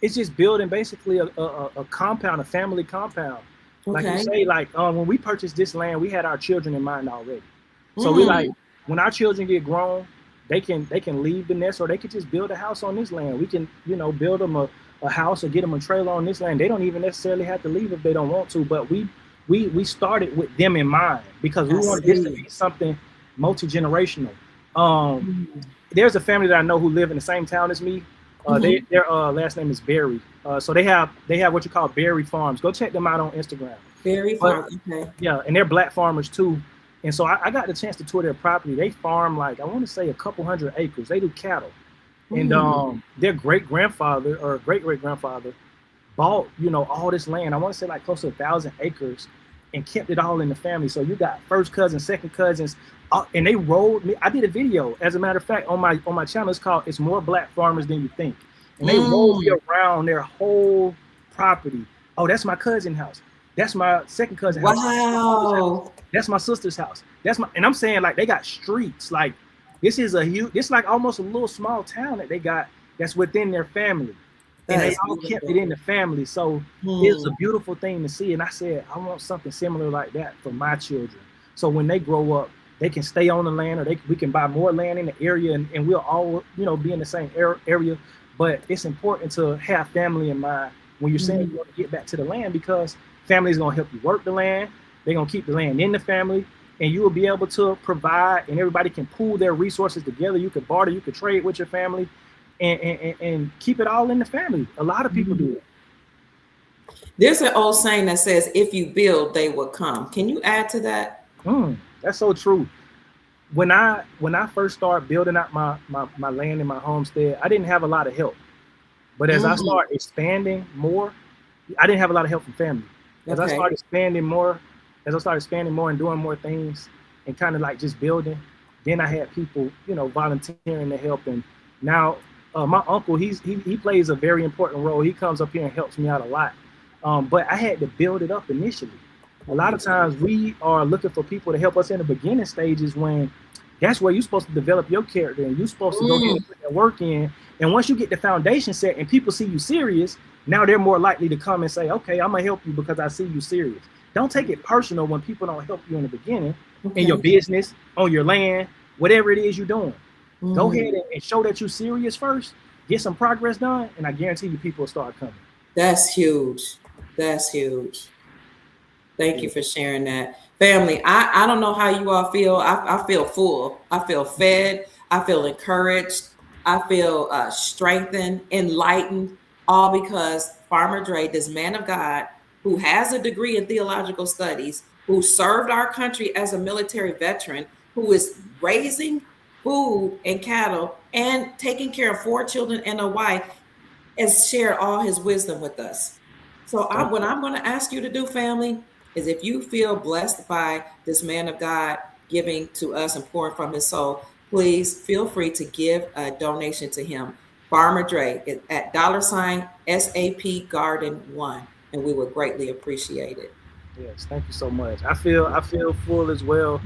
it's just building basically a compound, a family compound. Like you say, like when we purchased this land, we had our children in mind already. So we like, when our children get grown, they can leave the nest, or they could just build a house on this land. We can, you know, build them a house or get them a trailer on this land. They don't even necessarily have to leave if they don't want to, but we started with them in mind because we wanted this to be something multi-generational. There's a family that I know who live in the same town as me. Their last name is Berry. So they have what you call Berry Farms. Go check them out on Instagram. Berry Farms, okay. Yeah, and they're black farmers too. And so I got the chance to tour their property. They farm like, I want to say, a couple hundred acres. They do cattle. And their great-grandfather or great-great-grandfather bought, you know, all this land. I want to say like close to 1,000 acres and kept it all in the family. So you got first cousins, second cousins, and they rolled me. I did a video, as a matter of fact, on my channel. It's called "It's More Black Farmers Than You Think," and they rolled me around their whole property. Oh, that's my cousin's house. That's my second cousin's house. Wow. That's my sister's house. And I'm saying, like, they got streets. Like, this is like almost a little small town that they got that's within their family. And they all kept it in the family. So it's a beautiful thing to see. And I said, I want something similar like that for my children. So when they grow up, they can stay on the land, or we can buy more land in the area, and we'll all, you know, be in the same area. But it's important to have family in mind when you're saying you want to get back to the land, because family is going to help you work the land. They're going to keep the land in the family, and you will be able to provide, and everybody can pool their resources together. You could barter, you could trade with your family, and keep it all in the family. A lot of people do it. There's an old saying that says, if you build, they will come. Can you add to that? That's so true. When I first started building out my land and my homestead, I didn't have a lot of help. But as I started expanding more, I didn't have a lot of help from family. As I started expanding more and doing more things and kind of like just building, then I had people, you know, volunteering to help. And now my uncle, he plays a very important role. He comes up here and helps me out a lot. But I had to build it up initially. A lot of times we are looking for people to help us in the beginning stages, when that's where you're supposed to develop your character, and you're supposed to go in and put that work in. And once you get the foundation set and people see you serious, now they're more likely to come and say, okay, I'm gonna help you because I see you serious. Don't take it personal when people don't help you in the beginning in your business, on your land, whatever it is you're doing. Go ahead and show that you're serious first, get some progress done, and I guarantee you people will start coming. That's huge. That's huge. Thank you for sharing that. Family, I don't know how you all feel. I feel full. I feel fed. I feel encouraged. I feel strengthened, enlightened, all because Farmer Dre, this man of God, who has a degree in theological studies, who served our country as a military veteran, who is raising food and cattle and taking care of 4 children and a wife, has shared all his wisdom with us. So what I'm going to ask you to do, family, is if you feel blessed by this man of God giving to us and pouring from his soul, please feel free to give a donation to him. Farmer Dre at $SAP Garden 1, and we would greatly appreciate it. Yes, thank you so much. I feel full as well.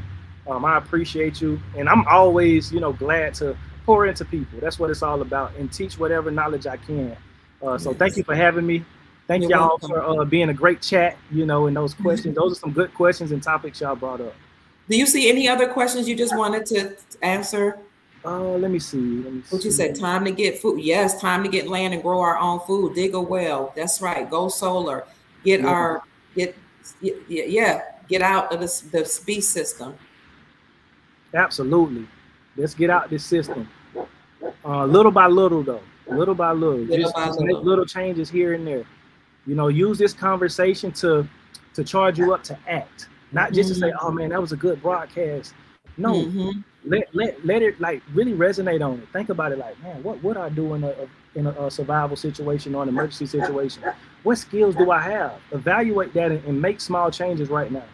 I appreciate you, and I'm always, you know, glad to pour into people. That's what it's all about, and teach whatever knowledge I can. So thank you for having me. Thank y'all for being a great chat, you know, and those questions. Those are some good questions and topics y'all brought up. Do you see any other questions you just wanted to answer? Let me see. What you said, time to get food. Yes, time to get land and grow our own food. Dig a well. That's right. Go solar. Get out of the beast system. Absolutely. Let's get out this system. Little by little, though. Little by little. Make little changes here and there. You know, use this conversation to charge you up to act. not just to say, "Oh man, that was a good broadcast." No, let it like really resonate on it. Think about it, like, man, what would I do in a survival situation or an emergency situation? What skills do I have? Evaluate that and make small changes right now.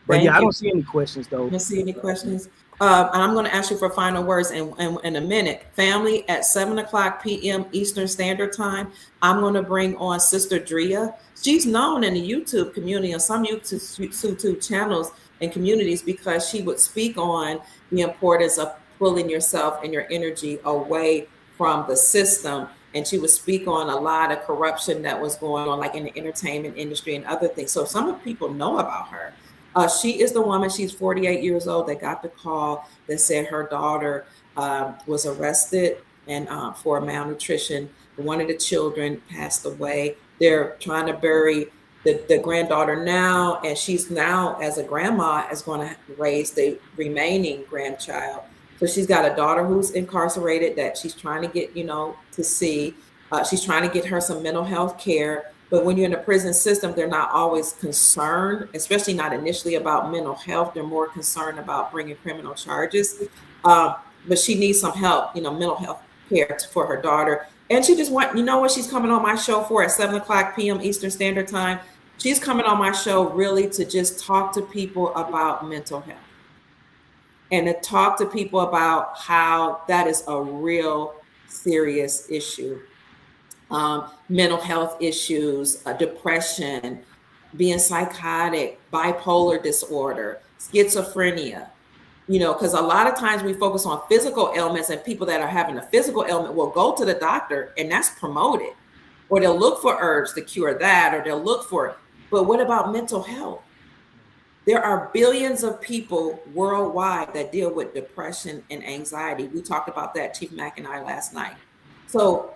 But yeah, I don't see any questions though. You don't see any questions? And I'm going to ask you for final words in a minute. Family, at 7:00 p.m. Eastern Standard Time, I'm going to bring on Sister Drea. She's known in the YouTube community, on some YouTube channels and communities, because she would speak on the importance of pulling yourself and your energy away from the system. And she would speak on a lot of corruption that was going on, like in the entertainment industry and other things. So some people know about her. She is the woman, she's 48 years old, that got the call that said her daughter was arrested and for malnutrition. One of the children passed away. They're trying to bury the granddaughter now, and she's now, as a grandma, is going to raise the remaining grandchild. So she's got a daughter who's incarcerated that she's trying to get, to see. She's trying to get her some mental health care. But when you're in the prison system, they're not always concerned, especially not initially, about mental health. They're more concerned about bringing criminal charges. But she needs some help, mental health care for her daughter. And she just what she's coming on my show for at 7:00 p.m. Eastern Standard Time. She's coming on my show really to just talk to people about mental health and to talk to people about how that is a real serious issue. Mental health issues, depression, being psychotic, bipolar disorder, schizophrenia, because a lot of times we focus on physical ailments, and people that are having a physical ailment will go to the doctor and that's promoted, or they'll look for herbs to cure that, or they'll look for it. But what about mental health? There are billions of people worldwide that deal with depression and anxiety. We talked about that, Chief Mack and I, last night. So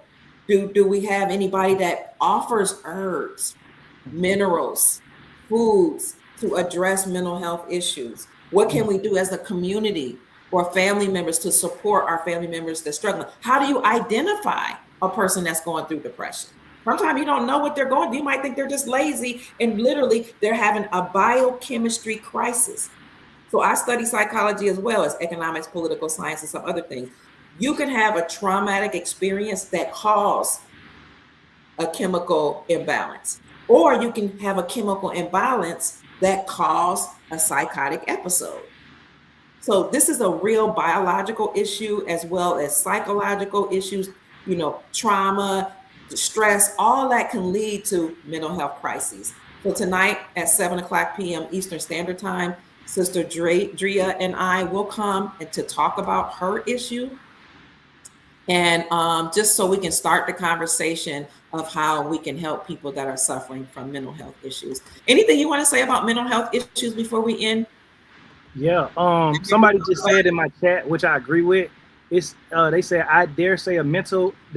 do we have anybody that offers herbs, minerals, foods to address mental health issues? What can we do as a community or family members to support our family members that's struggling? How do you identify a person that's going through depression? Sometimes you don't know what they're going through. You might think they're just lazy, and literally they're having a biochemistry crisis. So I study psychology as well as economics, political science, and some other things. You can have a traumatic experience that causes a chemical imbalance, or you can have a chemical imbalance that causes a psychotic episode. So this is a real biological issue as well as psychological issues, trauma, stress, all that can lead to mental health crises. So tonight at 7:00 p.m. Eastern Standard Time, Sister Drea and I will come and to talk about her issue. And just so we can start the conversation of how we can help people that are suffering from mental health issues. Anything you want to say about mental health issues before we end? Yeah. Somebody just said in my chat, which I agree with. It's they said, I dare say that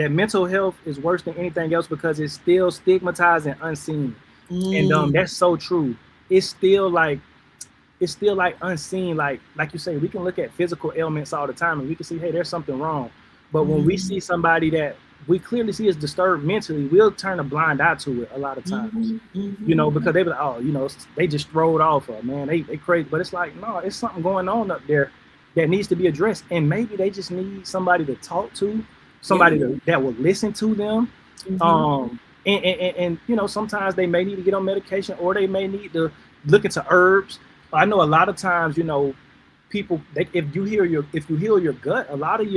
mental health is worse than anything else because it's still stigmatized and unseen. And that's so true. It's still like unseen. Like you say, we can look at physical ailments all the time and we can see, hey, there's something wrong. But when we see somebody that we clearly see is disturbed mentally, we'll turn a blind eye to it a lot of times, because they be like, oh, they just throwed off, or man, they crazy. But it's like, no, it's something going on up there that needs to be addressed. And maybe they just need somebody to talk to, somebody that will listen to them. And sometimes they may need to get on medication, or they may need to look into herbs. I know a lot of times, people, if you heal your gut, a lot of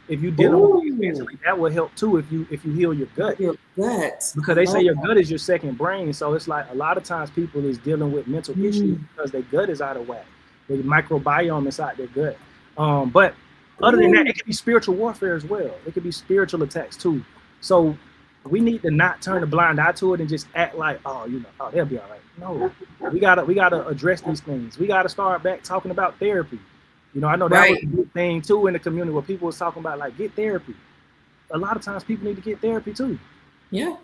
if you deal with it mentally, that will help too. If you heal your gut, because they say your gut is your second brain. So it's like a lot of times people is dealing with mental issues because their gut is out of whack. The microbiome inside their gut. But other than that, it could be spiritual warfare as well. It could be spiritual attacks too. So we need to not turn a blind eye to it and just act like, they'll be all right. No, we gotta address these things. We gotta start back talking about therapy. I know that was a good thing too in the community where people was talking about like get therapy. A lot of times people need to get therapy too. Yeah.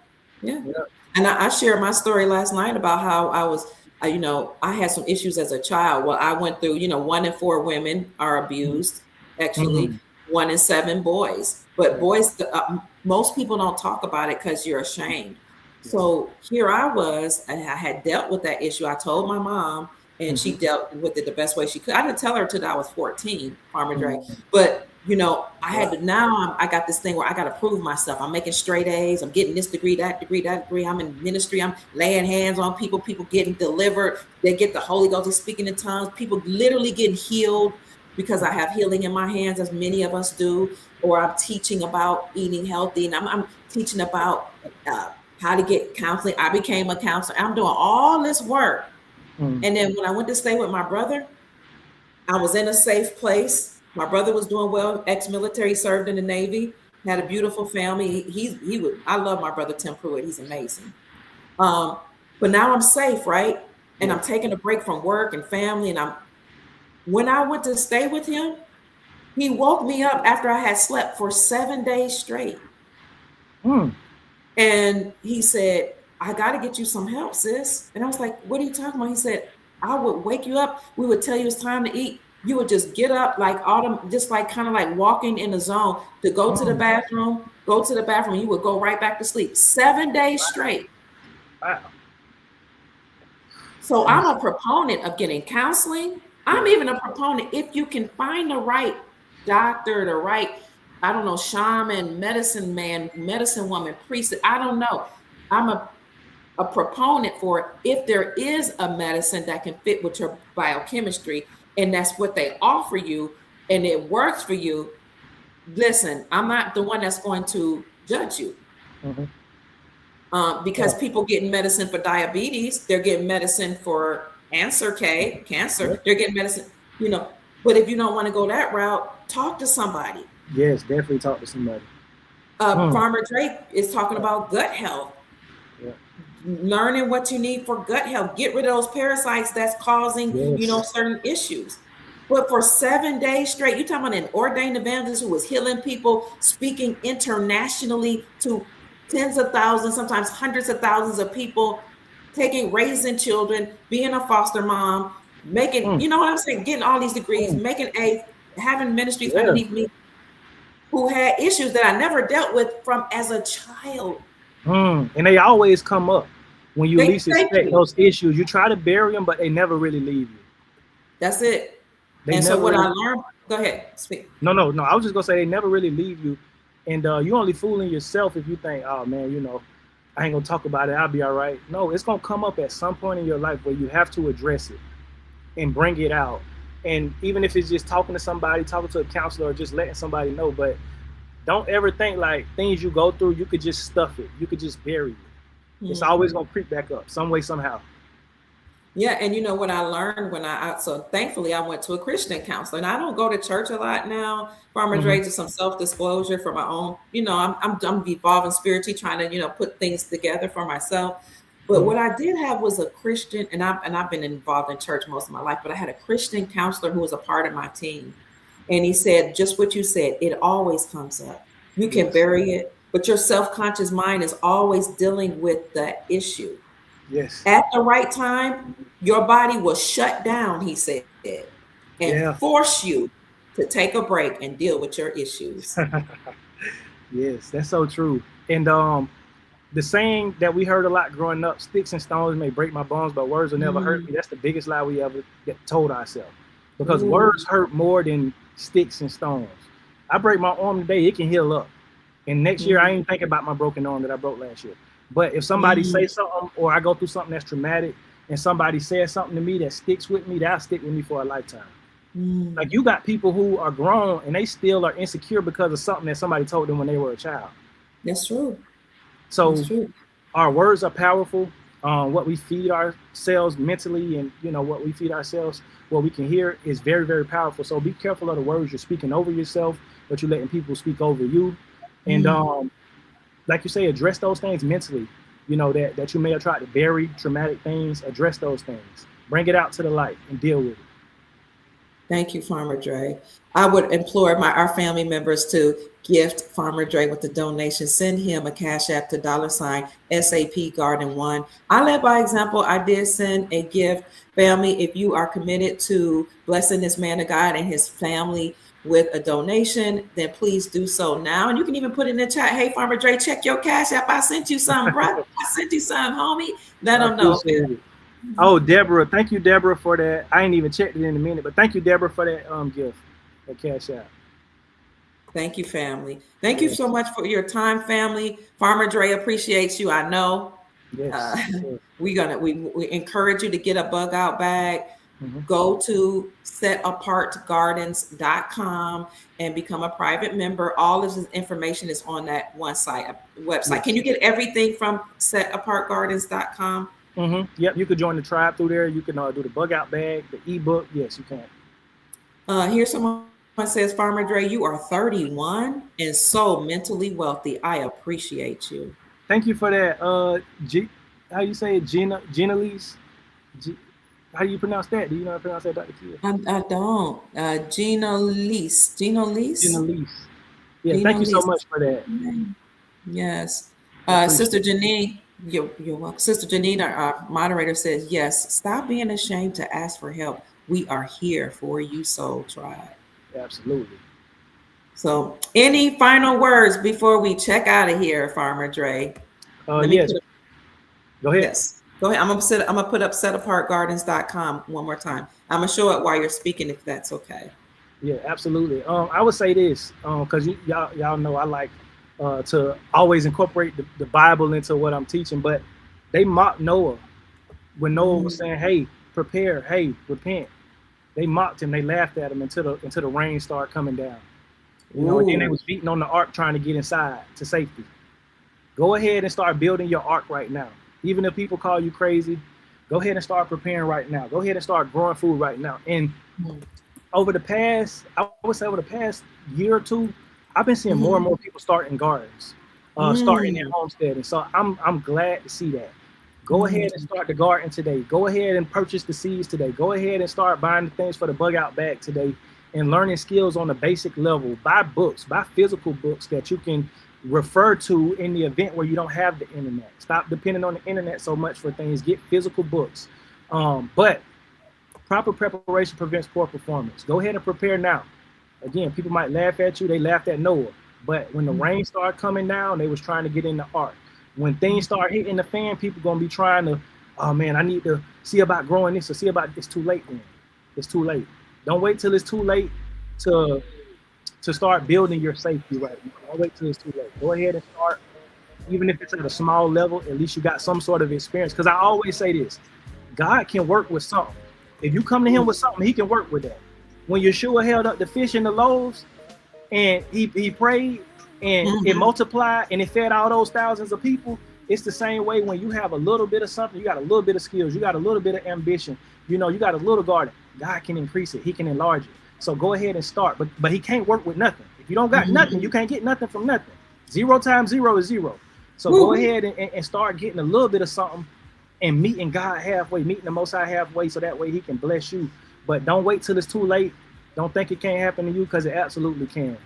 And I shared my story last night about how I was, I had some issues as a child. Well, I went through, 1 in 4 women are abused. Actually, 1 in 7 boys. But boys, most people don't talk about it because you're ashamed. So here I was, and I had dealt with that issue. I told my mom, and she dealt with it the best way she could. I didn't tell her till I was 14, Farmer Dre. But I had to now. I got this thing where I got to prove myself. I'm making straight A's. I'm getting this degree, that degree, that degree. I'm in ministry. I'm laying hands on people. People getting delivered. They get the Holy Ghost. They're speaking in tongues. People literally getting healed because I have healing in my hands, as many of us do. Or I'm teaching about eating healthy, and I'm teaching about how to get counseling. I became a counselor. I'm doing all this work. And then when I went to stay with my brother, I was in a safe place. My brother was doing well, ex-military, served in the Navy, had a beautiful family. I love my brother Tim Pruitt. He's amazing. But now I'm safe, right? And I'm taking a break from work and family. And when I went to stay with him, he woke me up after I had slept for 7 days straight. And he said, I got to get you some help, sis. And I was like, what are you talking about? He said, I would wake you up. We would tell you it's time to eat. You would just get up like just like kind of like walking in the zone to go to the bathroom, You would go right back to sleep 7 days straight. Wow. So I'm a proponent of getting counseling. I'm even a proponent if you can find the right doctor, the right, I don't know, shaman, medicine man, medicine woman, priest. I don't know. I'm a proponent for if there is a medicine that can fit with your biochemistry and that's what they offer you and it works for you. Listen, I'm not the one that's going to judge you. Because people getting medicine for diabetes, they're getting medicine for cancer, they're getting medicine, but if you don't want to go that route, talk to somebody. Yes, definitely talk to somebody. Farmer Dre is talking about gut health. Learning what you need for gut health. Get rid of those parasites that's causing, certain issues. But for 7 days straight, you're talking about an ordained evangelist who was healing people, speaking internationally to tens of thousands, sometimes hundreds of thousands of people, raising children, being a foster mom, making, you know what I'm saying, getting all these degrees, making having ministries underneath me, who had issues that I never dealt with from as a child. And they always come up when you least expect those issues. You try to bury them, but they never really leave you. That's it. And so what I learned, go ahead, speak. No. I was just gonna say they never really leave you. And you only fooling yourself if you think, oh man, I ain't gonna talk about it, I'll be all right. No, it's gonna come up at some point in your life where you have to address it and bring it out. And even if it's just talking to somebody, talking to a counselor, or just letting somebody know, but don't ever think like things you go through, you could just stuff it. You could just bury it. It's always gonna creep back up some way, somehow. Yeah, and you know what I learned so thankfully I went to a Christian counselor, and I don't go to church a lot now. Farmer Dre, just some self-disclosure for my own. I'm evolving spiritually, trying to put things together for myself. But what I did have was a Christian, and I've been involved in church most of my life, but I had a Christian counselor who was a part of my team. And he said, just what you said, it always comes up. You can bury it, but your self-conscious mind is always dealing with that issue. Yes. At the right time, your body will shut down, he said, and force you to take a break and deal with your issues. Yes, that's so true. And the saying that we heard a lot growing up, sticks and stones may break my bones, but words will never hurt me. That's the biggest lie we ever told ourselves. Because words hurt more than sticks and stones. I break my arm today, it can heal up. And next year, I ain't thinking about my broken arm that I broke last year. But if somebody says something, or I go through something that's traumatic, and somebody says something to me that sticks with me, that'll stick with me for a lifetime. Like you got people who are grown and they still are insecure because of something that somebody told them when they were a child. That's true. So our words are powerful. What we feed ourselves mentally, and what we feed ourselves, what we can hear is very, very powerful. So be careful of the words you're speaking over yourself, but you're letting people speak over you. And like you say, address those things mentally, that you may have tried to bury, traumatic things. Address those things, bring it out to the light and deal with it. Thank you, Farmer Dre. I would implore our family members to gift Farmer Dre with the donation. Send him a cash app to $SAP Garden 1. I led by example. I did send a gift. Family, if you are committed to blessing this man of God and his family with a donation, then please do so now. And you can even put in the chat, hey, Farmer Dre, check your Cash App. I sent you some, bro. I sent you some, homie. Let them know. It. Oh, Deborah, thank you, Deborah, for that. I ain't even checked it in a minute, but thank you, Deborah, for that gift, that Cash App. Thank you, family. Thank you so much for your time, family. Farmer Dre appreciates you, I know. Yes. We encourage you to get a bug out bag. Go to setapartgardens.com and become a private member. All of this information is on that website. Yes. Can you get everything from setapartgardens.com? Yep, you could join the tribe through there. You can do the bug out bag, the ebook. Yes, you can. Here's someone says, Farmer Dre, you are 31 and so mentally wealthy. I appreciate you. Thank you for that. How you say it? Gina Lease? How do you pronounce that? Do you know how to pronounce that, Dr. Kia? I don't. Gina Lease. Yeah, Gina thank Lease. You so much for that. Yes. Sister Janine, you're welcome. Sister Janine, our moderator, says, yes, stop being ashamed to ask for help. We are here for you, Soul Tribe. Absolutely. So any final words before we check out of here, Farmer Dre? Yes. Go ahead. Yes. Go ahead. I'm gonna put up setapartgardens.com one more time. I'm gonna show it while you're speaking, if that's okay. Yeah, absolutely. I would say this, because y'all know I like to always incorporate the Bible into what I'm teaching, but they mocked Noah when Noah was saying, hey, prepare, hey, repent. They mocked him, they laughed at him until the rain started coming down. You know, and then they was beating on the ark trying to get inside to safety. Go ahead and start building your ark right now. Even if people call you crazy, go ahead and start preparing right now. Go ahead and start growing food right now. And over the past year or two, I've been seeing more and more people starting gardens, starting their homesteading. So I'm glad to see that. Go ahead and start the garden today. Go ahead and purchase the seeds today. Go ahead and start buying the things for the bug out bag today and learning skills on the basic level. Buy books, buy physical books that you can refer to in the event where you don't have the internet. Stop depending on the internet so much for things. Get physical books. But proper preparation prevents poor performance. Go ahead and prepare now. Again, people might laugh at you. They laughed at Noah. But when the rain started coming down, they was trying to get in the ark. When things start hitting the fan, people going to be trying to, oh man, I need to see about growing this or see about it's too late then. It's too late. Don't wait till it's too late to start building your safety right now. Don't wait till it's too late. Go ahead and start, even if it's at a small level, at least you got some sort of experience. Because I always say this, God can work with something. If you come to him with something, he can work with that. When Yeshua held up the fish and the loaves and he prayed and it multiplied and it fed all those thousands of people, it's the same way when you have a little bit of something, you got a little bit of skills, you got a little bit of ambition, you know, you got a little garden, God can increase it, he can enlarge it. So go ahead and start, but he can't work with nothing. If you don't got nothing, you can't get nothing from nothing. 0 times 0 is 0. So go ahead and start getting a little bit of something and meeting God halfway, meeting the Most High halfway, so that way he can bless you. But don't wait till it's too late. Don't think it can't happen to you, because it absolutely can.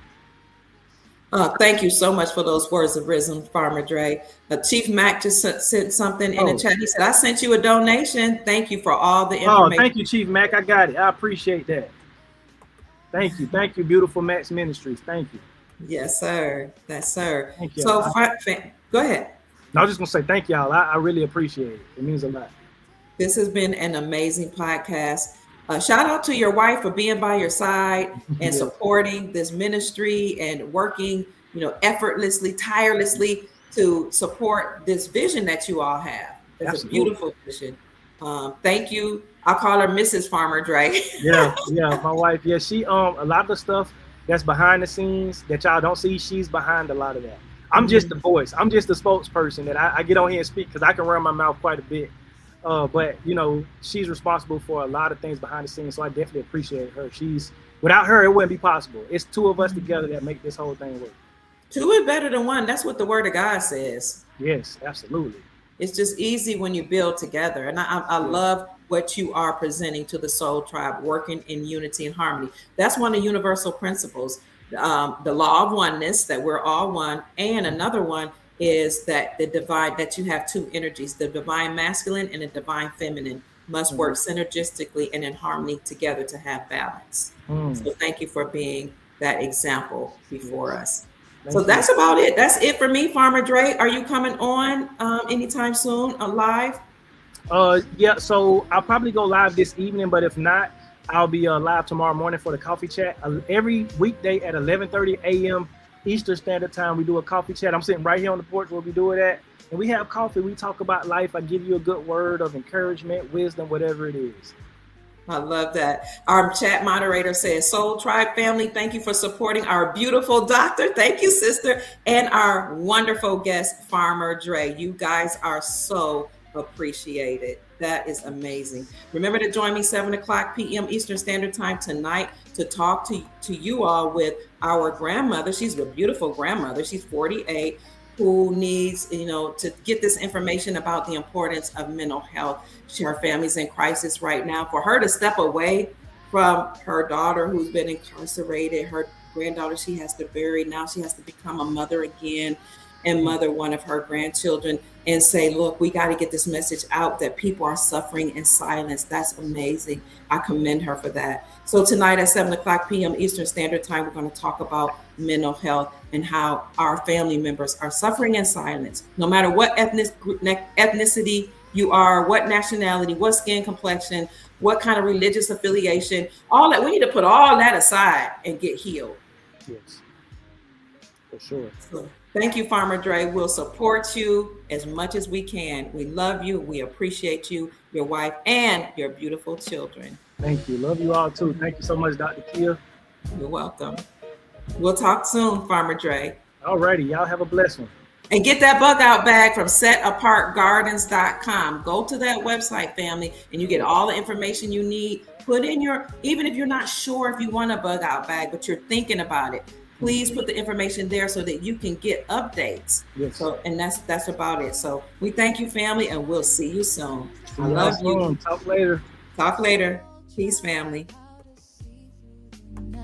Thank you so much for those words of wisdom, Farmer Dre. Chief Mac just sent something in the chat. He said, I sent you a donation. Thank you for all the information. Oh, thank you, Chief Mac. I got it. I appreciate that. Thank you. Thank you, Beautiful Max Ministries. Thank you. Yes, sir. Yes, sir. Thank you. So, go ahead. No, I was just going to say thank y'all. I really appreciate it. It means a lot. This has been an amazing podcast. Shout out to your wife for being by your side and supporting this ministry and working, effortlessly, tirelessly to support this vision that you all have. It's Absolutely. A beautiful vision. Thank you. I'll call her Mrs. Farmer Dre. yeah, my wife. Yeah, she a lot of the stuff that's behind the scenes that y'all don't see, she's behind a lot of that. I'm just the voice. I'm just the spokesperson that I get on here and speak because I can run my mouth quite a bit. But she's responsible for a lot of things behind the scenes, so I definitely appreciate her. Without her, it wouldn't be possible. It's two of us together that make this whole thing work. Two is better than one. That's what the Word of God says. Yes, absolutely. It's just easy when you build together, and I love what you are presenting to the Soul Tribe, working in unity and harmony. That's one of the universal principles, the law of oneness, that we're all one, and another one is that that you have two energies, the divine masculine and the divine feminine must work synergistically and in harmony together to have balance. So thank you for being that example before us. Thank So you. that's about it. That's it for me, Farmer Dre. Are you coming on anytime soon, live? Yeah, so I'll probably go live this evening, but if not, I'll be live tomorrow morning for the coffee chat. Every weekday at 11:30 a.m. Eastern Standard Time, we do a coffee chat. I'm sitting right here on the porch where we do it at, and we have coffee. We talk about life. I give you a good word of encouragement, wisdom, whatever it is. I love that. Our chat moderator says, Soul Tribe family, thank you for supporting our beautiful doctor. Thank you, sister. And our wonderful guest, Farmer Dre. You guys are so appreciated. That is amazing. Remember to join me 7 o'clock p.m. Eastern Standard Time tonight to talk to you all with our grandmother. She's a beautiful grandmother. She's 48. Who needs, to get this information about the importance of mental health. Her family's in crisis right now. For her to step away from her daughter who's been incarcerated, her granddaughter she has to bury, now she has to become a mother again and mother one of her grandchildren and say, look, we got to get this message out that people are suffering in silence. That's amazing. I commend her for that. So tonight at 7 o'clock p.m. Eastern Standard Time, we're going to talk about mental health and how our family members are suffering in silence. No matter what ethnicity you are, what nationality, what skin complexion, what kind of religious affiliation, all that, we need to put all that aside and get healed. Yes, for sure. So, thank you, Farmer Dre. We'll support you as much as we can. We love you. We appreciate you, your wife, and your beautiful children. Thank you. Love you all too. Thank you so much, Dr. Kia. You're welcome. We'll talk soon, Farmer Dre. All righty. Y'all have a blessed one. And get that bug out bag from setapartgardens.com. Go to that website, family, and you get all the information you need. Put in even if you're not sure if you want a bug out bag, but you're thinking about it, please put the information there so that you can get updates. Yes. So, and that's about it. So we thank you, family, and we'll see you soon. I love you. Talk later. Talk later. Peace, family.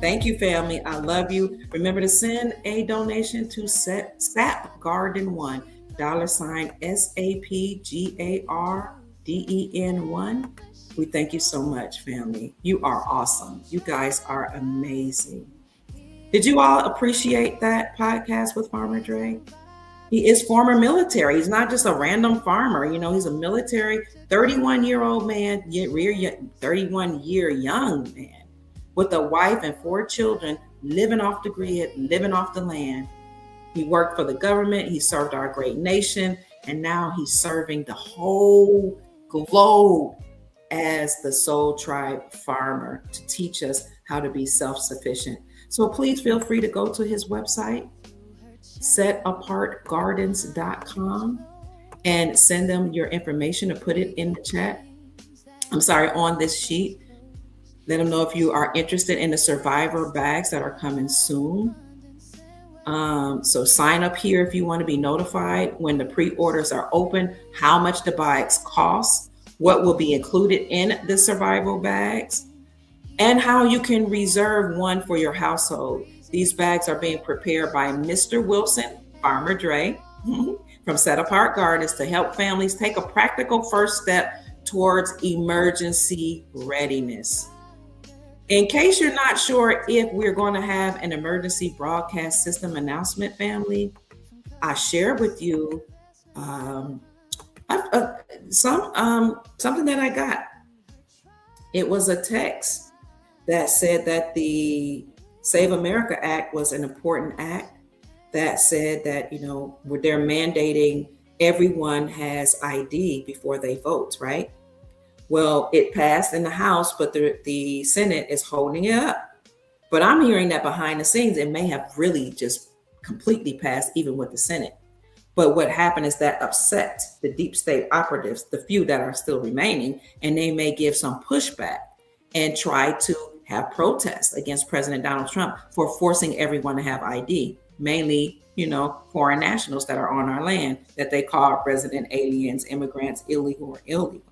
Thank you, family. I love you. Remember to send a donation to SAP Garden 1, $SAPGARDEN1. We thank you so much, family. You are awesome. You guys are amazing. Did you all appreciate that podcast with Farmer Dre? He is former military. He's not just a random farmer. He's a military 31-year-old man, 31-year young man with a wife and 4 children, living off the grid, living off the land. He worked for the government. He served our great nation. And now he's serving the whole globe as the Soul Tribe farmer to teach us how to be self-sufficient. So please feel free to go to his website, setapartgardens.com, and send them your information or put it in the chat. On this sheet. Let them know if you are interested in the survivor bags that are coming soon. So sign up here if you want to be notified when the pre-orders are open, how much the bags cost, what will be included in the survival bags, and how you can reserve one for your household. These bags are being prepared by Mr. Wilson, Farmer Dre, from Set Apart Gardens to help families take a practical first step towards emergency readiness. In case you're not sure if we're going to have an emergency broadcast system announcement, family, I share with you something that I got. It was a text that said that the Save America Act was an important act that said that, they're mandating everyone has ID before they vote, right? Well, it passed in the House, but the Senate is holding it up. But I'm hearing that behind the scenes, it may have really just completely passed even with the Senate. But what happened is that upset the deep state operatives, the few that are still remaining, and they may give some pushback and try to have protests against President Donald Trump for forcing everyone to have ID, mainly, foreign nationals that are on our land that they call resident aliens, immigrants, illegal or illegal.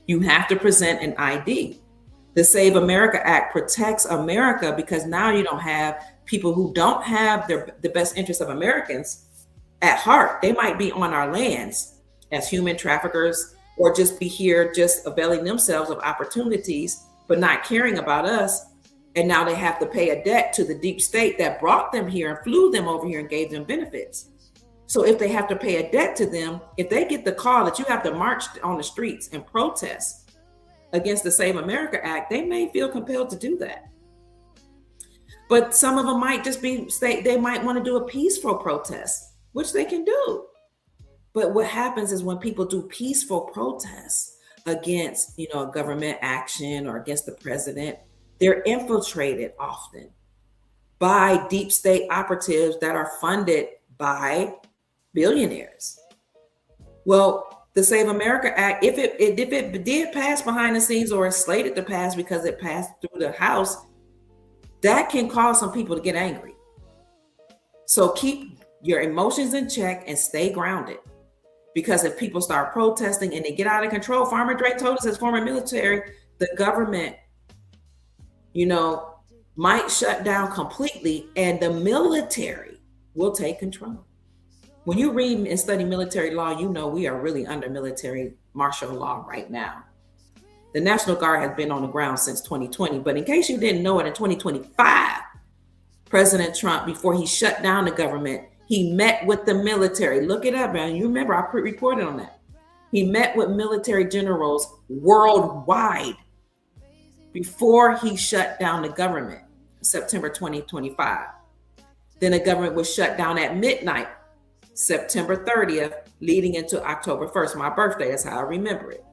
You have to present an ID. The Save America Act protects America because now you don't have people who don't have the best interests of Americans at heart. They might be on our lands as human traffickers or just be here just availing themselves of opportunities, but not caring about us. And now they have to pay a debt to the deep state that brought them here and flew them over here and gave them benefits. So if they have to pay a debt to them, if they get the call that you have to march on the streets and protest against the Save America Act, they may feel compelled to do that. But some of them might just they might want to do a peaceful protest, which they can do. But what happens is when people do peaceful protests against, government action or against the president, they're infiltrated often by deep state operatives that are funded by billionaires. Well, the Save America Act, if it did pass behind the scenes or is slated to pass because it passed through the House, that can cause some people to get angry. So keep your emotions in check and stay grounded. Because if people start protesting and they get out of control, Farmer Dre told us as former military, the government, might shut down completely and the military will take control. When you read and study military law, we are really under military martial law right now. The National Guard has been on the ground since 2020. But in case you didn't know it, in 2025, President Trump, before he shut down the government, he met with the military. Look it up, man. You remember I reported on that. He met with military generals worldwide before he shut down the government, September 2025. Then the government was shut down at midnight, September 30th, leading into October 1st. My birthday is how I remember it.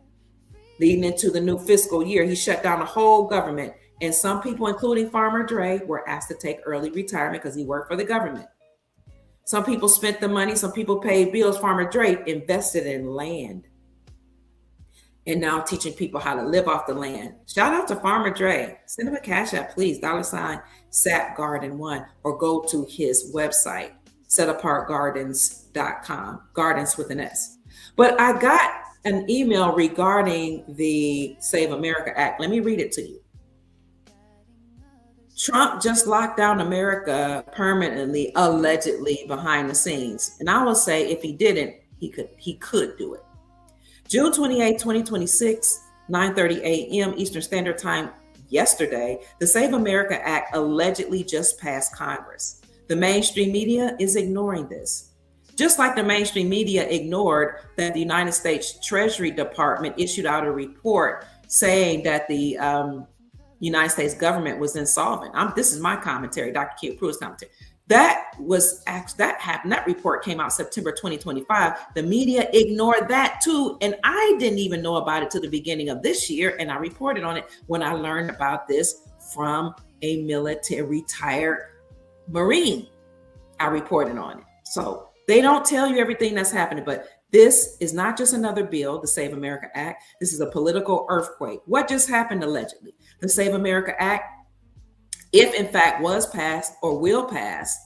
Leading into the new fiscal year, he shut down the whole government. And some people, including Farmer Dre, were asked to take early retirement because he worked for the government. Some people spent the money. Some people paid bills. Farmer Dre invested in land. And now teaching people how to live off the land. Shout out to Farmer Dre. Send him a cash app, please. $ SAP Garden 1, or go to his website, setapartgardens.com. Gardens with an S. But I got an email regarding the Save America Act. Let me read it to you. Trump just locked down America permanently, allegedly behind the scenes. And I will say if he didn't, he could do it. June 28, 2026, 9:30 a.m. Eastern Standard Time yesterday, the Save America Act allegedly just passed Congress. The mainstream media is ignoring this. Just like the mainstream media ignored that the United States Treasury Department issued out a report saying that the United States government was insolvent. This is my commentary, Dr. Q Pruitt's commentary. That happened. That report came out September 2025. The media ignored that too. And I didn't even know about it till the beginning of this year. And I reported on it when I learned about this from a military retired Marine. I reported on it. So they don't tell you everything that's happening, but this is not just another bill, the Save America Act. This is a political earthquake. What just happened allegedly? The Save America Act, if in fact was passed or will pass,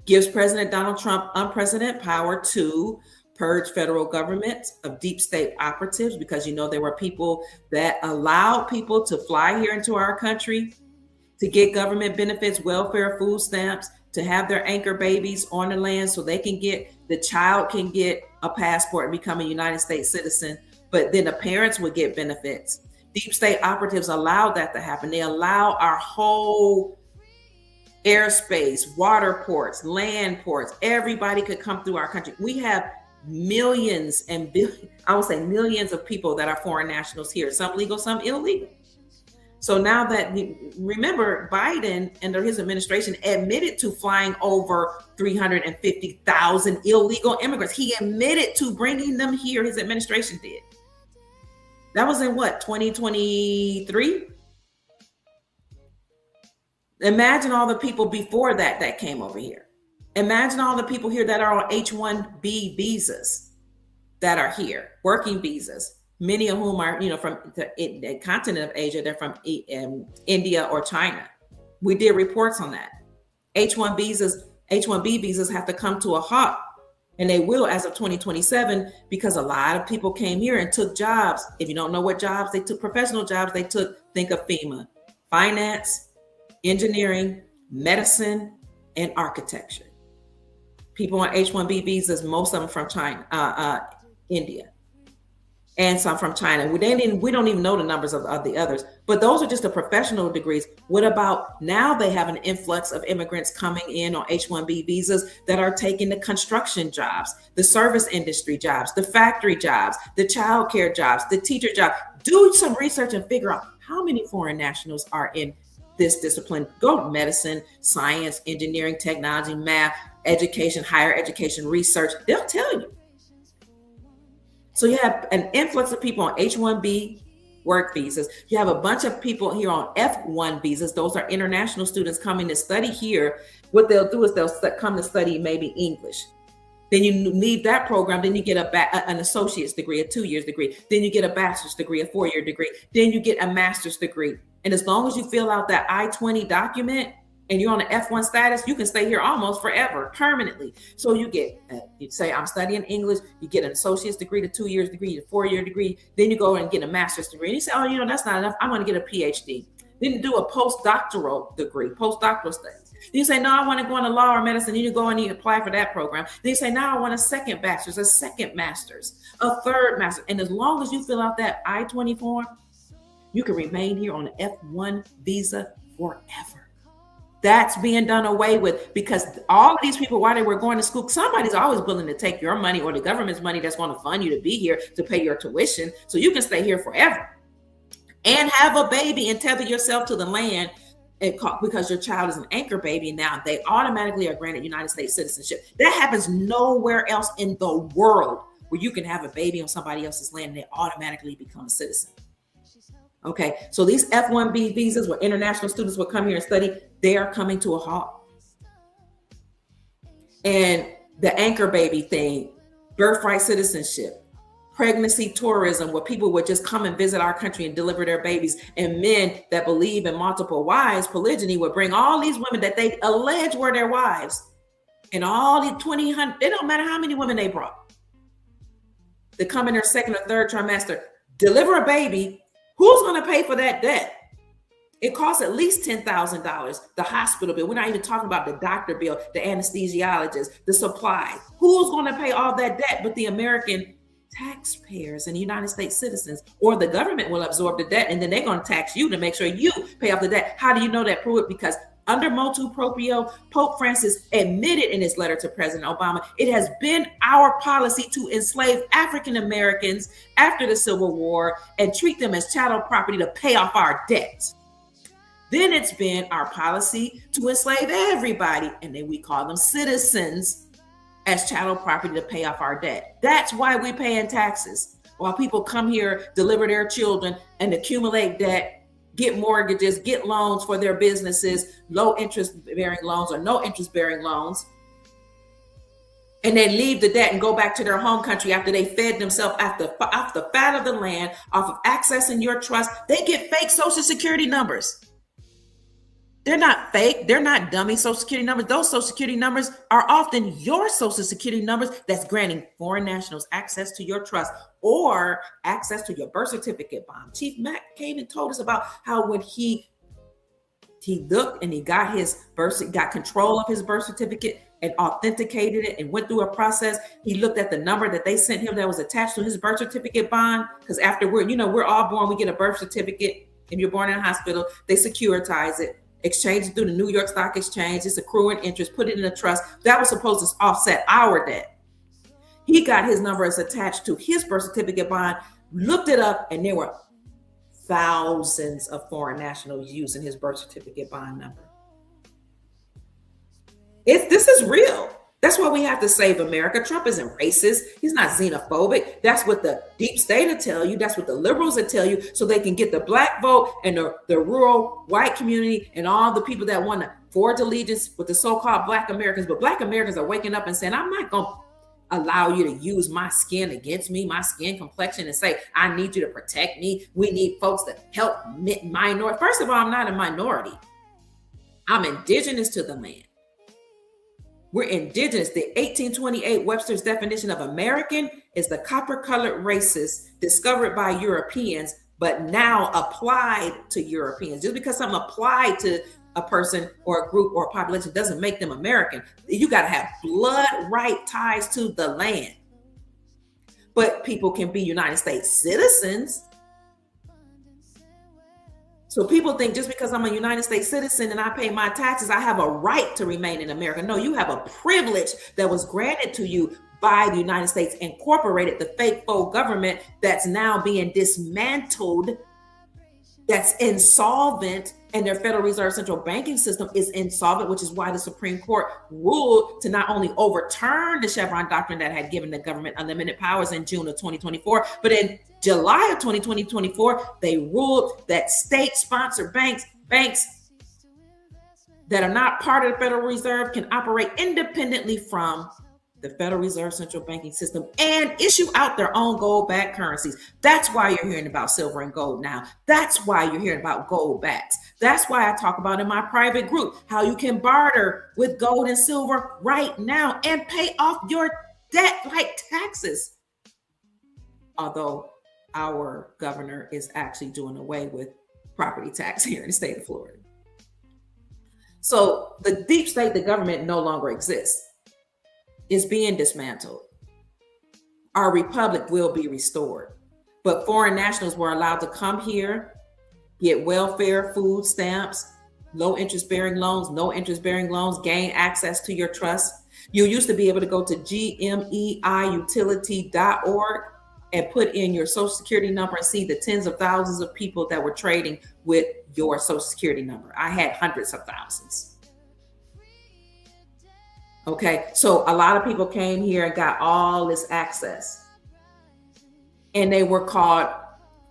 gives President Donald Trump unprecedented power to purge federal government of deep state operatives, because there were people that allowed people to fly here into our country to get government benefits, welfare, food stamps, to have their anchor babies on the land so the child can get a passport and become a United States citizen, but then the parents would get benefits. Deep state operatives allowed that to happen. They allow our whole airspace, water ports, land ports, everybody could come through our country. We have millions and millions of people that are foreign nationals here, some legal, some illegal. So now that remember, Biden under his administration admitted to flying over 350,000 illegal immigrants. He admitted to bringing them here. His administration did. That was in 2023? Imagine all the people before that came over here. Imagine all the people here that are on H-1B visas that are here, working visas. Many of whom are, from the continent of Asia. They're from India or China. We did reports on that. H-1B visas have to come to a halt, and they will as of 2027, because a lot of people came here and took jobs. If you don't know what jobs they took, professional jobs they took, think of FEMA, finance, engineering, medicine, and architecture. People on H-1B visas, most of them from China, India. and some from China. We don't even know the numbers of the others, but those are just the professional degrees. What about now? They have an influx of immigrants coming in on H-1B visas that are taking the construction jobs, the service industry jobs, the factory jobs, the childcare jobs, the teacher job. Do some research and figure out how many foreign nationals are in this discipline. Go medicine, science, engineering, technology, math, education, higher education, research. They'll tell you. So you have an influx of people on H-1B work visas. You have a bunch of people here on F-1 visas. Those are international students coming to study here. What they'll do is they'll come to study maybe English. Then you leave that program. Then you get an associate's degree, a 2 years degree. Then you get a bachelor's degree, a 4-year degree. Then you get a master's degree. And as long as you fill out that I-20 document, and you're on an F1 status, you can stay here almost forever, permanently. So you get, you say, I'm studying English, you get an associate's degree, the 2 years degree, the 4-year degree, then you go and get a master's degree. And you say, oh, that's not enough. I'm going to get a PhD. Then you do a postdoctoral degree, postdoctoral studies. Then you say, no, I want to go into law or medicine. Then you go and you apply for that program. Then you say, now I want a second bachelor's, a second master's, a third master's. And as long as you fill out that I-20 form, you can remain here on an F1 visa forever. That's being done away with, because all of these people, while they were going to school, somebody's always willing to take your money or the government's money that's going to fund you to be here to pay your tuition so you can stay here forever and have a baby and tether yourself to the land. Because your child is an anchor baby now, they automatically are granted United States citizenship. That happens nowhere else in the world, where you can have a baby on somebody else's land and they automatically become a citizen. Okay, so these F-1B visas where international students will come here and study, they are coming to a halt. And the anchor baby thing, birthright citizenship, pregnancy tourism, where people would just come and visit our country and deliver their babies, and men that believe in multiple wives, polygyny, would bring all these women that they allege were their wives, and all the 2,000, it don't matter how many women they brought, to come in their second or third trimester, deliver a baby. Who's going to pay for that debt? It costs at least $10,000, the hospital bill. We're not even talking about the doctor bill, the anesthesiologist, the supplies. Who's going to pay all that debt but the American taxpayers and the United States citizens? Or the government will absorb the debt, and then they're going to tax you to make sure you pay off the debt. How do you know that? Prove it. Because under motu proprio, Pope Francis admitted in his letter to President Obama, it has been our policy to enslave African Americans after the Civil War and treat them as chattel property to pay off our debts. Then it's been our policy to enslave everybody, and then we call them citizens, as chattel property to pay off our debt. That's why we're paying taxes, while people come here, deliver their children, and accumulate debt, get mortgages, get loans for their businesses, low interest bearing loans or no interest bearing loans. And they leave the debt and go back to their home country after they fed themselves off the fat of the land, off of accessing your trust. They get fake Social Security numbers. They're not fake. They're not dummy Social Security numbers. Those Social Security numbers are often your Social Security numbers that's granting foreign nationals access to your trust or access to your birth certificate bond. Chief Mack came and told us about how when he looked and he got got control of his birth certificate and authenticated it and went through a process. He looked at the number that they sent him that was attached to his birth certificate bond. Because after we're all born, we get a birth certificate. If you're born in a hospital, they securitize it, exchange it through the New York Stock Exchange. It's accruing interest, put it in a trust. That was supposed to offset our debt. He got his number as attached to his birth certificate bond, looked it up, and there were thousands of foreign nationals using his birth certificate bond number. This is real. That's why we have to save America. Trump isn't racist. He's not xenophobic. That's what the deep state will tell you. That's what the liberals will tell you, so they can get the black vote and the rural white community and all the people that want to forge allegiance with the so-called black Americans. But black Americans are waking up and saying, I'm not going to allow you to use my skin against me, my skin complexion, and say, I need you to protect me. We need folks to help minority. First of all, I'm not a minority. I'm indigenous to the land. We're indigenous. The 1828 Webster's definition of American is the copper-colored races discovered by Europeans, but now applied to Europeans. Just because something applied to a person or a group or a population doesn't make them American. You got to have blood right ties to the land. but people can be United States citizens. So people think just because I'm a United States citizen and I pay my taxes, I have a right to remain in America. No, you have a privilege that was granted to you by the United States Incorporated, the fake faux government that's now being dismantled, that's insolvent, and their Federal Reserve central banking system is insolvent, which is why the Supreme Court ruled to not only overturn the Chevron doctrine that had given the government unlimited powers in June of 2024, but in July of 2024, they ruled that state-sponsored banks that are not part of the Federal Reserve can operate independently from the Federal Reserve central banking system and issue out their own gold-backed currencies. That's why you're hearing about silver and gold now. That's why you're hearing about gold backs. That's why I talk about in my private group how you can barter with gold and silver right now and pay off your debt like taxes. Although our governor is actually doing away with property tax here in the state of Florida. So the deep state, the government, no longer exists. Is being dismantled. Our republic will be restored. But foreign nationals were allowed to come here, get welfare, food stamps, low interest bearing loans, no interest bearing loans, gain access to your trust. You used to be able to go to gmeiutility.org and put in your social security number and see the tens of thousands of people that were trading with your social security number. I had hundreds of thousands. Okay, so a lot of people came here and got all this access, and they were called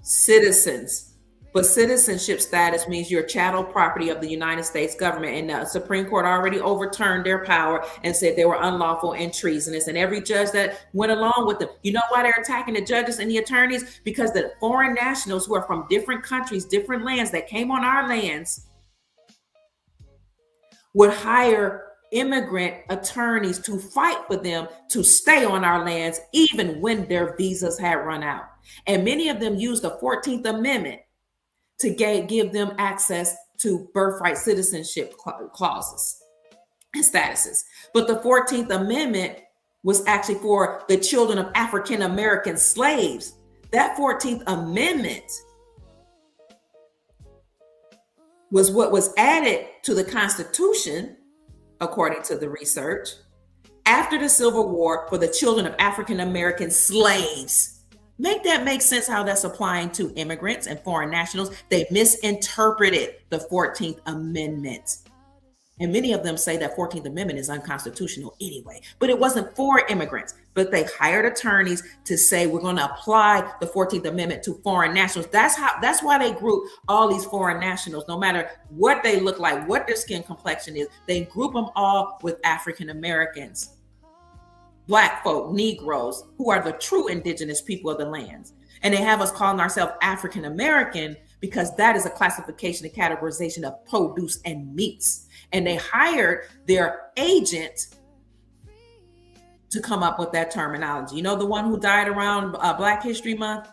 citizens. But citizenship status means you're chattel property of the United States government, and the Supreme Court already overturned their power and said they were unlawful and treasonous. And every judge that went along with them, you know why they're attacking the judges and the attorneys? Because the foreign nationals who are from different countries, different lands that came on our lands would hire immigrant attorneys to fight for them to stay on our lands, even when their visas had run out. And many of them used the 14th Amendment to give them access to birthright citizenship clauses and statuses. But the 14th Amendment was actually for the children of African American slaves. That 14th Amendment was what was added to the Constitution, according to the research, after the Civil War for the children of African American slaves. Make that make sense how that's applying to immigrants and foreign nationals. They misinterpreted the 14th Amendment. And many of them say that 14th Amendment is unconstitutional anyway, but it wasn't for immigrants. But they hired attorneys to say, we're going to apply the 14th Amendment to foreign nationals. That's why they group all these foreign nationals, no matter what they look like, what their skin complexion is, they group them all with African Americans, Black folk, Negroes, who are the true indigenous people of the lands. And they have us calling ourselves African American because that is a classification and categorization of produce and meats. And they hired their agent to come up with that terminology. You know, the one who died around Black History Month,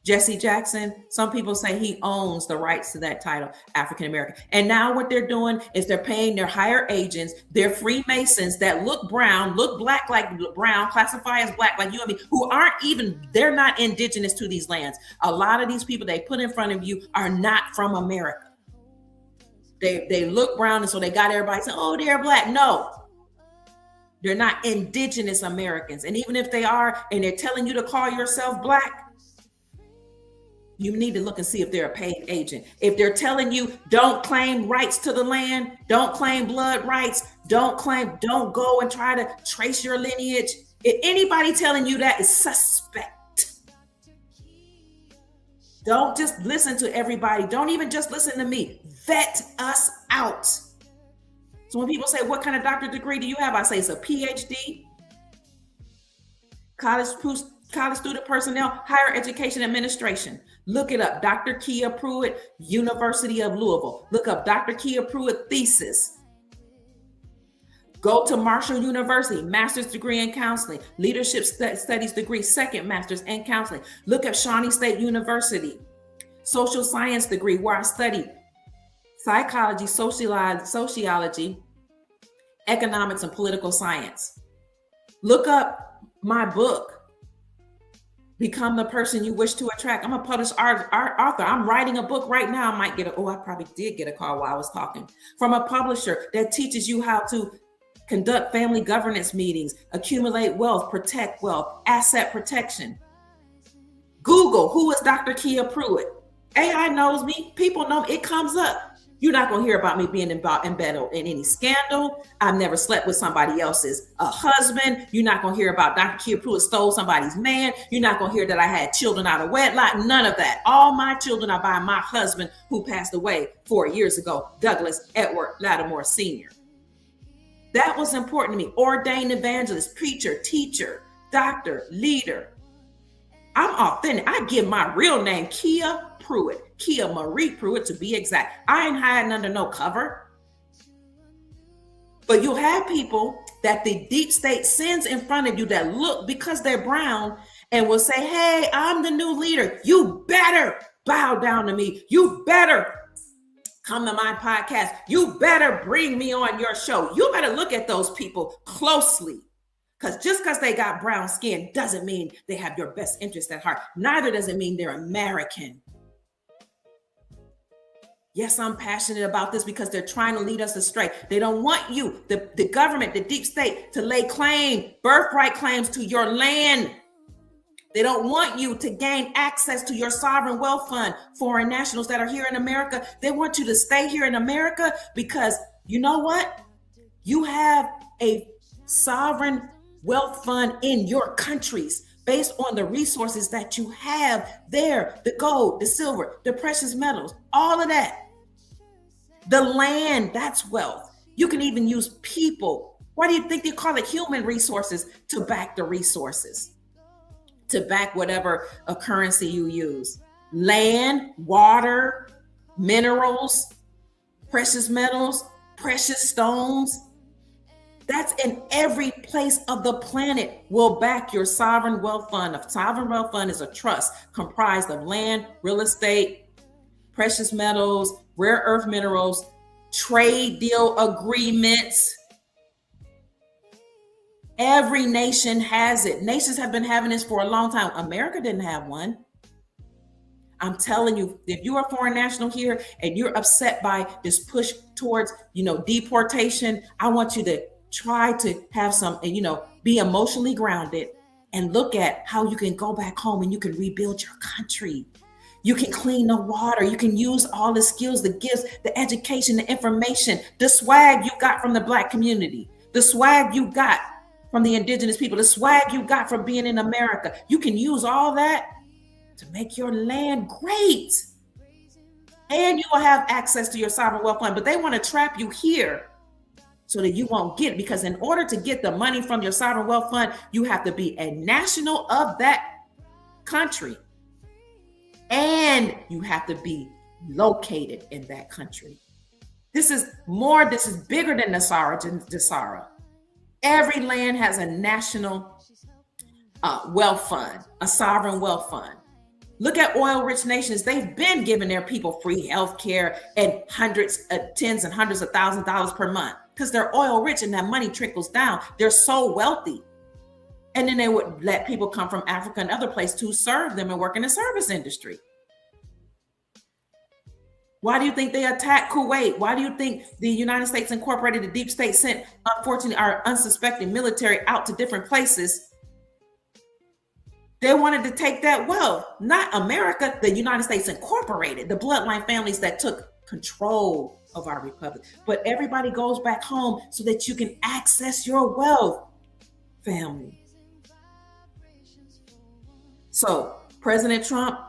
Jesse Jackson. Some people say he owns the rights to that title, African American. And now what they're doing is they're paying their hired agents, their Freemasons that look brown, look Black like brown, classify as Black like you and me, who aren't even, they're not indigenous to these lands. A lot of these people they put in front of you are not from America. They look brown, and so they got everybody saying, oh, they're Black. No, they're not indigenous Americans. And even if they are, and they're telling you to call yourself Black, you need to look and see if they're a paid agent. If they're telling you don't claim rights to the land, don't claim blood rights, don't go and try to trace your lineage. If anybody telling you that is suspect. Don't just listen to everybody. Don't even just listen to me. Vet us out. So when people say, what kind of doctorate degree do you have? I say it's a PhD, college student personnel, higher education administration. Look it up. Dr. Kia Pruitt, University of Louisville. Look up Dr. Kia Pruitt thesis. Go to Marshall University, master's degree in counseling, leadership studies degree, second master's in counseling. Look at Shawnee State University, social science degree, where I studied psychology, sociology, economics, and political science. Look up my book, Become the person you wish to attract. I'm a published art author. I'm writing a book right now. I might get I probably did get a call while I was talking from a publisher that teaches you how to conduct family governance meetings, accumulate wealth, protect wealth, asset protection. Google, who is Dr. Kia Pruitt? AI knows me. People know me. It comes up. You're not going to hear about me being embedded in any scandal. I've never slept with somebody else's husband. You're not going to hear about Dr. Kia Pruitt stole somebody's man. You're not going to hear that I had children out of wedlock. None of that. All my children are by my husband, who passed away 4 years ago, Douglas Edward Lattimore Sr. That was important to me. Ordained evangelist, preacher, teacher, doctor, leader. I'm authentic. I give my real name, Kia Pruitt, Kia Marie Pruitt to be exact. I ain't hiding under no cover. But you'll have people that the deep state sends in front of you that look, because they're brown, and will say, hey, I'm the new leader. You better bow down to me. You better come to my podcast. You better bring me on your show. You better look at those people closely. Because just because they got brown skin doesn't mean they have your best interest at heart. Neither does it mean they're American. Yes, I'm passionate about this because they're trying to lead us astray. They don't want you, the government, the deep state, to lay claim, birthright claims to your land. They don't want you to gain access to your sovereign wealth fund, foreign nationals that are here in America. They want you to stay here in America because you know what? You have a sovereign wealth fund in your countries based on the resources that you have there, the gold, the silver, the precious metals, all of that. The land, that's wealth. You can even use people. Why do you think they call it human resources? To back the resources, to back whatever currency you use. Land, water, minerals, precious metals, precious stones. That's in every place of the planet will back your sovereign wealth fund. A sovereign wealth fund is a trust comprised of land, real estate, precious metals, rare earth minerals, trade deal agreements. Every nation has it. Nations have been having this for a long time. America didn't have one. I'm telling you, if you're a foreign national here and you're upset by this push towards, deportation, I want you to try to have some, be emotionally grounded and look at how you can go back home and you can rebuild your country. You can clean the water. You can use all the skills, the gifts, the education, the information, the swag you got from the Black community, the swag you got from the indigenous people, the swag you got from being in America. You can use all that to make your land great. And you will have access to your sovereign wealth fund, but they want to trap you here so that you won't get it. Because in order to get the money from your sovereign wealth fund, you have to be a national of that country. And you have to be located in that country. This is bigger than Nasara. Every land has a national wealth fund, a sovereign wealth fund. Look at oil-rich nations. They've been giving their people free health care and tens and hundreds of thousands of dollars per month because they're oil-rich and that money trickles down. They're so wealthy. And then they would let people come from Africa and other places to serve them and work in the service industry. Why do you think they attacked Kuwait? Why do you think the United States Incorporated, the deep state, sent, unfortunately, our unsuspecting military out to different places? They wanted to take that wealth, not America, the United States Incorporated, the bloodline families that took control of our republic. But everybody goes back home so that you can access your wealth, family. So President Trump,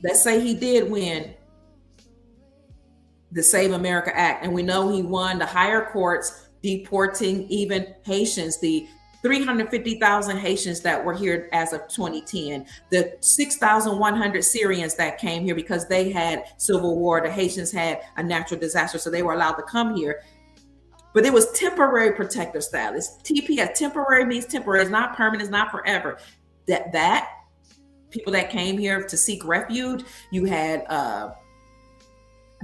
let's say he did win the Save America Act, and we know he won the higher courts deporting even Haitians, the 350,000 Haitians that were here as of 2010, the 6,100 Syrians that came here because they had civil war. The Haitians had a natural disaster, so they were allowed to come here. But it was temporary protective status. TPS, temporary means temporary. It's not permanent, it's not forever. That people that came here to seek refuge, you had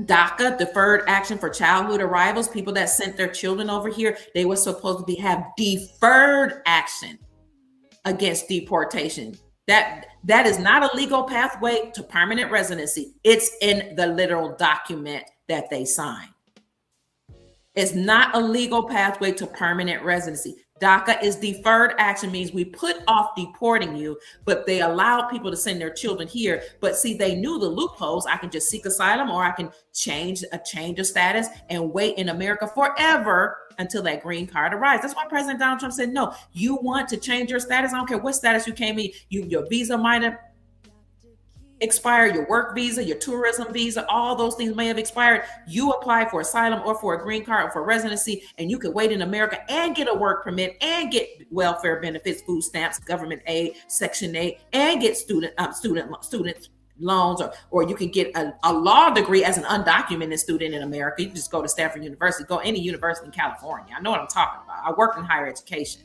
DACA, deferred action for childhood arrivals, people that sent their children over here, they were supposed to have deferred action against deportation. That is not a legal pathway to permanent residency. It's in the literal document that they sign. It's not a legal pathway to permanent residency. DACA is deferred action, means we put off deporting you, but they allow people to send their children here. But see, they knew the loopholes. I can just seek asylum, or I can change of status and wait in America forever until that green card arrives. That's why President Donald Trump said, no, you want to change your status. I don't care what status you came in. Your visa might have expired, your work visa, your tourism visa, all those things may have expired. You apply for asylum or for a green card or for residency, and you can wait in America and get a work permit and get welfare benefits, food stamps, government aid, Section 8, and get student loans, or you can get a law degree as an undocumented student in America. You can just go to Stanford University, go any university in California. I know what I'm talking about. I work in higher education.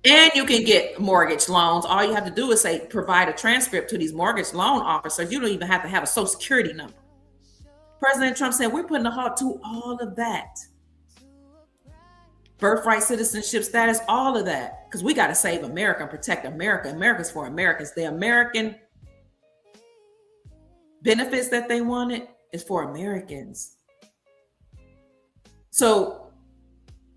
And you can get mortgage loans. All you have to do is say, provide a transcript to these mortgage loan officers. You don't even have to have a social security number. President Trump said, we're putting a halt to all of that. Birthright citizenship status, all of that. Because we got to save America and protect America. America's for Americans. The American benefits that they wanted is for Americans. So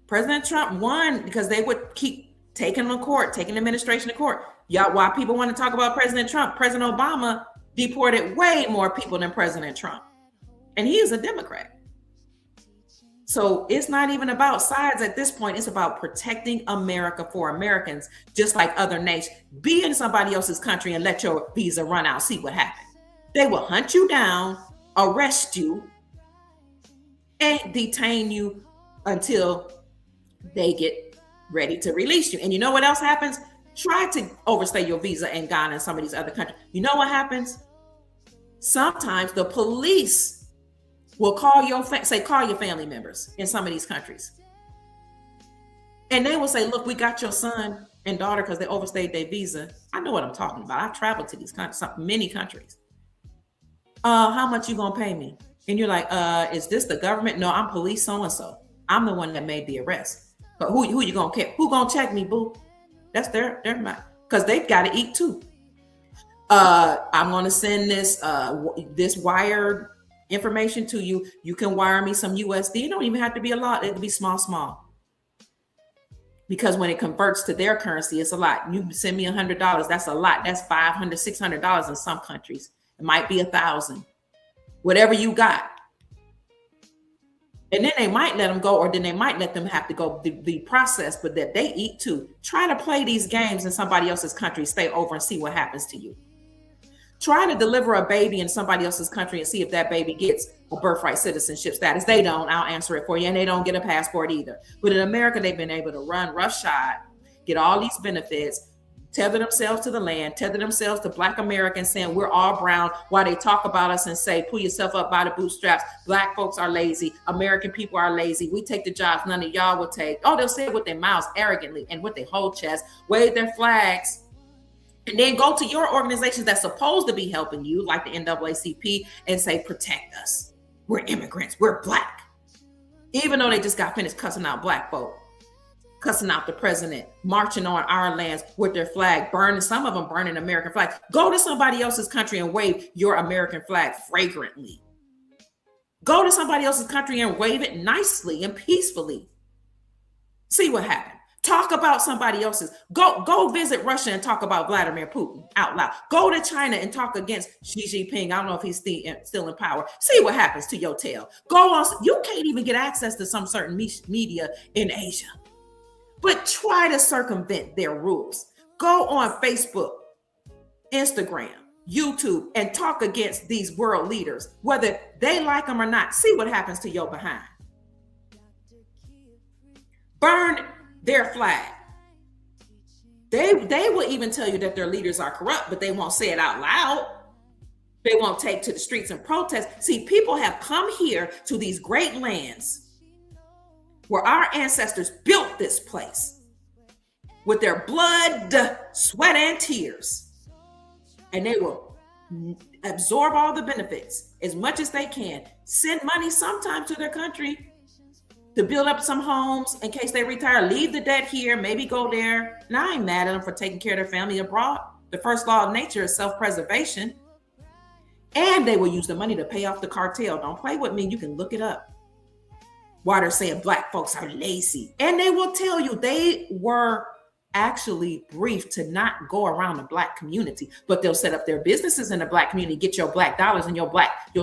President Trump won because they would keep taking them to court, taking the administration to court. Y'all, why people want to talk about President Trump? President Obama deported way more people than President Trump. And he is a Democrat. So it's not even about sides at this point. It's about protecting America for Americans, just like other nations. Be in somebody else's country and let your visa run out. See what happens. They will hunt you down, arrest you, and detain you until they get ready to release you. And you know what else happens? Try to overstay your visa in Ghana and some of these other countries. You know what happens? Sometimes the police will call your family members in some of these countries. And they will say, look, we got your son and daughter because they overstayed their visa. I know what I'm talking about. I've traveled to these countries, many countries. How much you gonna pay me? And you're like, is this the government? No, I'm police so-and-so. I'm the one that made the arrest. But who you gonna care? Who gonna check me, boo? That's their mind, because they've got to eat too. I'm gonna send this wired information to you. You can wire me some USD. It don't even have to be a lot. It can be small. Because when it converts to their currency, it's a lot. You send me $100. That's a lot. That's $500, $600 in some countries. It might be $1,000. Whatever you got. And then they might let them go, or then they might let them have to go the process, but that they eat too. Try to play these games in somebody else's country, stay over and see what happens to you. Try to deliver a baby in somebody else's country and see if that baby gets a birthright citizenship status. They don't, I'll answer it for you. And they don't get a passport either. But in America, they've been able to run roughshod, get all these benefits, tether themselves to the land, tether themselves to Black Americans, saying we're all brown, while they talk about us and say, pull yourself up by the bootstraps. Black folks are lazy. American people are lazy. We take the jobs none of y'all will take. Oh, they'll say it with their mouths arrogantly and with their whole chest, wave their flags, and then go to your organizations that's supposed to be helping you, like the NAACP, and say, protect us. We're immigrants. We're Black. Even though they just got finished cussing out Black folk. Cussing out the president, marching on our lands with their flag, burning, some of them burning American flag. Go to somebody else's country and wave your American flag fragrantly. Go to somebody else's country and wave it nicely and peacefully. See what happened. Talk about somebody else's. Go visit Russia and talk about Vladimir Putin out loud. Go to China and talk against Xi Jinping. I don't know if he's still in power. See what happens to your tail. Go on. You can't even get access to some certain media in Asia. But try to circumvent their rules. Go on Facebook, Instagram, YouTube, and talk against these world leaders, whether they like them or not. See what happens to your behind. Burn their flag. They will even tell you that their leaders are corrupt, but they won't say it out loud. They won't take to the streets and protest. See, people have come here to these great lands where our ancestors built this place with their blood, sweat, and tears. And they will absorb all the benefits as much as they can. Send money sometimes to their country. to build up some homes in case they retire, leave the debt here, maybe go there. And I ain't mad at them for taking care of their family abroad. The first law of nature is self-preservation. And they will use the money to pay off the cartel. Don't play with me. You can look it up. Why they're saying black folks are lazy. And they will tell you they were actually briefed to not go around the black community, but they'll set up their businesses in the black community, get your black dollars and your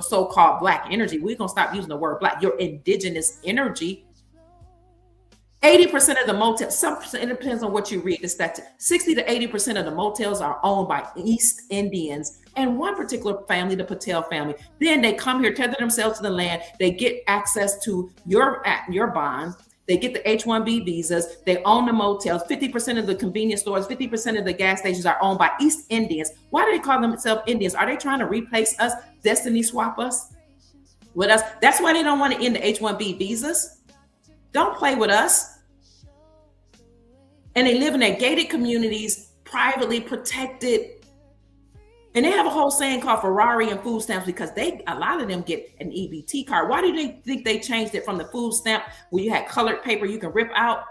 so-called black energy. We're going to stop using the word black, your indigenous energy. 80% of the motels, it depends on what you read, the stat, 60 to 80% of the motels are owned by East Indians and one particular family, the Patel family. Then they come here, tether themselves to the land. They get access to your bonds. They get the H-1B visas. They own the motels. 50% of the convenience stores, 50% of the gas stations are owned by East Indians. Why do they call themselves Indians? Are they trying to replace us, destiny swap us with us? That's why they don't want to end the H-1B visas. Don't play with us. And they live in their gated communities, privately protected. And they have a whole saying called Ferrari and food stamps because a lot of them get an EBT card. Why do they think they changed it from the food stamp where you had colored paper you can rip out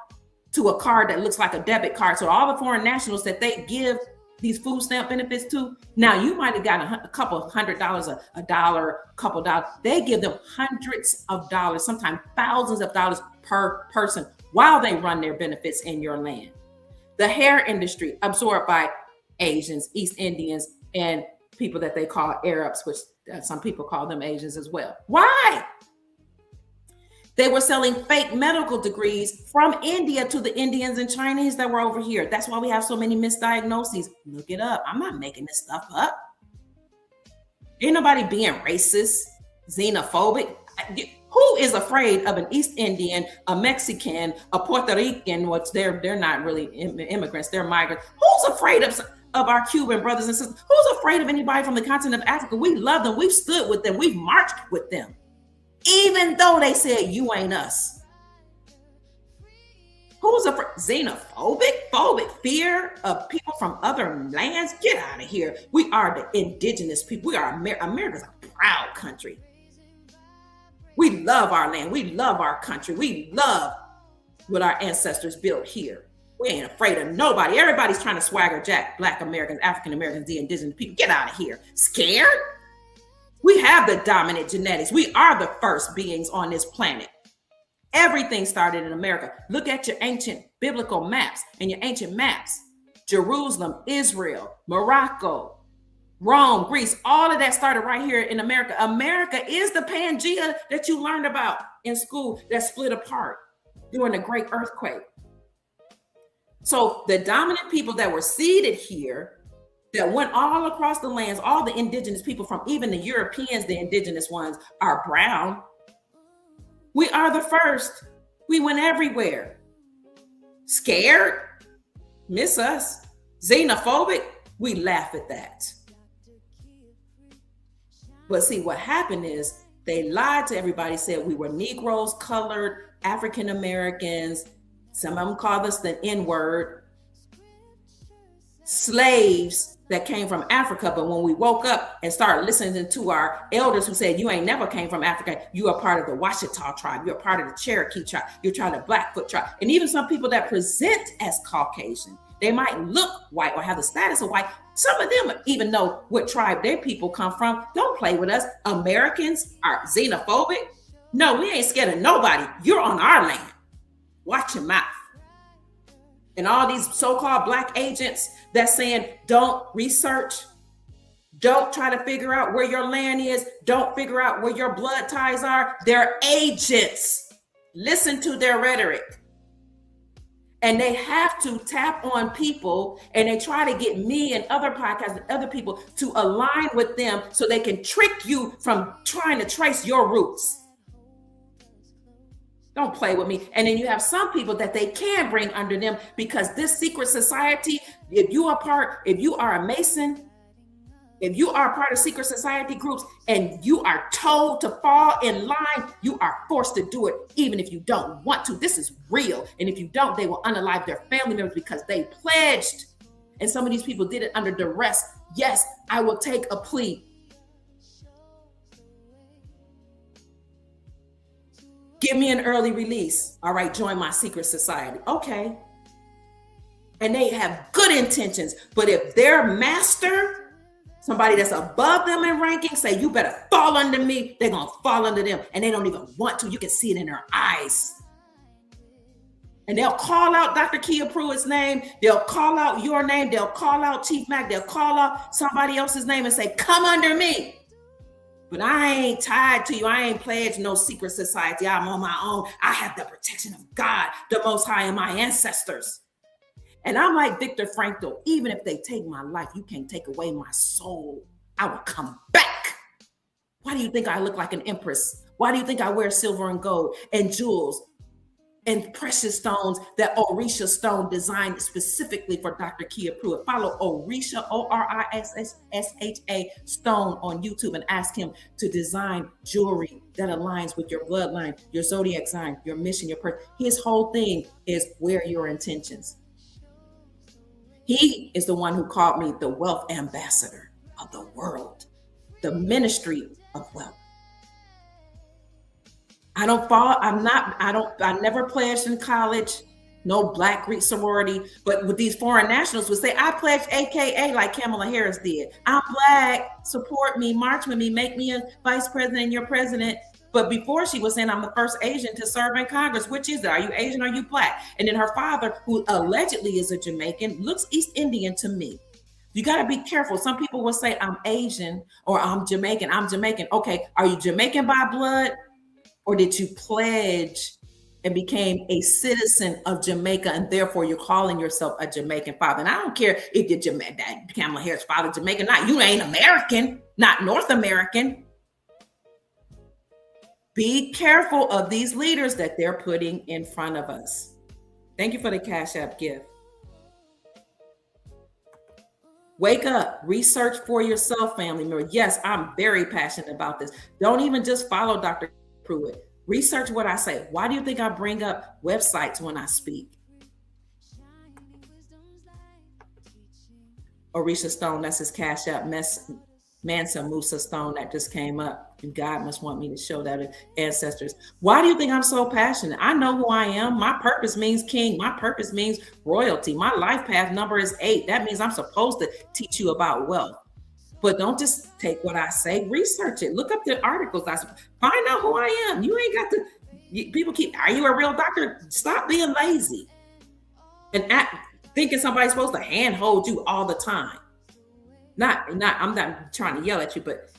to a card that looks like a debit card? So all the foreign nationals that they give these food stamp benefits to, now you might have gotten a couple $100, a dollar, a couple dollars. They give them hundreds of dollars, sometimes thousands of dollars per person while they run their benefits in your land. The hair industry absorbed by Asians, East Indians, and people that they call Arabs, which some people call them Asians as well. Why? They were selling fake medical degrees from India to the Indians and Chinese that were over here. That's why we have so many misdiagnoses. Look it up. I'm not making this stuff up. Ain't nobody being racist, xenophobic. Who is afraid of an East Indian, a Mexican, a Puerto Rican, which they're not really immigrants, they're migrants. Who's afraid of our Cuban brothers and sisters? Who's afraid of anybody from the continent of Africa? We love them. We've stood with them. We've marched with them. Even though they said, you ain't us. Who's afraid? Phobic, fear of people from other lands? Get out of here. We are the indigenous people. We are America's a proud country. We love our land. We love our country. We love what our ancestors built here. We ain't afraid of nobody. Everybody's trying to swagger jack Black Americans, African Americans, the indigenous people. Get out of here. Scared? We have the dominant genetics. We are the first beings on this planet. Everything started in America. Look at your ancient biblical maps and your ancient maps. Jerusalem, Israel, Morocco, Rome, Greece, all of that started right here in America. America is the Pangea that you learned about in school that split apart during the Great Earthquake. So the dominant people that were seeded here, that went all across the lands, all the indigenous people from even the Europeans, the indigenous ones, are brown. We are the first. We went everywhere. Scared? Miss us? Xenophobic? We laugh at that. But see, what happened is they lied to everybody, said we were Negroes, colored, African Americans. Some of them called us the N-word. Slaves that came from Africa. But when we woke up and started listening to our elders who said, you ain't never came from Africa. You are part of the Washita tribe. You're part of the Cherokee tribe. You're part of the Blackfoot tribe. And even some people that present as Caucasian, they might look white or have the status of white. Some of them even know what tribe their people come from. Don't play with us. Americans are xenophobic. No, we ain't scared of nobody. You're on our land. Watch your mouth. And all these so-called Black agents that's saying, don't research, don't try to figure out where your land is, don't figure out where your blood ties are. They're agents. Listen to their rhetoric. And they have to tap on people, and they try to get me and other podcasts and other people to align with them so they can trick you from trying to trace your roots. Don't play with me. And then you have some people that they can bring under them because this secret society, if you are a Mason, if you are part of secret society groups and you are told to fall in line, you are forced to do it even if you don't want to. This is real. And if you don't, they will unalive their family members because they pledged. And some of these people did it under duress. Yes, I will take a plea. Give me an early release. All right, join my secret society. Okay. And they have good intentions. But if their master, somebody that's above them in ranking, say, you better fall under me, they're going to fall under them. And they don't even want to. You can see it in their eyes. And they'll call out Dr. Kia Pruitt's name. They'll call out your name. They'll call out Chief Mac. They'll call out somebody else's name and say, come under me. But I ain't tied to you. I ain't pledged no secret society. I'm on my own. I have the protection of God, the Most High, and my ancestors. And I'm like Viktor Frankl, even if they take my life, you can't take away my soul. I will come back. Why do you think I look like an empress? Why do you think I wear silver and gold and jewels and precious stones that Orisha Stone designed specifically for Dr. Kia Pruitt? Follow Orisha, Orisha Stone on YouTube and ask him to design jewelry that aligns with your bloodline, your zodiac sign, your mission, your purpose. His whole thing is wear your intentions. He is the one who called me the wealth ambassador of the world, the ministry of wealth. I never pledged in college, no Black Greek sorority, but with these foreign nationals would say, I pledged AKA like Kamala Harris did. I'm Black, support me, march with me, make me a vice president and your president. But before she was saying, I'm the first Asian to serve in Congress. Which is it? Are you Asian or are you Black? And then her father, who allegedly is a Jamaican, looks East Indian to me. You got to be careful. Some people will say, I'm Asian or I'm Jamaican. I'm Jamaican. Okay, are you Jamaican by blood? Or did you pledge and became a citizen of Jamaica, and therefore you're calling yourself a Jamaican father? And I don't care if you're Kamala Harris' father Jamaican, not you ain't American, not North American. Be careful of these leaders that they're putting in front of us. Thank you for the Cash App gift. Wake up, research for yourself, family member. Yes, I'm very passionate about this. Don't even just follow Dr. Pruitt. Research what I say. Why do you think I bring up websites when I speak? Orisha Stone, that's his Cash App. Mansa Musa Stone, that just came up. And God must want me to show that ancestors. Why do you think I'm so passionate? I know who I am. My purpose means king. My purpose means royalty. My life path number is 8. That means I'm supposed to teach you about wealth. But don't just take what I say, research it. Look up the articles. Find out who I am. You ain't got to, people keep, are you a real doctor? Stop being lazy and thinking somebody's supposed to handhold you all the time. I'm not trying to yell at you, but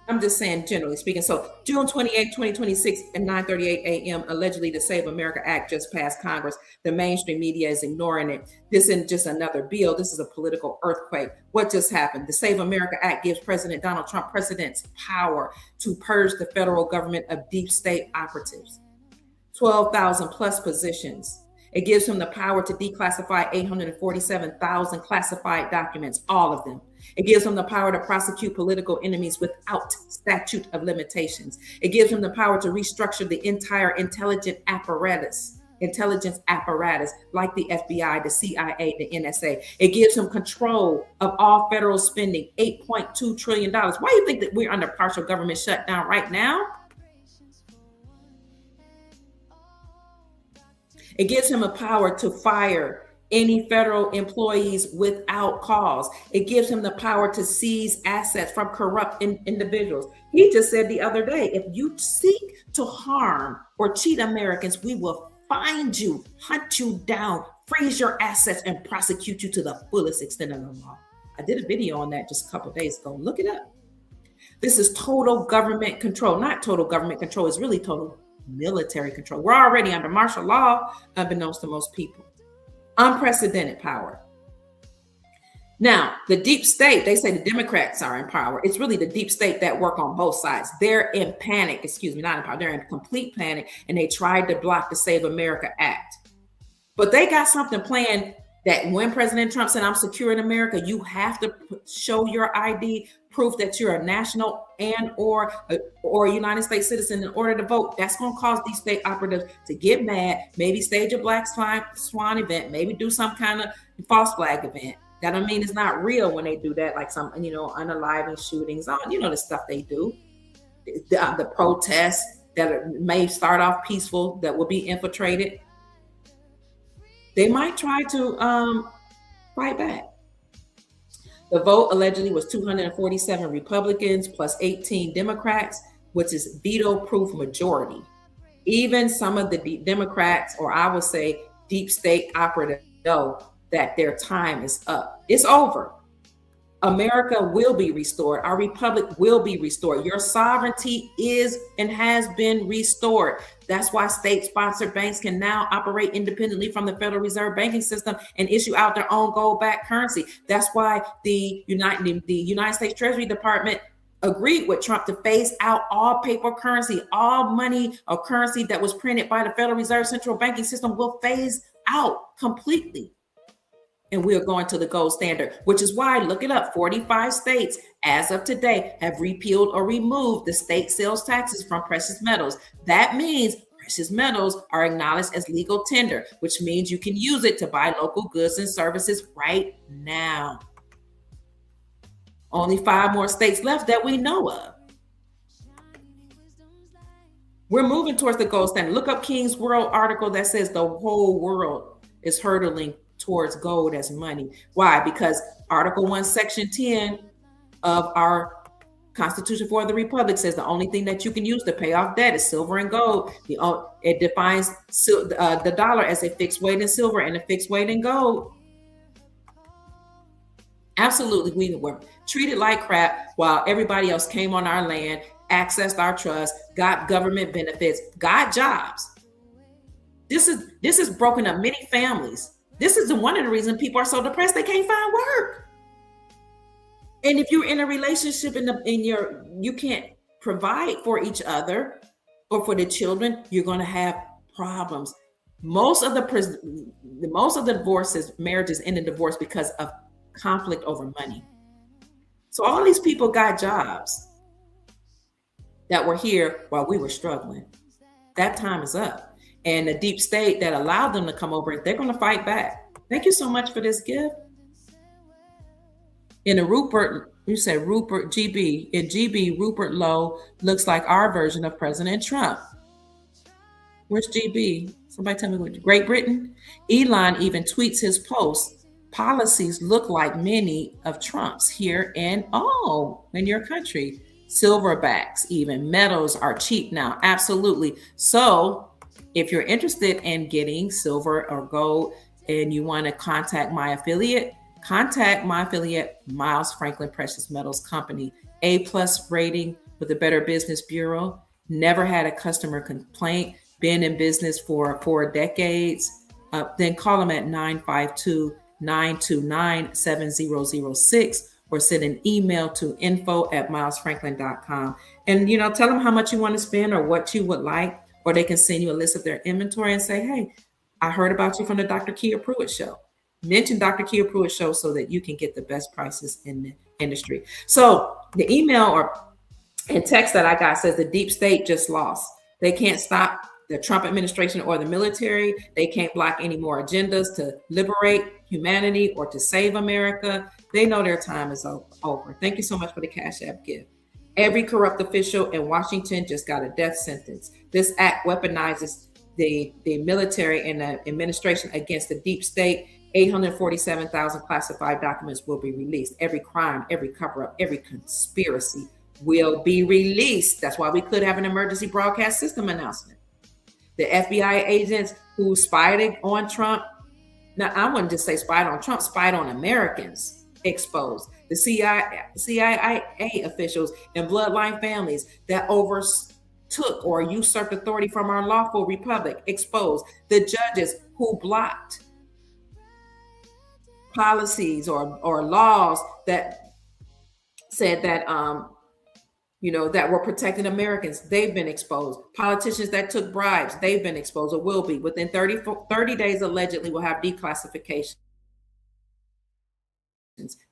I'm just saying generally speaking. So June 28, 2026 at 9:38 a.m., allegedly the Save America Act just passed Congress. The mainstream media is ignoring it. This isn't just another bill. This is a political earthquake. What just happened? The Save America Act gives President Donald Trump precedent's power to purge the federal government of deep state operatives. 12,000 plus positions. It gives him the power to declassify 847,000 classified documents, all of them. It gives him the power to prosecute political enemies without statute of limitations. It gives him the power to restructure the entire intelligence apparatus, like the FBI, the CIA, the NSA. It gives him control of all federal spending, $8.2 trillion. Why do you think that we're under partial government shutdown right now? It gives him a power to fire any federal employees without cause. It gives him the power to seize assets from corrupt individuals. He just said the other day, if you seek to harm or cheat Americans, we will find you, hunt you down, freeze your assets, and prosecute you to the fullest extent of the law. I did a video on that just a couple of days ago. Look it up. This is total government control. Not total government control. It's really total military control. We're already under martial law, unbeknownst to most people. Unprecedented power. Now, the deep state, they say the Democrats are in power. It's really the deep state that work on both sides. They're in panic, not in power. They're in complete panic, and they tried to block the Save America Act. But they got something planned that when President Trump said, I'm secure in America, you have to show your ID, proof that you're a national and or a United States citizen in order to vote. That's going to cause these state operatives to get mad, maybe stage a Black Swan event, maybe do some kind of false flag event. That don't mean it's not real when they do that, like some, unaliving shootings, the stuff they do, the protests, that may start off peaceful, that will be infiltrated. They might try to fight back. The vote allegedly was 247 Republicans plus 18 Democrats, which is veto-proof majority. Even some of the Democrats, or I would say deep state operatives, know that their time is up. It's over. America will be restored. Our republic will be restored. Your sovereignty is and has been restored. That's why state-sponsored banks can now operate independently from the Federal Reserve banking system and issue out their own gold-backed currency. That's why the United States Treasury Department agreed with Trump to phase out all paper currency. All money or currency that was printed by the Federal Reserve central banking system will phase out completely. And we're going to the gold standard, which is why, look it up, 45 states as of today have repealed or removed the state sales taxes from precious metals. That means precious metals are acknowledged as legal tender, which means you can use it to buy local goods and services right now. Only 5 more states left that we know of. We're moving towards the gold standard. Look up King's World article that says the whole world is hurtling towards gold as money. Why? Because Article 1, Section 10 of our Constitution for the Republic says the only thing that you can use to pay off debt is silver and gold. It defines the dollar as a fixed weight in silver and a fixed weight in gold. Absolutely, we were treated like crap while everybody else came on our land, accessed our trust, got government benefits, got jobs. This is broken up many families. This is one of the reasons people are so depressed they can't find work. And if you're in a relationship you can't provide for each other or for the children, you're going to have problems. Most of the divorces, marriages end in divorce because of conflict over money. So all these people got jobs that were here while we were struggling. That time is up. And the deep state that allowed them to come over, they're going to fight back. Thank you so much for this gift. In a Rupert, you said Rupert GB. In GB, Rupert Lowe looks like our version of President Trump. Where's GB? Somebody tell me what. Great Britain? Elon even tweets his posts. Policies look like many of Trump's here in your country. Silverbacks, even metals are cheap now. Absolutely. So if you're interested in getting silver or gold and you want to contact my affiliate, Miles Franklin Precious Metals Company. A+ rating with the Better Business Bureau. Never had a customer complaint. Been in business for 4 decades. Then call them at 952-929-7006 or send an email to info@milesfranklin.com. And, tell them how much you want to spend or what you would like. Or they can send you a list of their inventory and say, hey, I heard about you from the Dr. Kia Pruitt show. Mention Dr. Kia Pruitt show so that you can get the best prices in the industry. So the email and text that I got says the deep state just lost. They can't stop the Trump administration or the military. They can't block any more agendas to liberate humanity or to save America. They know their time is over. Thank you so much for the Cash App gift. Every corrupt official in Washington just got a death sentence. This act weaponizes the military and the administration against the deep state. 847,000 classified documents will be released. Every crime, every cover-up, every conspiracy will be released. That's why we could have an emergency broadcast system announcement. The FBI agents who spied on Trump, now I wouldn't just say spied on Trump, spied on Americans, exposed. The CIA officials and bloodline families that overtook or usurped authority from our lawful republic, exposed. The judges who blocked policies or laws that said that that were protecting Americans, they've been exposed. Politicians that took bribes, they've been exposed or will be. Within 30 days, allegedly, will have declassification.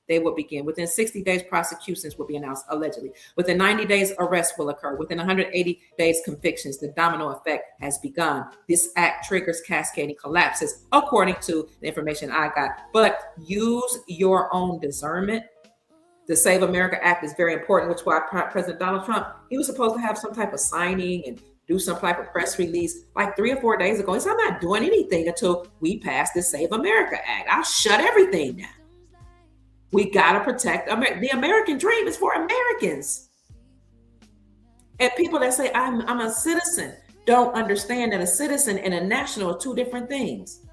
They will begin. Within 60 days, prosecutions will be announced, allegedly. Within 90 days, arrests will occur. Within 180 days, convictions. The domino effect has begun. This act triggers cascading collapses, according to the information I got. But use your own discernment. The Save America Act is very important, which is why President Donald Trump, he was supposed to have some type of signing and do some type of press release like 3 or 4 days ago. He said, I'm not doing anything until we pass the Save America Act. I'll shut everything down. We got to protect the American dream is for Americans. And people that say, I'm a citizen, don't understand that a citizen and a national are two different things.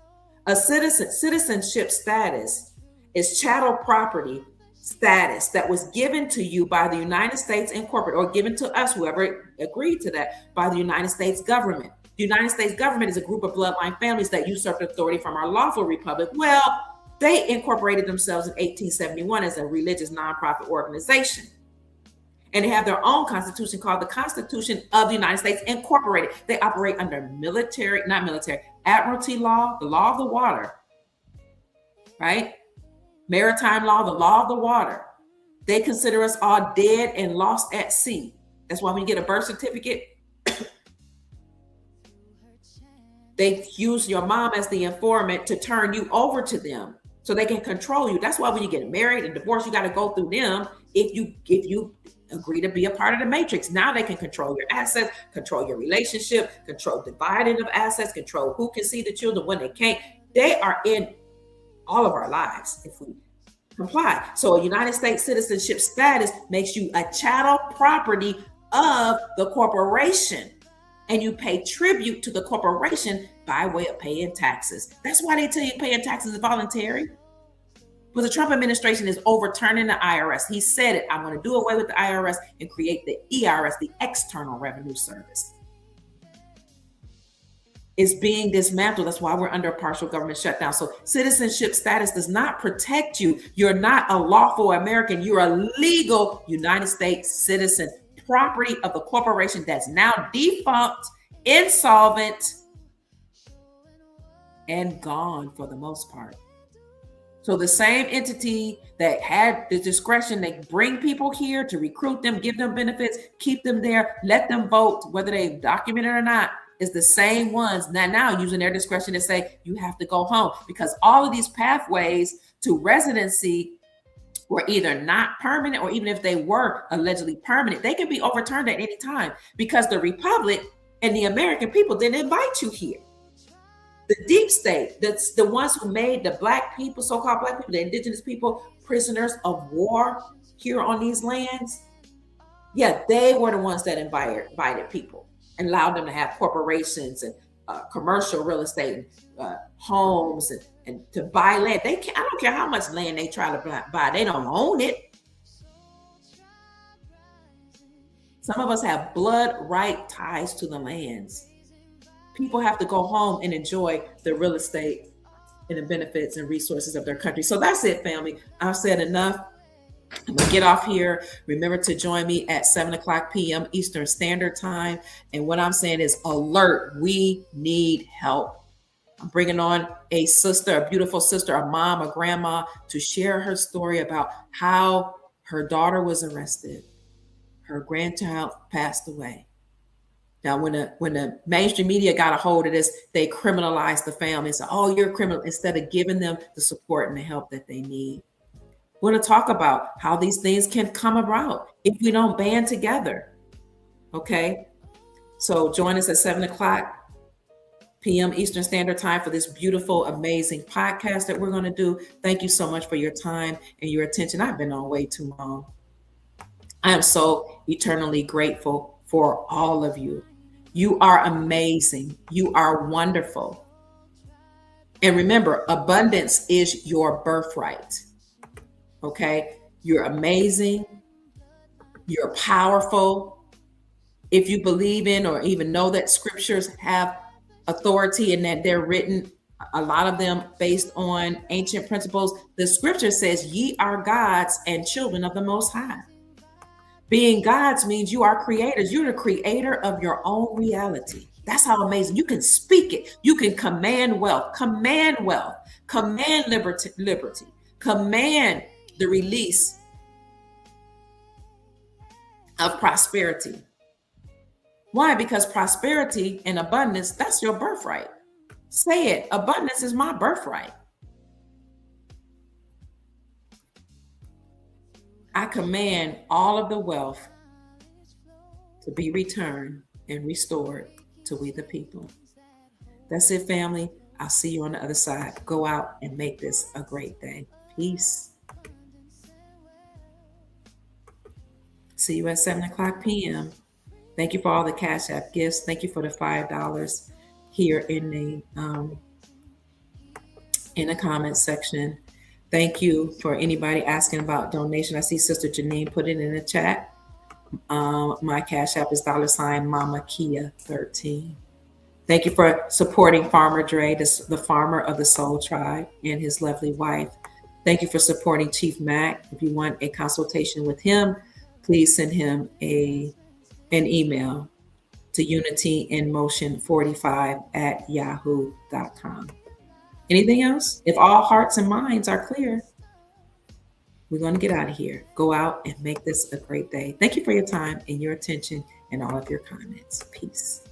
A citizenship status is chattel property status that was given to you by the United States Incorporated, or given to us, whoever agreed to that, by the United States government. The United States government is a group of bloodline families that usurped authority from our lawful republic. Well, they incorporated themselves in 1871 as a religious nonprofit organization. And they have their own constitution called the Constitution of the United States Incorporated. They operate under admiralty law, the law of the water, right? Maritime law, the law of the water. They consider us all dead and lost at sea. That's why when you get a birth certificate, they use your mom as the informant to turn you over to them so they can control you. That's why when you get married and divorced, you got to go through them. If you agree to be a part of the matrix, now they can control your assets, control your relationship, control dividing of assets, control who can see the children, when they can't. They are in all of our lives if we comply. So a United States citizenship status makes you a chattel property of the corporation, and you pay tribute to the corporation by way of paying taxes. That's why they tell you paying taxes is voluntary. But the Trump administration is overturning the IRS. He said it, I'm going to do away with the IRS and create the ERS, the External Revenue Service. Is being dismantled. That's why we're under a partial government shutdown. So citizenship status does not protect you. You're not a lawful American. You're a legal United States citizen, property of the corporation that's now defunct, insolvent, and gone for the most part. So the same entity that had the discretion, they bring people here to recruit them, give them benefits, keep them there, let them vote, whether they document it or not, is the same ones now using their discretion to say you have to go home, because all of these pathways to residency were either not permanent, or even if they were allegedly permanent, they can be overturned at any time because the Republic and the American people didn't invite you here. The deep state, that's the ones who made the Black people, so-called Black people, the indigenous people, prisoners of war here on these lands. Yeah, they were the ones that invited people and allowed them to have corporations and commercial real estate and homes and to buy land. I don't care how much land they try to buy, they don't own it. Some of us have blood right ties to the lands. People have to go home and enjoy the real estate and the benefits and resources of their country. So that's it, family. I've said enough. I'm gonna get off here. Remember to join me at 7:00 p.m. Eastern Standard Time. And what I'm saying is alert, we need help. I'm bringing on a sister, a beautiful sister, a mom, a grandma, to share her story about how her daughter was arrested. Her grandchild passed away. Now, when the mainstream media got a hold of this, they criminalized the family and said, oh, you're a criminal, instead of giving them the support and the help that they need. We're going to talk about how these things can come about if we don't band together. Okay? So join us at 7:00 p.m. Eastern Standard Time for this beautiful, amazing podcast that we're going to do. Thank you so much for your time and your attention. I've been on way too long. I am so eternally grateful for all of you. You are amazing. You are wonderful. And remember, abundance is your birthright. Okay? You're amazing. You're powerful. If you believe in or even know that scriptures have authority and that they're written, a lot of them based on ancient principles, the scripture says, ye are gods and children of the Most High. Being gods means you are creators. You're the creator of your own reality. That's how amazing. You can speak it. You can command wealth, command liberty, command the release of prosperity. Why? Because prosperity and abundance, that's your birthright. Say it. Abundance is my birthright. I command all of the wealth to be returned and restored to we the people. That's it, family. I'll see you on the other side. Go out and make this a great day. Peace. See you at 7 o'clock p.m. Thank you for all the Cash App gifts. Thank you for the $5 here in the comments section. Thank you for anybody asking about donation. I see Sister Janine put it in the chat. My Cash App is $ Mama Kia 13. Thank you for supporting Farmer Dre, the farmer of the Soul Tribe, and his lovely wife. Thank you for supporting Chief Mac. If you want a consultation with him, please send him an email to unityinmotion45@yahoo.com. Anything else? If all hearts and minds are clear, we're going to get out of here. Go out and make this a great day. Thank you for your time and your attention and all of your comments. Peace.